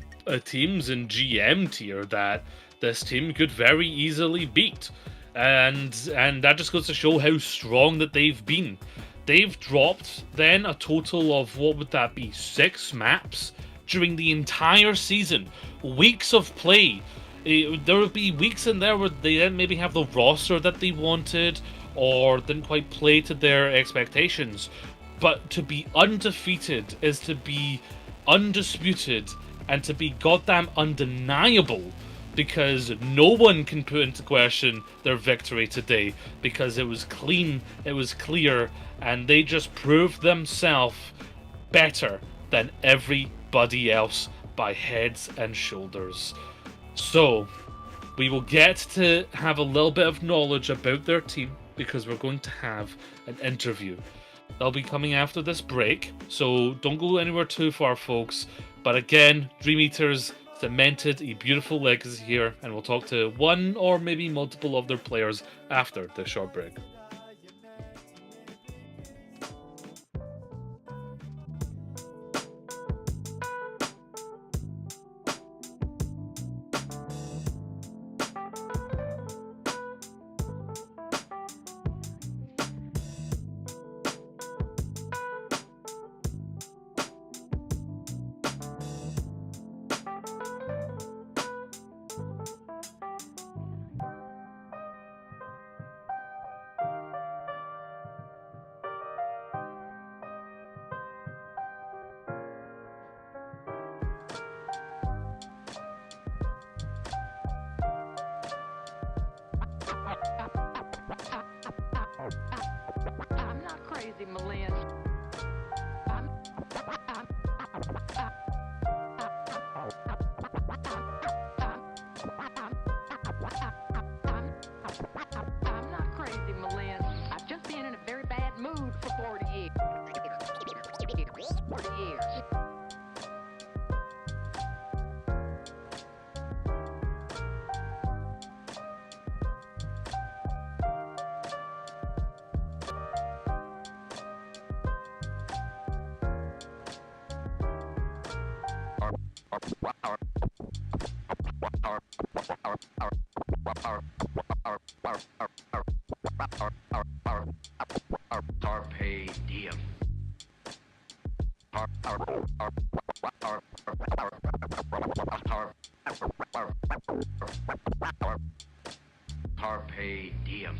teams in GM tier that this team could very easily beat. And that just goes to show how strong that they've been. They've dropped then a total of, what would that be, 6 maps during the entire season. Weeks of play. There would be weeks in there where they didn't maybe have the roster that they wanted, or didn't quite play to their expectations. But to be undefeated is to be undisputed and to be goddamn undeniable, because no one can put into question their victory today, because it was clean, it was clear, and they just proved themselves better than everybody else by heads and shoulders. So, we will get to have a little bit of knowledge about their team, because we're going to have an interview. They'll be coming after this break, so don't go anywhere too far, folks. But again, Dream Eaters cemented a beautiful legacy here, and we'll talk to one or maybe multiple of their players after this short break. I'm not crazy, Malin. I'm not crazy, Malin. I've just been in a very bad mood for 40 years. 40 years. Carpe diem. Carpe diem.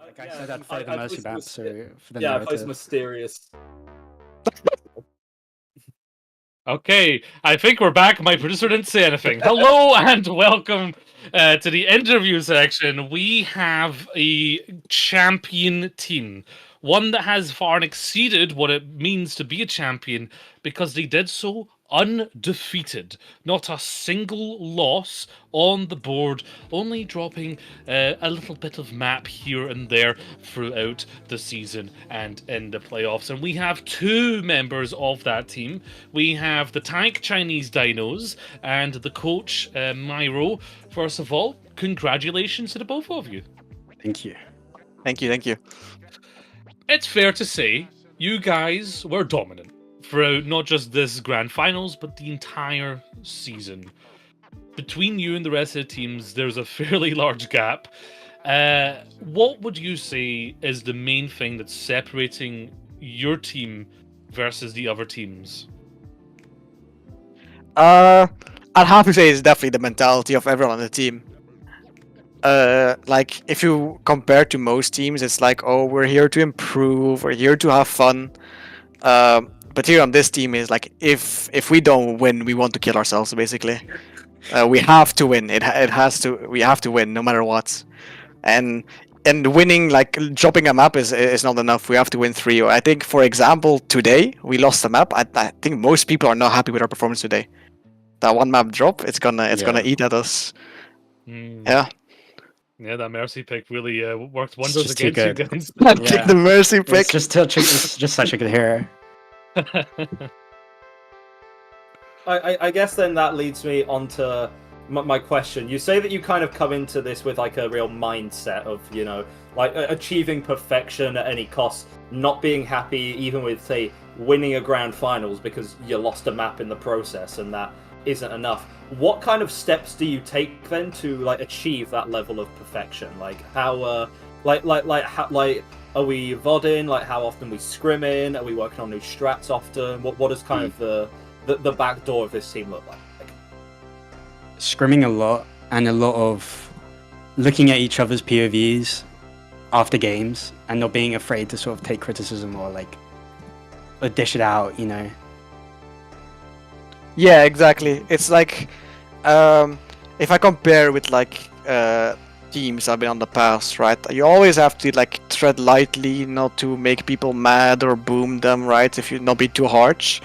Like I said, I'd play the Mercy map, so for the Yeah, I place narrative. mysterious. Okay, I think we're back. My producer didn't say anything. Hello and welcome to the interview section. We have a champion team, one that has far exceeded what it means to be a champion because they did so undefeated. Not a single loss on the board, only dropping a little bit of map here and there throughout the season and in the playoffs. And we have two members of that team. We have the tank Chinese Dinos and the coach Myro. First of all, congratulations to the both of you. Thank you. Thank you. It's fair to say you guys were dominant throughout not just this grand finals, but the entire season. Between you and the rest of the teams, there's a fairly large gap. What would you say is the main thing that's separating your team versus the other teams? I'd have to say it's definitely the mentality of everyone on the team. Like if you compare to most teams, it's like, oh, we're here to improve, we're here to have fun. But here on this team is like, if we don't win, we want to kill ourselves. Basically, we have to win. We have to win no matter what. And winning, like dropping a map is not enough. We have to win 3. I think, for example, today we lost a map. I think most people are not happy with our performance today. That one map drop, it's gonna eat at us. Yeah. Yeah, that mercy pick really worked wonders just too against you good. guys. I picked the mercy pick. It's just such a good hero. I guess then that leads me onto my question. You say that you kind of come into this with like a real mindset of, you know, like achieving perfection at any cost, not being happy even with, say, winning a grand finals because you lost a map in the process and that isn't enough. What kind of steps do you take then to like achieve that level of perfection? Like how are we VODing? Like how often we scrimming? Are we working on new strats often? What does kind of the back door of this team look like? Scrimming a lot and a lot of looking at each other's POVs after games and not being afraid to sort of take criticism or dish it out, you know. Yeah, exactly. It's like, if I compare with like teams I've been on the past, right? You always have to like tread lightly, not to make people mad or boom them, right? If you not be too harsh.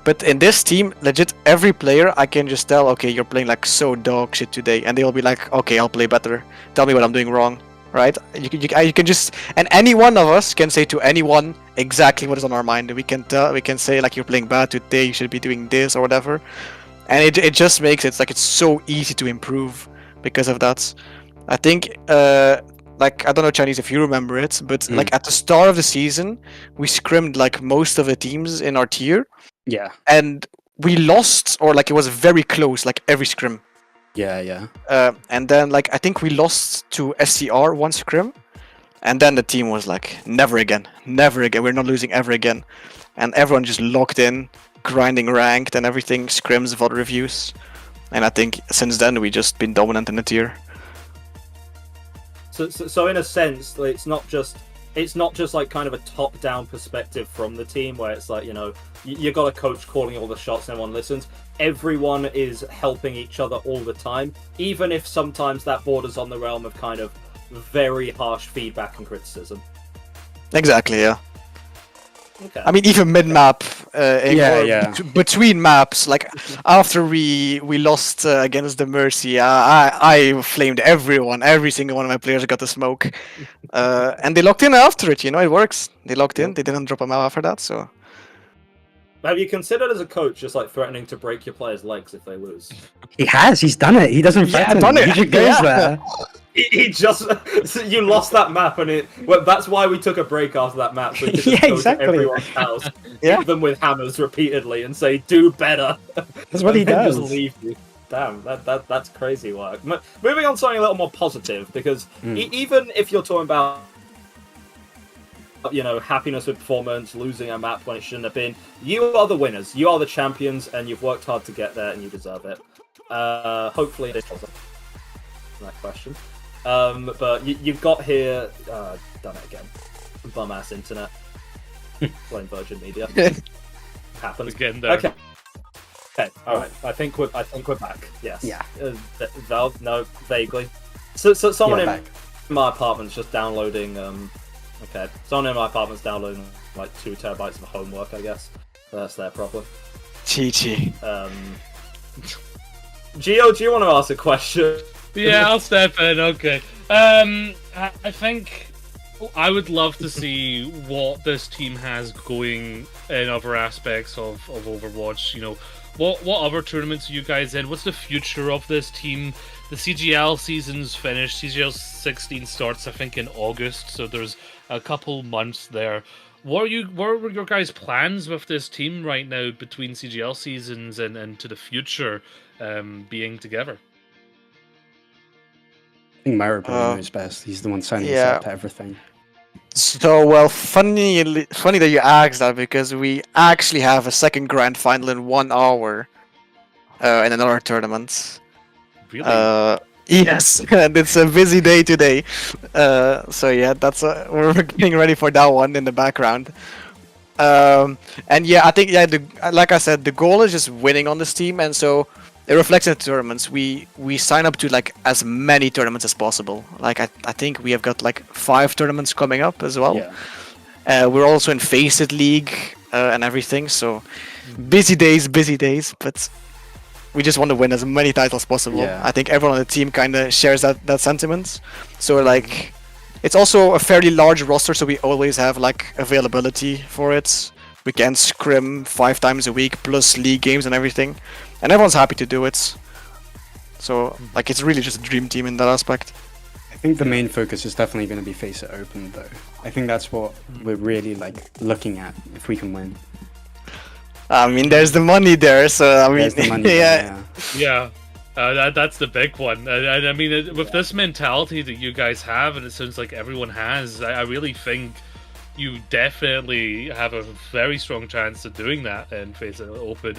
But in this team, legit, every player I can just tell, okay, you're playing like so dog shit today, and they'll be like, okay, I'll play better. Tell me what I'm doing wrong, right? You can just, and any one of us can say to anyone exactly what is on our mind. We can say like, you're playing bad today, you should be doing this or whatever, and it just makes it like it's so easy to improve because of that. I think like, I don't know, Chinese, if you remember it, but like at the start of the season, we scrimmed like most of the teams in our tier. Yeah. And we lost, or like it was very close, like every scrim. Yeah. And then like I think we lost to SCR one scrim, and then the team was like, never again, we're not losing ever again. And everyone just locked in, grinding ranked and everything, scrims, VOD reviews. And I think since then we just been dominant in the tier. So in a sense, it's not just like kind of a top-down perspective from the team where it's like, you know, you got a coach calling all the shots and everyone listens. Everyone is helping each other all the time, even if sometimes that borders on the realm of kind of very harsh feedback and criticism. Exactly, yeah. Okay. I mean, even mid-map, Yeah. between maps, like after we lost against the Mercy, I flamed every single one of my players got the smoke, and they locked in after it. You know, it works. They locked in. They didn't drop a map after that. So, have you considered as a coach just like threatening to break your players' legs if they lose? He has. He's done it. He doesn't threaten. done it. He just goes there. He just you lost that map, and that's why we took a break after that map. So we could just Yeah, go exactly. to everyone's house, Yeah. hit them with hammers repeatedly, and say, "Do better." That's what he And then does. Just leave you. Damn, that's crazy work. Moving on to something a little more positive, because even if you're talking about, you know, happiness with performance, losing a map when it shouldn't have been, you are the winners. You are the champions, and you've worked hard to get there, and you deserve it. Hopefully, this was that question. But you've got here. Done it again. Bum ass internet. Blame Virgin Media. Happens. Again there. Okay. Okay. All right. I think we're back. Yes. Yeah. Valve. No. Vaguely. So someone Yeah, in back. my apartment's just downloading. Okay. Someone in my apartment's downloading like 2 terabytes of homework. I guess that's their problem. GG. Gio, do you want to ask a question? Yeah, I'll step in. Okay. I think I would love to see what this team has going in other aspects of Overwatch. You know, what other tournaments are you guys in? What's the future of this team? The CGL season's finished. CGL 16 starts, I think, in August, so there's a couple months there. What were your guys' plans with this team right now between CGL seasons and to the future being together? I think Myro probably knows best. He's the one signing us yeah. up to everything. So, well, funny that you asked that, because we actually have a second grand final in 1 hour in another tournament. Really? Yes, and it's a busy day today. So yeah, that's we're getting ready for that one in the background. And yeah, I think like I said, the goal is just winning on this team, and so it reflects in the tournaments. We sign up to like as many tournaments as possible. Like I think we have got like 5 tournaments coming up as well. Yeah. We're also in Faceit League and everything. So busy days, but we just want to win as many titles as possible. Yeah. I think everyone on the team kind of shares that sentiment. So like, it's also a fairly large roster, so we always have like availability for it. We can scrim 5 times a week plus league games and everything, and everyone's happy to do it. So like, it's really just a dream team in that aspect. I think the main focus is definitely going to be Faceit Open, though. I think that's what we're really like looking at if we can win. I mean, there's the money there, so I mean, There's the money yeah. Yeah, that's the big one. And I mean, with this mentality that you guys have, and it sounds like everyone has, I really think you definitely have a very strong chance of doing that in Faceit Open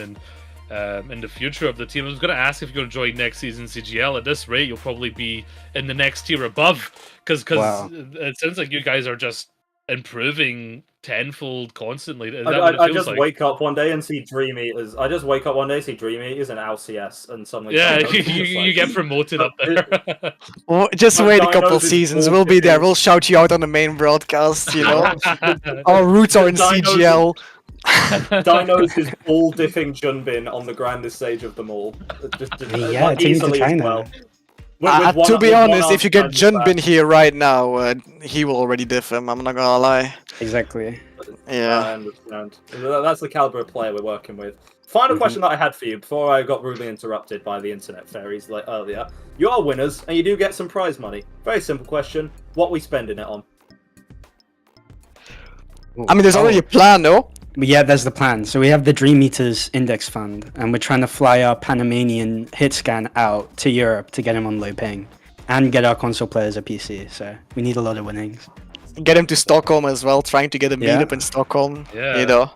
and in the future of the team. I was going to ask if you're going to join next season CGL. At this rate, you'll probably be in the next tier above, because Wow. it sounds like you guys are just improving tenfold constantly. Is that I what it feels just like? wake up one day and see Dream Eaters. I just wake up one day, see Dream Eaters and LCS, and suddenly Yeah, Dino's just you like- get promoted up there. Well, just My wait a Dinos couple is seasons. all We'll be there. different. We'll shout you out on the main broadcast. You know, our roots are in Dinos- CGL. Dinos is ball dipping Junbin on the grandest stage of them all. Yeah, take me to easily as China. well. With one- To be with one honest, arm if you get behind his back. Junbin here right now, he will already diff him. I'm not gonna lie. Exactly. I Yeah. understand. That's the caliber of player we're working with. Final question that I had for you before I got rudely interrupted by the internet fairies like earlier. You are winners, and you do get some prize money. Very simple question. What we spending it on? I mean, there's already a plan, no? But yeah, there's the plan. So we have the Dream Eaters Index Fund, and we're trying to fly our Panamanian hit scan out to Europe to get him on low ping, and get our console players a PC. So we need a lot of winnings. Get him to Stockholm as well. Trying to get a Yeah. meetup in Stockholm. Yeah. You know.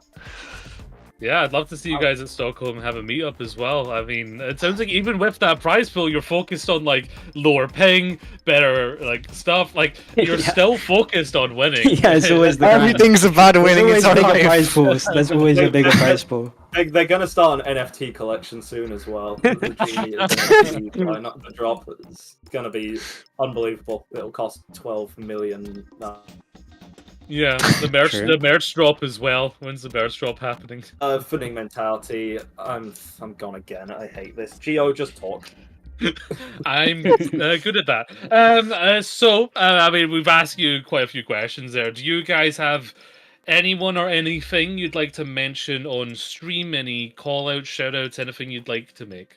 Yeah, I'd love to see you guys at Stockholm have a meetup as well. I mean, it sounds like even with that prize pool, you're focused on like lower ping, better like stuff. Like you're Yeah. still focused on winning. Yeah, it's always the grind. Everything's about There's winning. always It's bigger alright. prize pools. There's always a bigger prize pool. They're going to start an NFT collection soon as well. The Dream Eaters NFT not the drop. It's going to be unbelievable. It'll cost 12 million. Yeah, the merch, True. the merch drop as well. When's the merch drop happening? Finning mentality. I'm gone again. I hate this. Gio, just talk. I'm good at that. I mean, we've asked you quite a few questions there. Do you guys have anyone or anything you'd like to mention on stream? Any call-outs, shout-outs, anything you'd like to make?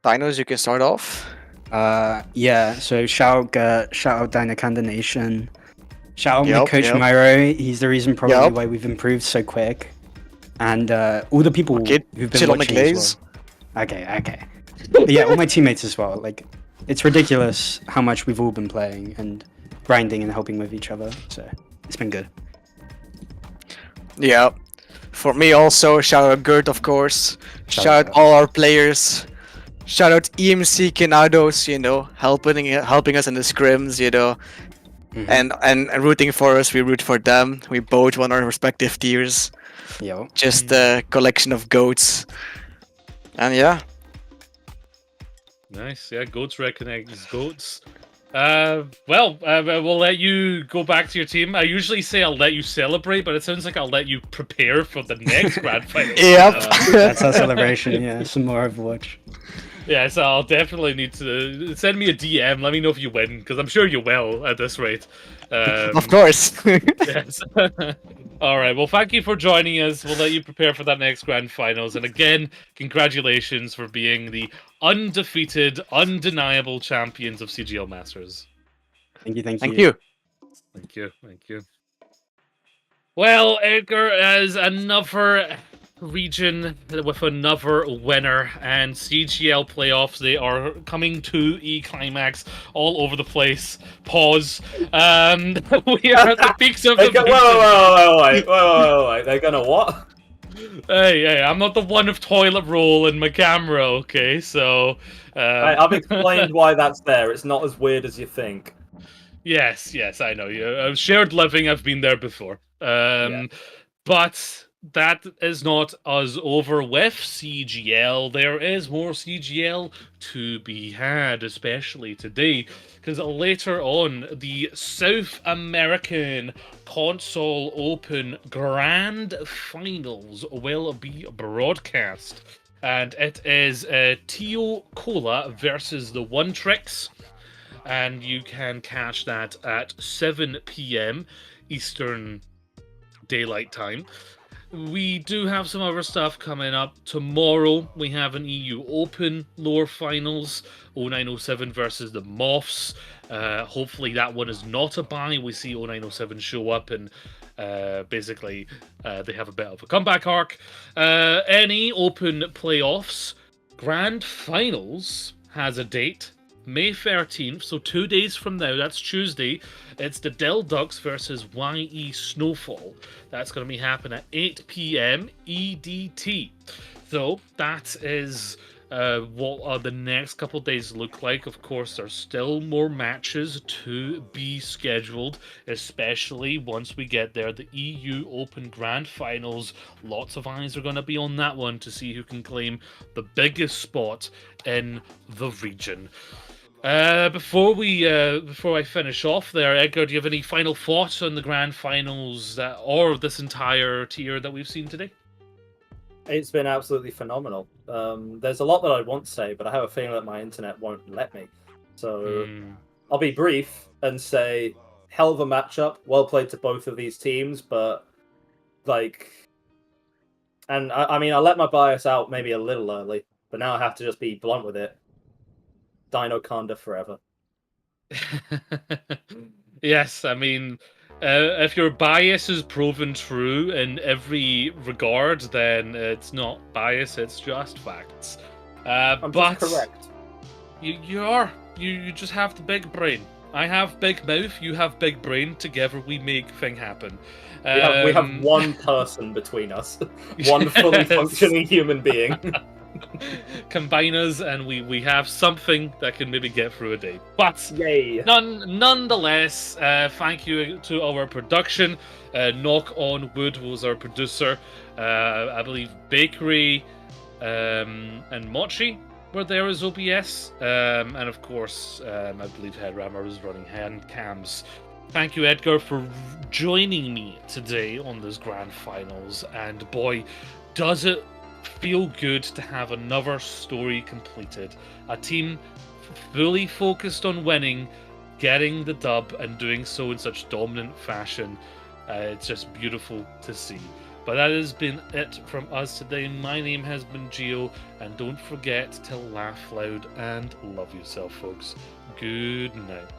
Dinos, you can start off. Yeah, so shout out Gert, shout out Dynakanda Nation, shout out my Yup, coach yup. Myro, he's the reason probably Yup. why we've improved so quick. And all the people Okay, who've been chill on the watching as glaze. well. Okay. But yeah, all my teammates as well. Like, it's ridiculous how much we've all been playing and grinding and helping with each other, so it's been good. Yeah. For me also, shout out Gert, of course. Shout Shout out. out all our players. Shout out EMC Kenados, helping us in the scrims, and rooting for us. We root for them. We both won our respective tiers. Yo. Just a collection of goats. And yeah. Nice, yeah. Goats recognize goats. We'll let you go back to your team. I usually say I'll let you celebrate, but it sounds like I'll let you prepare for the next grand final. Yep. That's our celebration, yeah. Some more Overwatch. Yeah, so I'll definitely need to send me a DM. Let me know if you win, because I'm sure you will at this rate. Of course. Yes. All right. Well, thank you for joining us. We'll let you prepare for that next grand finals. And again, congratulations for being the undefeated, undeniable champions of CGL Masters. Thank you. Thank you. Thank you. Well, Edgar, as another region with another winner, and CGL playoffs, they are coming to climax all over the place. Pause. We are at the peaks of the Wait. They're gonna what? Hey, I'm not the one of toilet roll in my camera, okay? So, I've explained why that's there. It's not as weird as you think. Yes, I know. Shared living, I've been there before. But that is not us over with CGL. There is more CGL to be had, especially today, because later on, the South American Console Open Grand Finals will be broadcast. And it is Tio Cola versus the One Tricks. And you can catch that at 7 p.m. Eastern Daylight Time. We do have some other stuff coming up. Tomorrow, we have an EU Open lore finals. 0907 versus the Moths. Hopefully that one is not a bye. We see 0907 show up and basically they have a bit of a comeback arc. Any Open playoffs. Grand Finals has a date. May 13th, so 2 days from now, that's Tuesday, it's the Dell Ducks versus YE Snowfall. That's going to be happening at 8 p.m. EDT. So that is what the next couple days look like. Of course, there's still more matches to be scheduled, especially once we get there. The EU Open Grand Finals, lots of eyes are going to be on that one to see who can claim the biggest spot in the region. Before I finish off there, Edgar, do you have any final thoughts on the grand finals or this entire tier that we've seen today? It's been absolutely phenomenal. There's a lot that I want to say, but I have a feeling that my internet won't let me. So I'll be brief and say, hell of a matchup. Well played to both of these teams, but and I mean, I let my bias out maybe a little early, but now I have to just be blunt with it. Dino Conda forever. Yes, I mean, if your bias is proven true in every regard, then it's not bias, it's just facts. I'm but just correct. You just have the big brain. I have big mouth, you have big brain. Together we make thing happen. We have one person between us. One fully functioning human being. Combine us and we have something that can maybe get through a day. But yay! Nonetheless, thank you to our production. Knock on Wood was our producer. I believe Bakery and Mochi were there as OBS. And of course, I believe Headrammer was running hand cams. Thank you, Edgar, for joining me today on this grand finals. And boy, does it feel good to have another story completed. A team fully focused on winning, getting the dub, and doing so in such dominant fashion. It's just beautiful to see. But that has been it from us today. My name has been Gio, and don't forget to laugh loud and love yourself, folks. Good night.